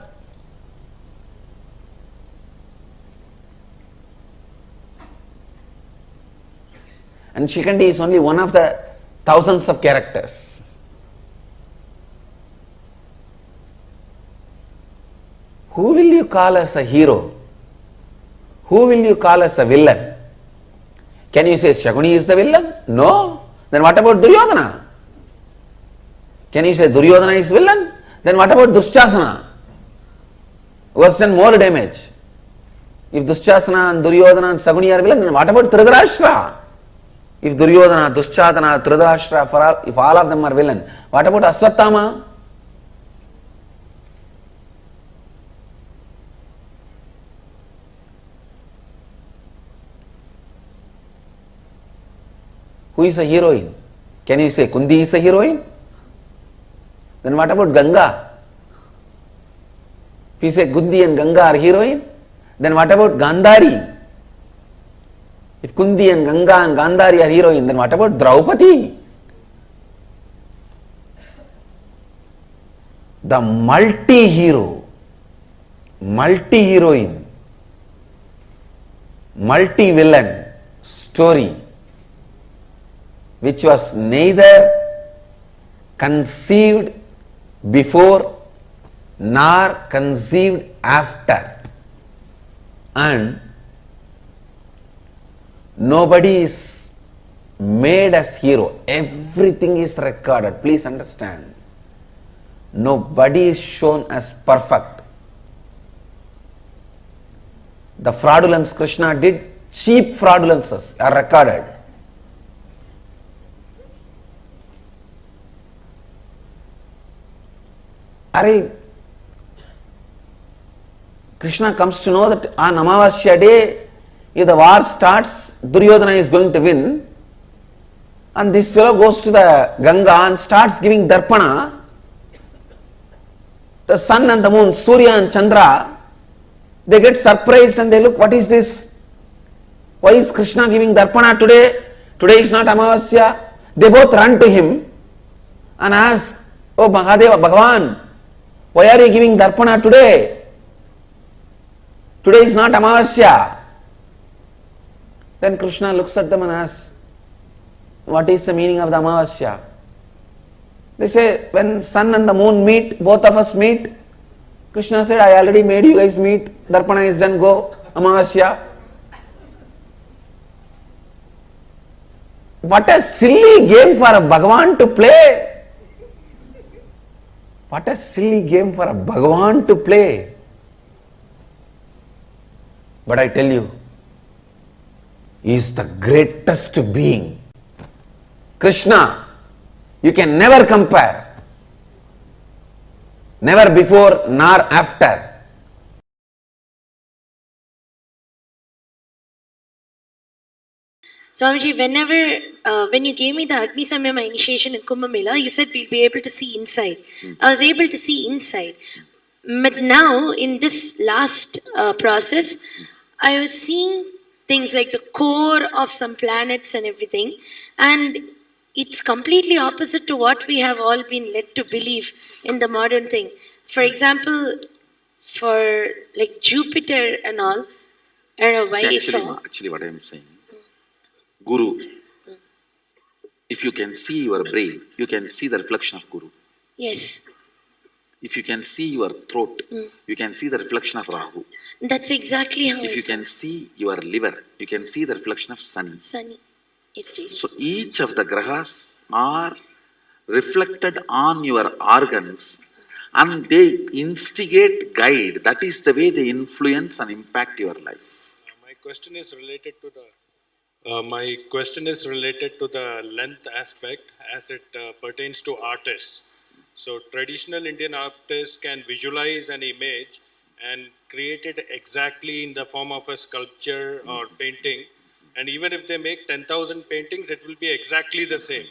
And Shikandi is only one of the thousands of characters. Who will you call as a hero? Who will you call as a villain? Can you say Shakuni is the villain? No. Then what about Duryodhana? Can you say Duryodhana is villain? Then what about Dushasana? Who has done more damage? If Dushasana and Duryodhana and Saguni are villain, then what about Dhritarashtra? If Duryodhana, Dushasana, Dhritarashtra, if all of them are villain, what about Aswathama? Who is a heroine? Can you say Kundi is a heroine? Then what about Ganga? If you say Kundi and Ganga are heroine, then what about Gandhari? If Kundi and Ganga and Gandhari are heroine, then what about Draupadi? The multi-hero, multi-heroine, multi-villain story, which was neither conceived before nor conceived after, and nobody is made as hero. Everything is recorded. Please understand. Nobody is shown as perfect. The fraudulence Krishna did, cheap fraudulences are recorded. Krishna comes to know that on Amavasya day, if the war starts, Duryodhana is going to win, and this fellow goes to the Ganga and starts giving darpana. The sun and the moon, Surya and Chandra, they get surprised and they look, what is this? Why is Krishna giving darpana today? Today is not Amavasya. They both run to him and ask, oh Mahadeva, Bhagavan, why are you giving darpana today? Today is not Amavasya. Then Krishna looks at them and asks, what is the meaning of the Amavasya? They say, when sun and the moon meet, both of us meet. Krishna said, I already made you guys meet. Darpana is done, go. Amavasya. What a silly game for a Bhagavan to play. What a silly game for a Bhagavan to play. But I tell you, he is the greatest being. Krishna, you can never compare. Never before nor after. Swamiji, when you gave me the Agni Samyama initiation in Kumbh Mela, you said we'll be able to see inside. I was able to see inside. But now, in this last process, I was seeing things like the core of some planets and everything, and it's completely opposite to what we have all been led to believe in the modern thing. For example, for like Jupiter and all, I don't know why you saw. Actually, what I am saying, Guru, if you can see your brain, you can see the reflection of Guru. Yes. If you can see your throat, you can see the reflection of Rahu. That's exactly how If you can see your liver, you can see the reflection of Sun. Sunny. It's really. So each of the grahas are reflected on your organs and they instigate, guide. That is the way they influence and impact your life. My question is related to the length aspect as it pertains to artists. So traditional Indian artists can visualize an image and create it exactly in the form of a sculpture or painting. And even if they make 10,000 paintings, it will be exactly the same.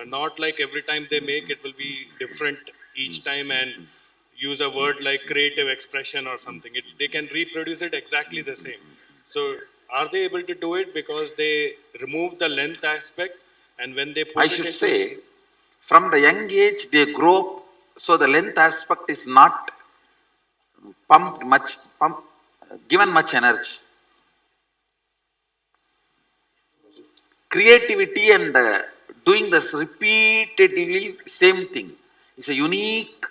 Not like every time they make, it will be different each time and use a word like creative expression or something. They can reproduce it exactly the same. So are they able to do it because they remove the length aspect, and when they put I it should into say, from the young age they grow up, so the length aspect is not given much energy. Creativity and doing this repeatedly same thing is a unique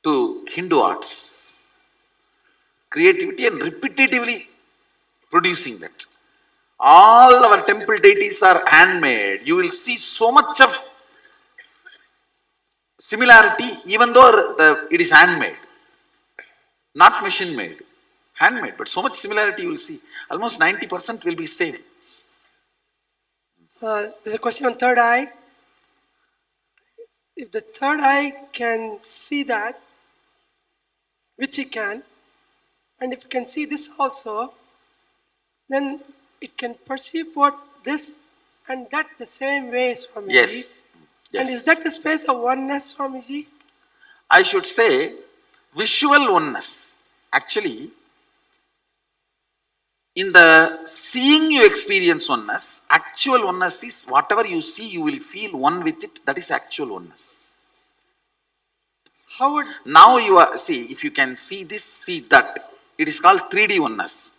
to Hindu arts. Creativity and repetitively producing that. All our temple deities are handmade. You will see so much of similarity even though it is handmade. Not machine made. Handmade. But so much similarity you will see. Almost 90% will be same. There's a question on third eye. If the third eye can see that, which it can, and if it can see this also, then it can perceive what this and that the same way, Swamiji. Yes. And is that the space of oneness, Swamiji? I should say visual oneness. Actually, in the seeing you experience oneness, actual oneness is whatever you see, you will feel one with it. That is actual oneness. How would... Now you are, see, if you can see this, see that. It is called 3D oneness.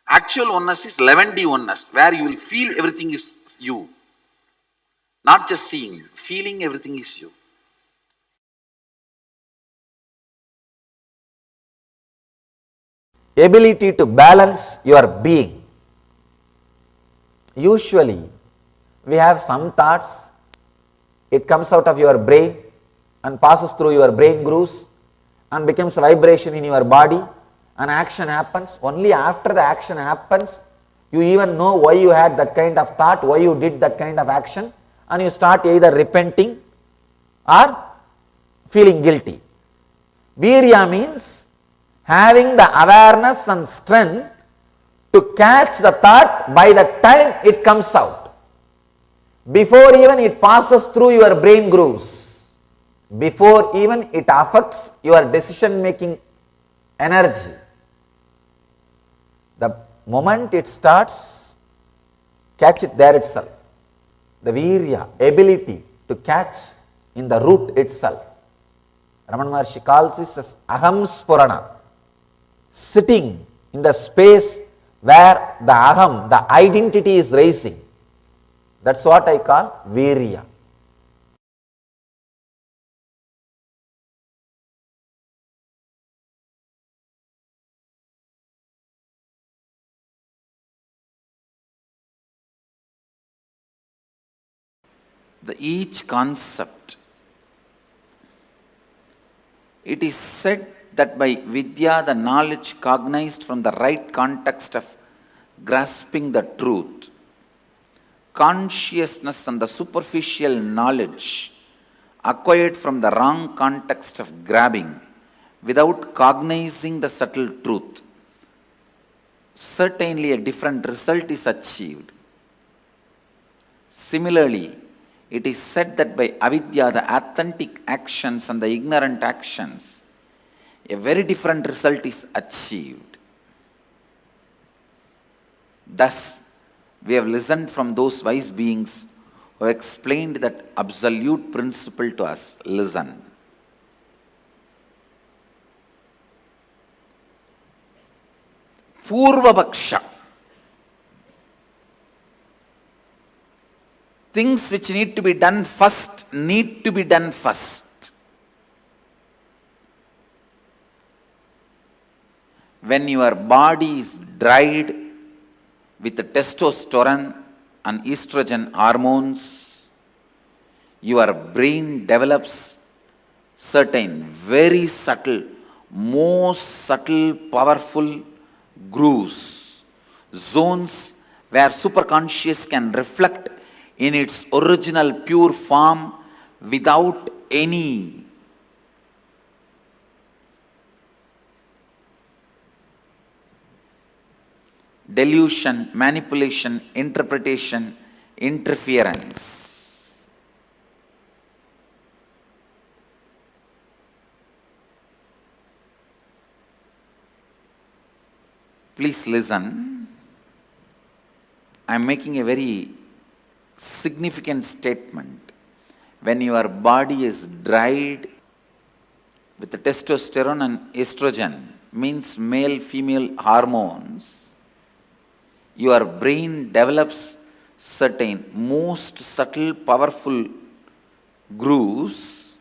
Actual oneness is 11D oneness, where you will feel everything is you. Not just seeing, feeling everything is you. Ability to balance your being. Usually, we have some thoughts, it comes out of your brain and passes through your brain grooves and becomes a vibration in your body an action happens, only after the action happens, you even know why you had that kind of thought, why you did that kind of action, and you start either repenting or feeling guilty. Virya means having the awareness and strength to catch the thought by the time it comes out, before even it passes through your brain grooves, before even it affects your decision making energy. The moment it starts, catch it there itself. The virya, ability to catch in the root itself. Ramana Maharshi calls this as aham spurana, sitting in the space where the aham, the identity is rising. That's what I call virya. Each concept, it is said that by vidya, the knowledge cognized from the right context of grasping the truth, consciousness and the superficial knowledge acquired from the wrong context of grabbing without cognizing the subtle truth, certainly a different result is achieved. Similarly, it is said that by avidya, the authentic actions and the ignorant actions, a very different result is achieved. Thus, we have listened from those wise beings who have explained that absolute principle to us. Listen. Purvapaksha. Things which need to be done first need to be done first. When your body is dried with the testosterone and estrogen hormones, your brain develops certain very subtle, most subtle, powerful grooves, zones where superconscious can reflect in its original pure form without any delusion, manipulation, interpretation, interference. Please listen. I am making a very significant statement. When your body is dried with the testosterone and estrogen, means male female hormones, your brain develops certain most subtle powerful grooves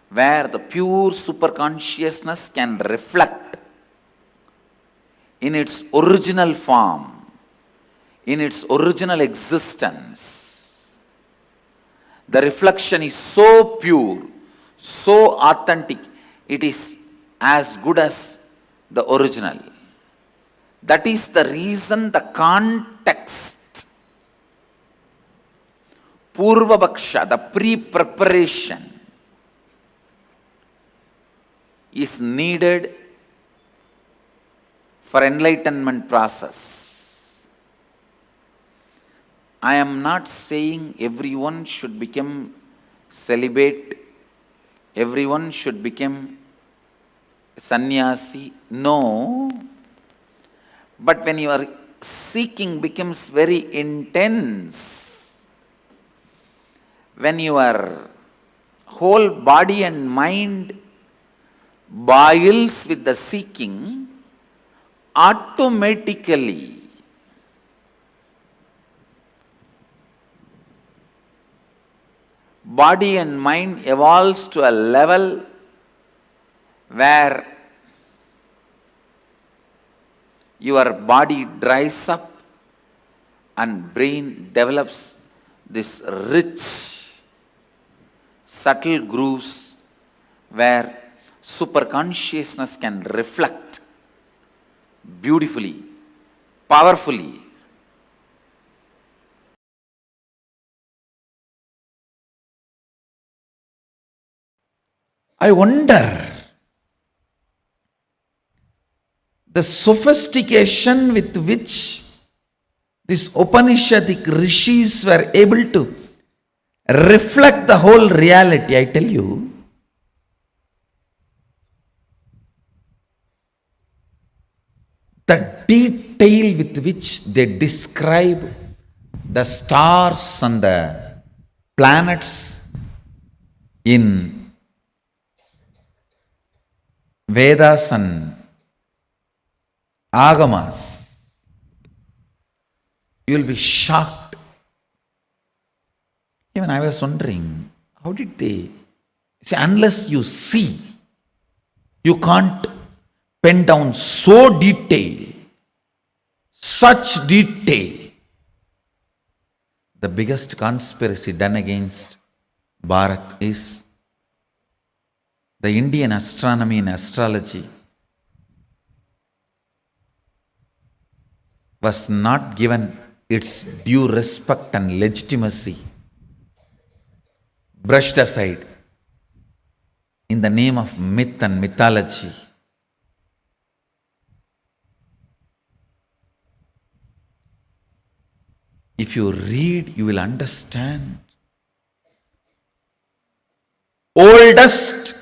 where the pure superconsciousness can reflect in its original form, in its original existence. The reflection is so pure, so authentic, it is as good as the original. That is the reason the context, Purvapaksha, the pre-preparation, is needed for enlightenment process. I am not saying everyone should become celibate, everyone should become sannyasi. No. But when your seeking becomes very intense, when your whole body and mind boils with the seeking, automatically body and mind evolves to a level where your body dries up and brain develops this rich, subtle grooves where Superconsciousness can reflect beautifully, powerfully. I wonder the sophistication with which these Upanishadic rishis were able to reflect the whole reality. I tell you, the detail with which they describe the stars and the planets in Vedas and Agamas, you will be shocked. Even I was wondering, how did they see? Unless you see, you can't pen down so detail, such detail. The biggest conspiracy done against Bharat is the Indian astronomy and astrology was not given its due respect and legitimacy, brushed aside in the name of myth and mythology. If you read, you will understand. Oldest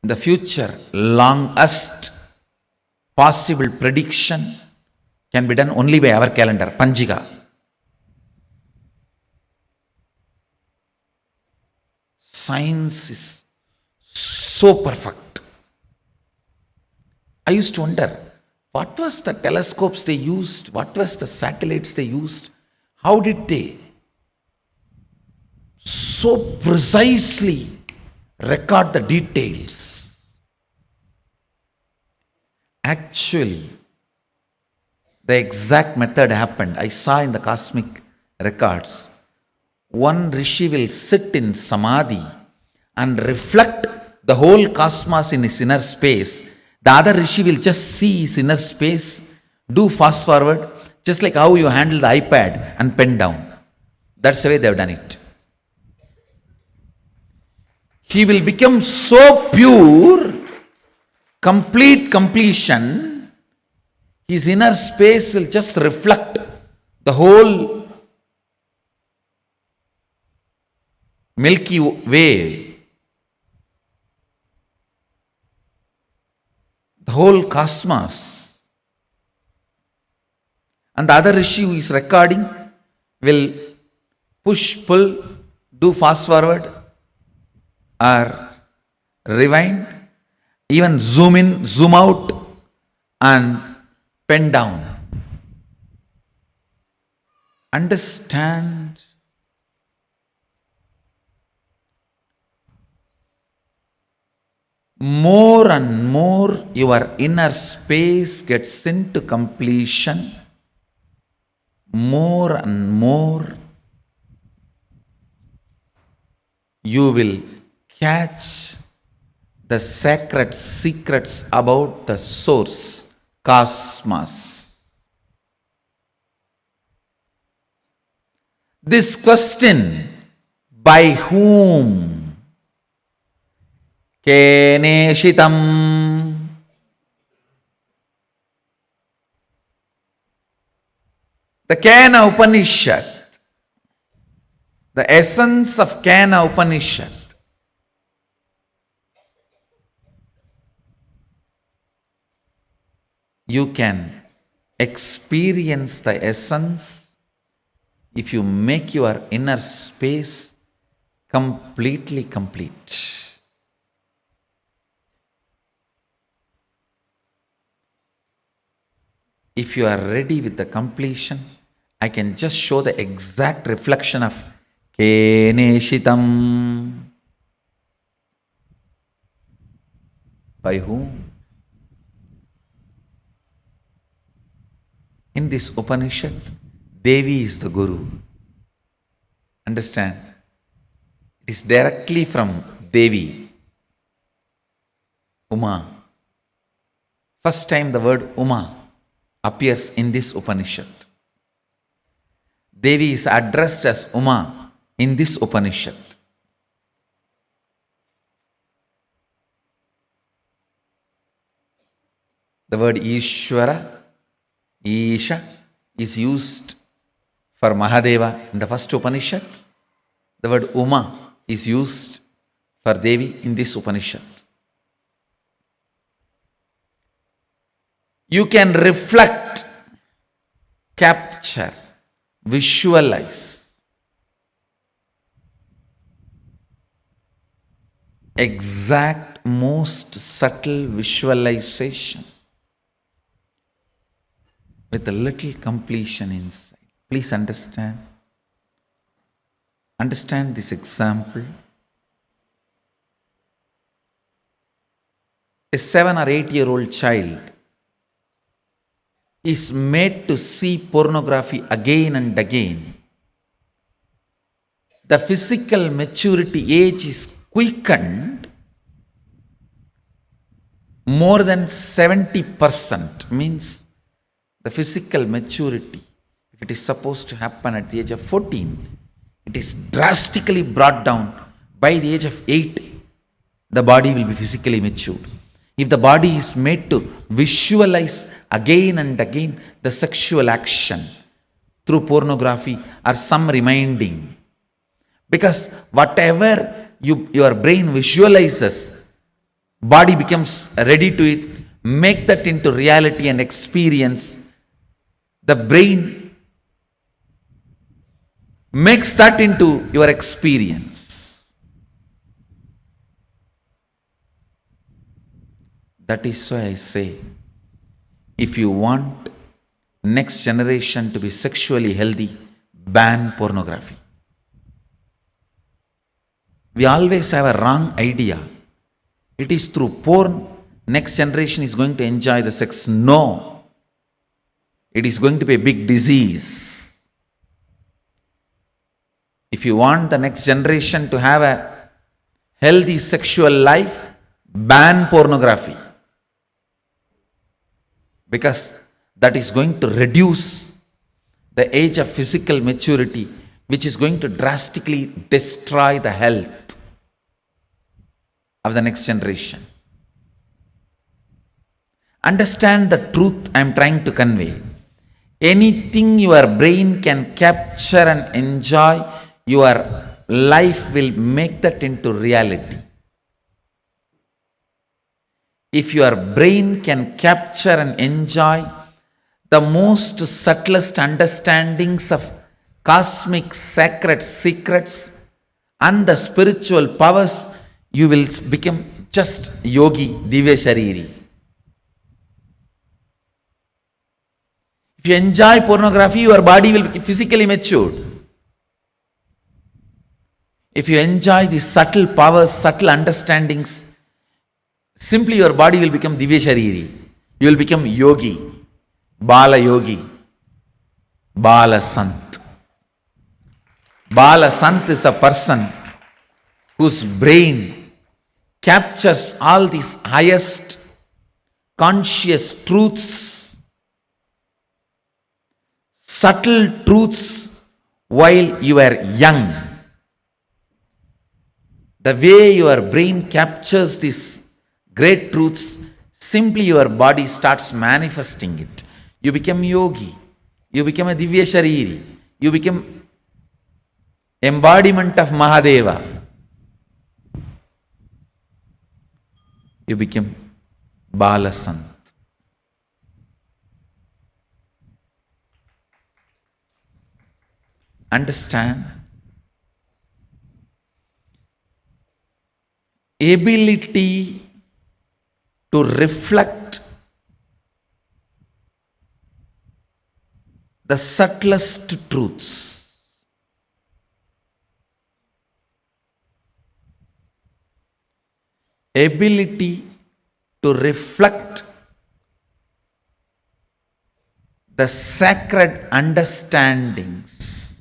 in the future, longest possible prediction can be done only by our calendar, Panjiga. Science is so perfect. I used to wonder, what was the telescopes they used? What was the satellites they used? How did they so precisely record the details? Actually, the exact method happened. I saw in the cosmic records. One rishi will sit in samadhi and reflect the whole cosmos in his inner space. The other rishi will just see his inner space, do fast forward, just like how you handle the iPad and pen down. That's the way they have done it. He will become so pure, complete completion, his inner space will just reflect the whole Milky Way, the whole cosmos. And the other rishi who is recording will push, pull, do fast forward or rewind, even zoom in, zoom out and pen down. Understand? More and more your inner space gets into completion, more and more you will catch the sacred secrets about the source, cosmos. This question, by whom? Keneshitam. The Kena Upanishad, the essence of Kena Upanishad, you can experience the essence if you make your inner space completely complete. If you are ready with the completion, I can just show the exact reflection of Keneshitam. By whom? In this Upanishad, Devi is the Guru. Understand? It is directly from Devi, Uma. First time the word Uma appears in this Upanishad. Devi is addressed as Uma in this Upanishad. The word Ishvara, Isha, is used for Mahadeva in the first Upanishad. The word Uma is used for Devi in this Upanishad. You can reflect, capture, visualize exact, most subtle visualization with a little completion inside. Please understand. Understand this example. A 7 or 8-year-old child is made to see pornography again and again. The physical maturity age is quickened more than 70%, means the physical maturity, if it is supposed to happen at the age of 14, it is drastically brought down. By the age of 8, the body will be physically matured. If the body is made to visualize again and again the sexual action through pornography or some reminding, because whatever your brain visualizes, body becomes ready to it, make that into reality and experience. The brain makes that into your experience. That is why I say, if you want next generation to be sexually healthy, ban pornography. We always have a wrong idea. It is through porn next generation is going to enjoy the sex. No. It is going to be a big disease. If you want the next generation to have a healthy sexual life, ban pornography. Because that is going to reduce the age of physical maturity, which is going to drastically destroy the health of the next generation. Understand the truth I am trying to convey. Anything your brain can capture and enjoy, your life will make that into reality. If your brain can capture and enjoy the most subtlest understandings of cosmic sacred secrets and the spiritual powers, you will become just yogi, divya shariri. If you enjoy pornography, your body will be physically matured. If you enjoy these subtle powers, subtle understandings, simply your body will become divya shariri. You will become yogi, bala yogi, bala sant. Bala sant is a person whose brain captures all these highest conscious truths, subtle truths while you are young. The way your brain captures these great truths, simply your body starts manifesting it. You become yogi. You become a divya shariri. You become embodiment of Mahadeva. You become Balasant. Understand? Ability to reflect the subtlest truths. Ability to reflect the sacred understandings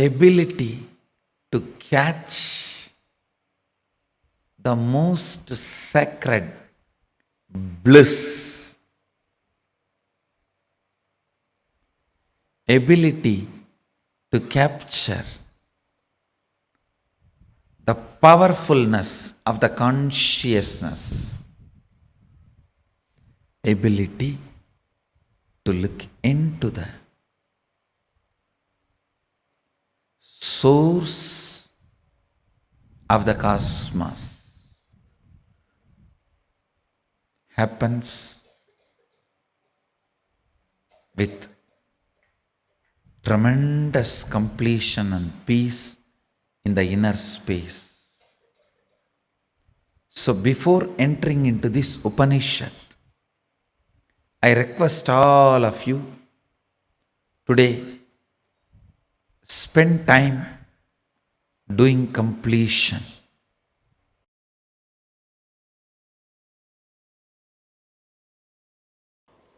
ability to catch the most sacred bliss, ability to capture the powerfulness of the consciousness, ability to look into the source of the cosmos happens with tremendous completion and peace in the inner space. So before entering into this Upanishad, I request all of you today, spend time doing completion.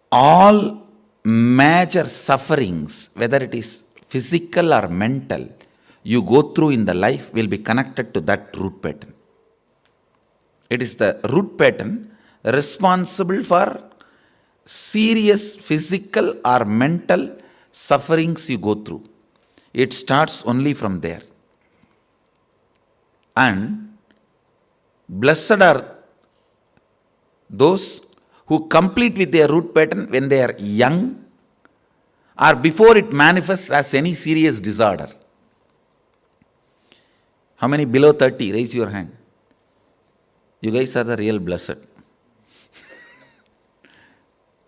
All major sufferings, whether it is physical or mental, you go through in the life will be connected to that root pattern. It is the root pattern responsible for serious physical or mental sufferings you go through. It starts only from there. And blessed are those who complete with their root pattern when they are young or before it manifests as any serious disorder. How many below 30? Raise your hand. You guys are the real blessed.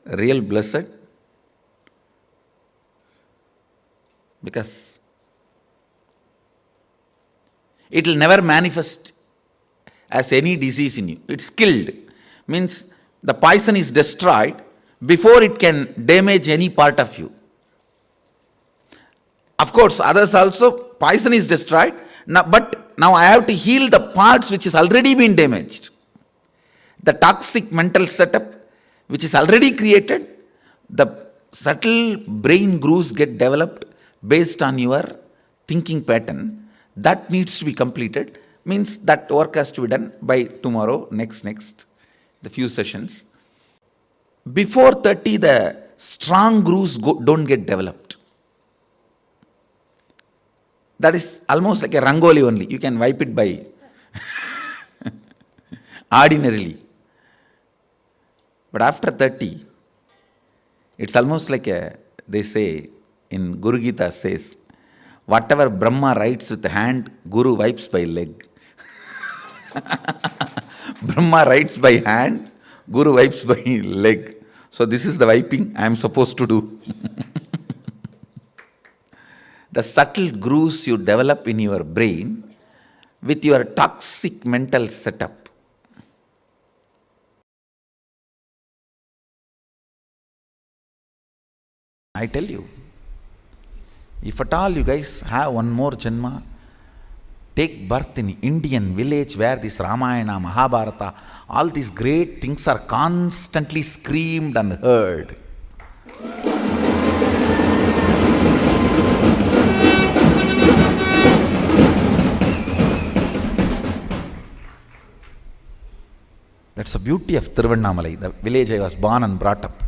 Real blessed. Because it will never manifest as any disease in you. It's killed. Means the poison is destroyed before it can damage any part of you. Of course, others also, poison is destroyed. Now, but now I have to heal the parts which is already been damaged. The toxic mental setup which is already created, the subtle brain grooves get developed based on your thinking pattern. That needs to be completed. Means that work has to be done by tomorrow, next, the few sessions. Before 30, the strong grooves don't get developed. That is almost like a rangoli only. You can wipe it by ordinarily. But after 30, it's almost like they say in Guru Gita says, whatever Brahma writes with the hand, Guru wipes by leg. Brahma writes by hand, Guru wipes by leg. So this is the wiping I am supposed to do. The subtle grooves you develop in your brain with your toxic mental setup. I tell you, if at all you guys have one more janma, take birth in Indian village where this Ramayana, Mahabharata, all these great things are constantly screamed and heard. That's the beauty of Tiruvannamalai, the village I was born and brought up.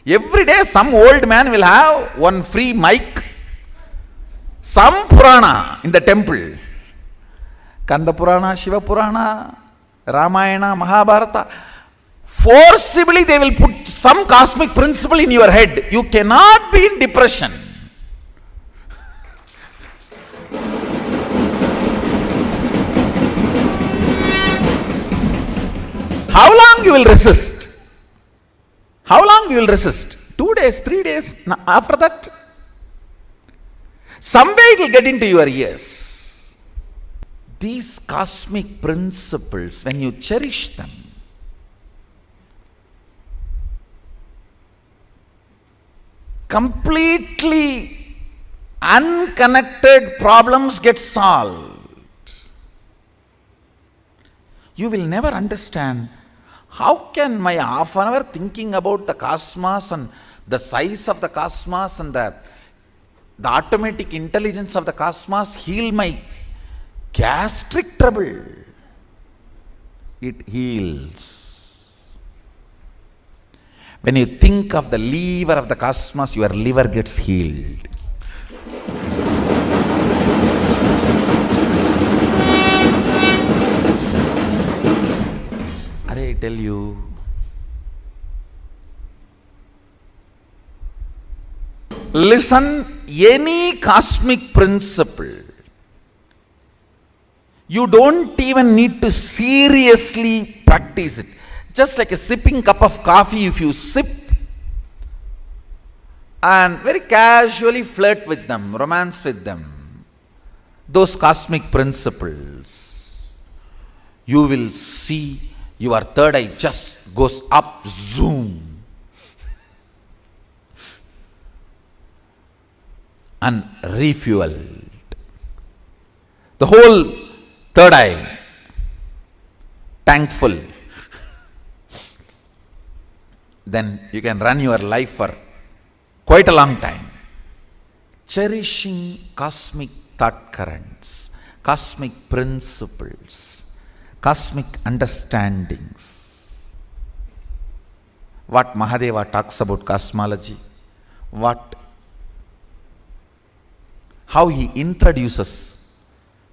Every day some old man will have one free mic, some Purana in the temple. Kanda Purana, Shiva Purana, Ramayana, Mahabharata. Forcibly they will put some cosmic principle in your head. You cannot be in depression. How long you will resist? How long you will resist? 2 days, 3 days. After that, some way it will get into your ears. These cosmic principles, when you cherish them, completely unconnected problems get solved. You will never understand. How can my half an hour thinking about the cosmos and the size of the cosmos and the The automatic intelligence of the cosmos heal my gastric trouble. It heals. When you think of the liver of the cosmos, your liver gets healed. I tell you, listen, any cosmic principle, you don't even need to seriously practice it. Just like a sipping cup of coffee, if you sip and very casually flirt with them, romance with them, those cosmic principles, you will see your third eye just goes up, zoom, and refueled. The whole third eye tank full. Then you can run your life for quite a long time. Cherishing cosmic thought currents, cosmic principles, cosmic understandings. What Mahadeva talks about cosmology, how he introduces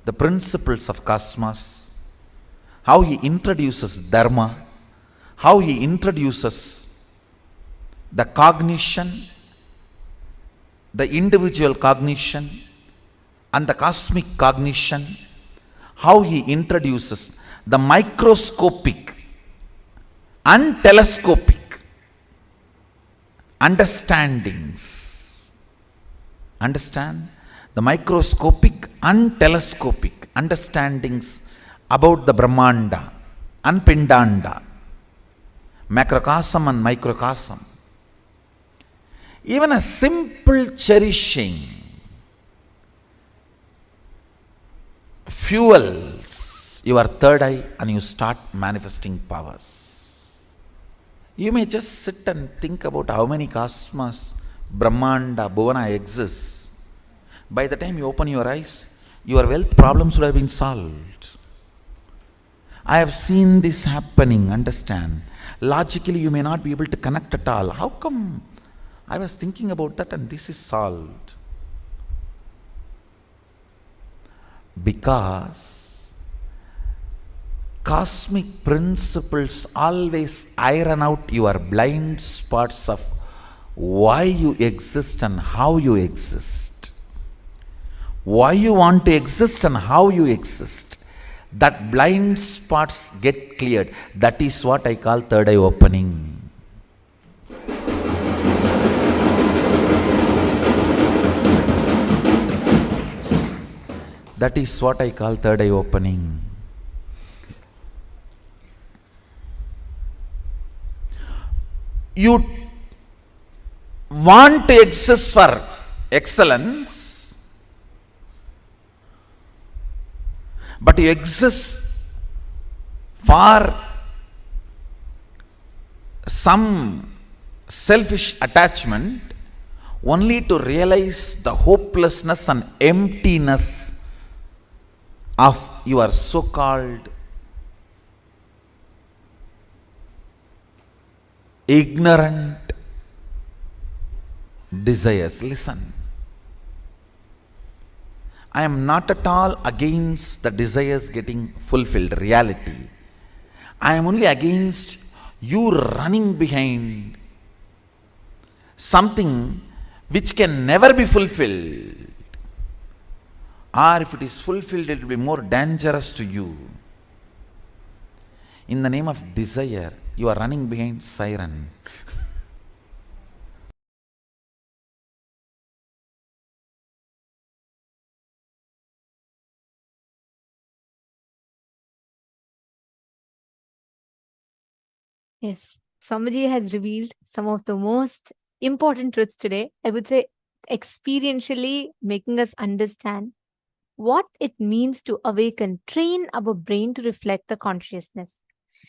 the principles of cosmos, how he introduces dharma, how he introduces the cognition, the individual cognition and the cosmic cognition, how he introduces the microscopic and telescopic understandings. Understand? The microscopic and telescopic understandings about the Brahmanda and Pindanda, macrocosm and microcosm. Even a simple cherishing fuels your third eye and you start manifesting powers. You may just sit and think about how many cosmos, Brahmanda, Bhuvana exists. By the time you open your eyes, your wealth problems would have been solved. I have seen this happening, understand. Logically, you may not be able to connect at all. How come? I was thinking about that and this is solved. Because cosmic principles always iron out your blind spots of why you exist and how you exist. Why you want to exist and how you exist. That blind spots get cleared. That is what I call third eye opening. That is what I call third eye opening. You want to exist for excellence, but you exist for some selfish attachment only to realize the hopelessness and emptiness of your so-called ignorant desires. Listen, I am not at all against the desires getting fulfilled, reality. I am only against you running behind something which can never be fulfilled. Or if it is fulfilled, it will be more dangerous to you. In the name of desire, you are running behind siren. Yes, Swamiji has revealed some of the most important truths today. I would say experientially making us understand what it means to awaken, train our brain to reflect the consciousness.